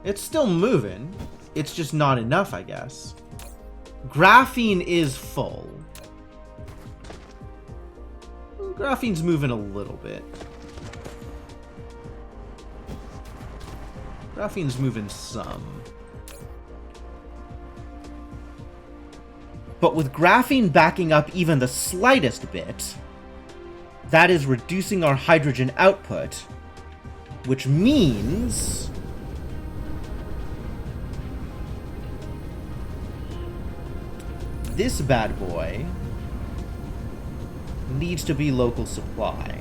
It's still moving. It's just not enough, I guess. Graphene is full. Graphene's moving a little bit. Graphene's moving some. But with graphene backing up even the slightest bit, that is reducing our hydrogen output, which means this bad boy needs to be local supply.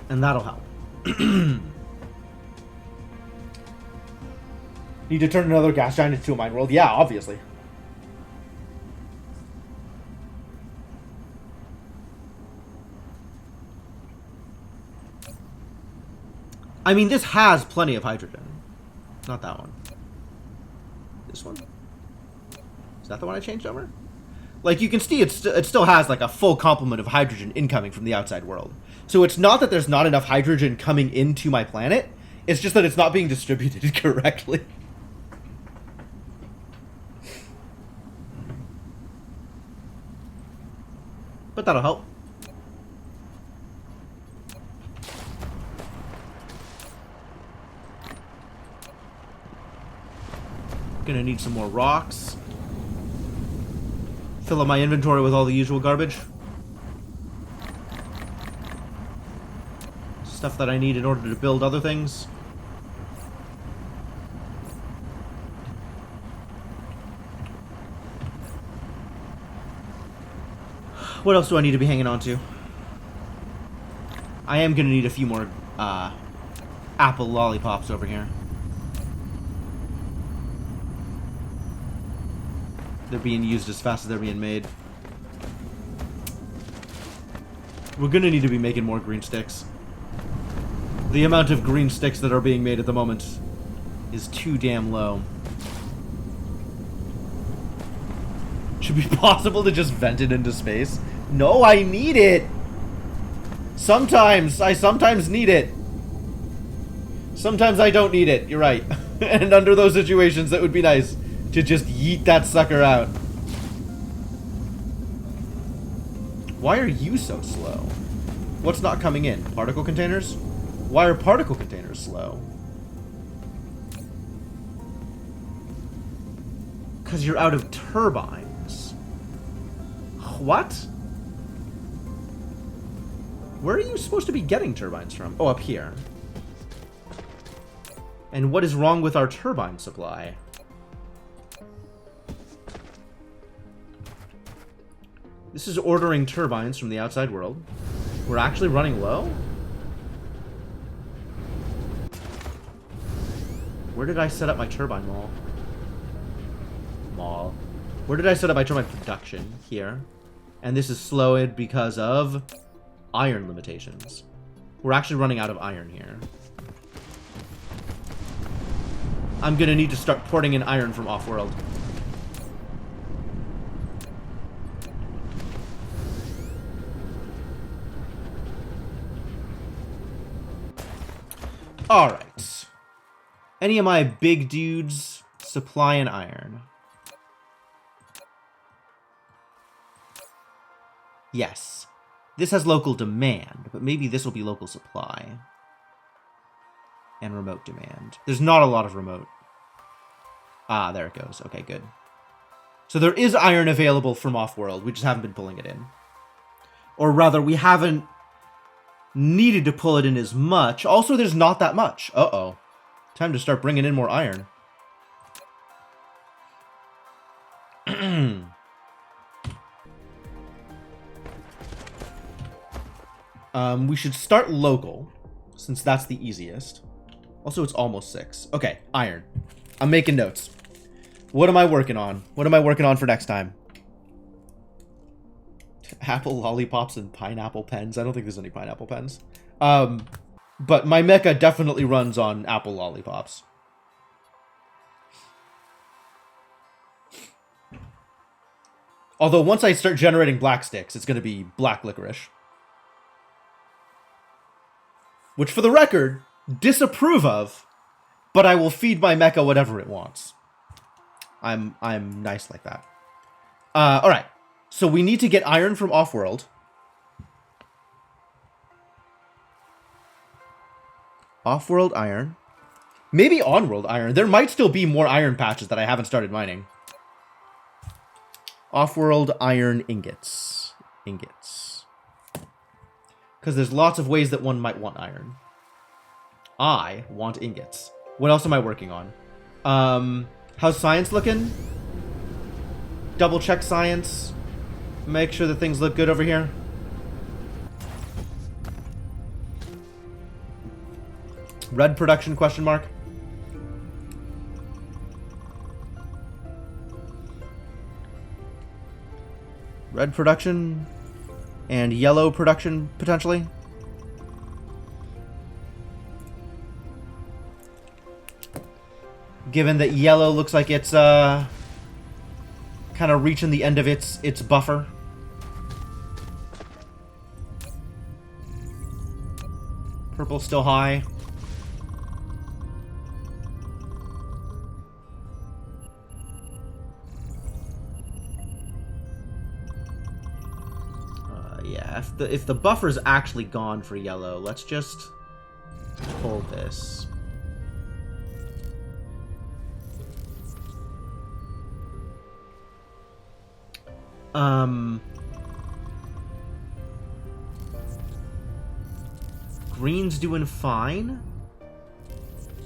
And that'll help. Need to turn another gas giant into a mine world? Yeah, obviously. I mean, this has plenty of hydrogen. Not that one. This one? Is that the one I changed over? Like, you can see it still has, like, a full complement of hydrogen incoming from the outside world. So it's not that there's not enough hydrogen coming into my planet. It's just that it's not being distributed correctly. But that'll help. Gonna need some more rocks. Fill up my inventory with all the usual garbage. Stuff that I need in order to build other things. What else do I need to be hanging on to? I am gonna need a few more apple lollipops over here. They're being used as fast as they're being made. We're gonna need to be making more green sticks. The amount of green sticks that are being made at the moment is too damn low. Should be possible to just vent it into space. No, I need it! Sometimes. I sometimes need it. Sometimes I don't need it. You're right. And under those situations, that would be nice. To just yeet that sucker out. Why are you so slow? What's not coming in? Particle containers? Why are particle containers slow? Because you're out of turbines. What? Where are you supposed to be getting turbines from? Oh, up here. And what is wrong with our turbine supply? This is ordering turbines from the outside world. We're actually running low? Where did I set up my turbine mall? Where did I set up my turbine production? Here. And this is slowed because of iron limitations. We're actually running out of iron here. I'm gonna need to start porting in iron from off-world. Alright. Any of my big dudes supply an iron? Yes. This has local demand, but maybe this will be local supply. And remote demand. There's not a lot of remote. Ah, there it goes. Okay, good. So there is iron available from off-world. We just haven't been pulling it in. Or rather, we haven't needed to pull it in as much. Also, there's not that much. Uh-oh. Time to start bringing in more iron. We should start local, since that's the easiest. Also, it's almost 6. Okay, iron. I'm making notes. What am I working on? What am I working on for next time? Apple lollipops and pineapple pens. I don't think there's any pineapple pens. But my mecha definitely runs on apple lollipops. Although once I start generating black sticks, it's going to be black licorice. Which, for the record, disapprove of, but I will feed my mecha whatever it wants. I'm nice like that. Alright. So we need to get iron from off-world. Off-world iron. Maybe on-world iron. There might still be more iron patches that I haven't started mining. Off-world iron ingots. Ingots. Because there's lots of ways that one might want iron. I want ingots. What else am I working on? How's science looking? Double check science. Make sure that things look good over here. Red production, question mark. Red production and yellow production, potentially. Given that yellow looks like it's kind of reaching the end of its buffer. Purple's still high. Yeah, if the buffer's actually gone for yellow, let's just pull this. Green's doing fine,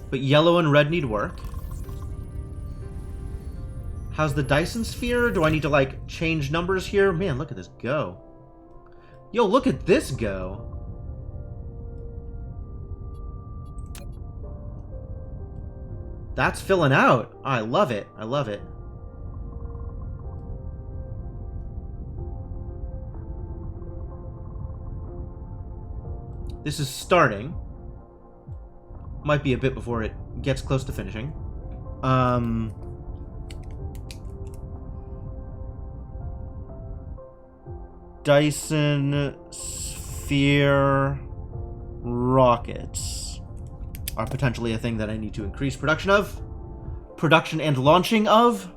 but yellow and red need work. How's the Dyson sphere? Do I need to, like, change numbers here? Man, look at this go. Yo, look at this go. That's filling out. I love it. I love it. This is starting. Might be a bit before it gets close to finishing. Dyson sphere rockets are potentially a thing that I need to increase production of. Production and launching of.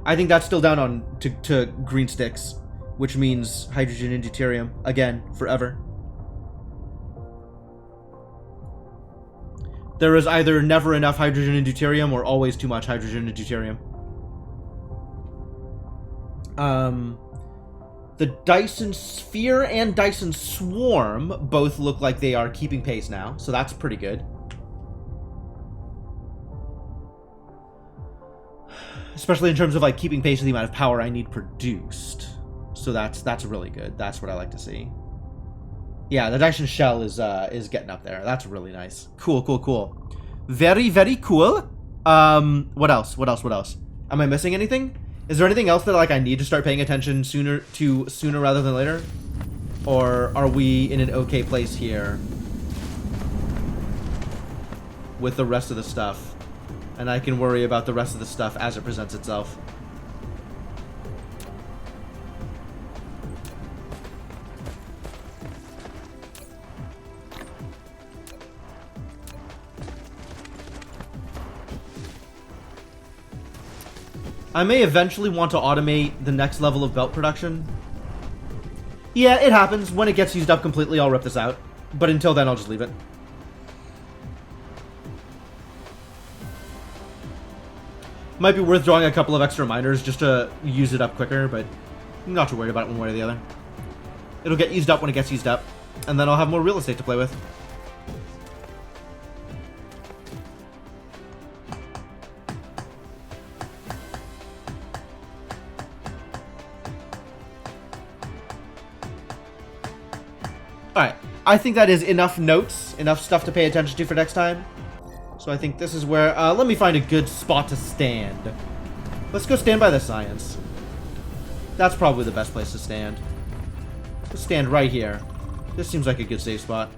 I think that's still down on to green sticks, which means hydrogen and deuterium again forever. There is either never enough hydrogen and deuterium or always too much hydrogen and deuterium. The Dyson Sphere and Dyson Swarm both look like they are keeping pace now, so that's pretty good. Especially in terms of, like, keeping pace with the amount of power I need produced. So that's really good. That's what I like to see. Yeah, the Dyson Shell is getting up there. That's really nice. Cool, cool, cool. Very, very cool. What else? What else? What else? Am I missing anything? Is there anything else that, like, I need to start paying attention sooner rather than later? Or are we in an okay place here with the rest of the stuff? And I can worry about the rest of the stuff as it presents itself. I may eventually want to automate the next level of belt production. Yeah, it happens. When it gets used up completely, I'll rip this out. But until then, I'll just leave it. Might be worth drawing a couple of extra miners just to use it up quicker, but I'm not too worried about it one way or the other. It'll get used up when it gets used up, and then I'll have more real estate to play with. Alright, I think that is enough notes, enough stuff to pay attention to for next time. So I think this is where, let me find a good spot to stand. Let's go stand by the science. That's probably the best place to stand. Let's stand right here. This seems like a good safe spot.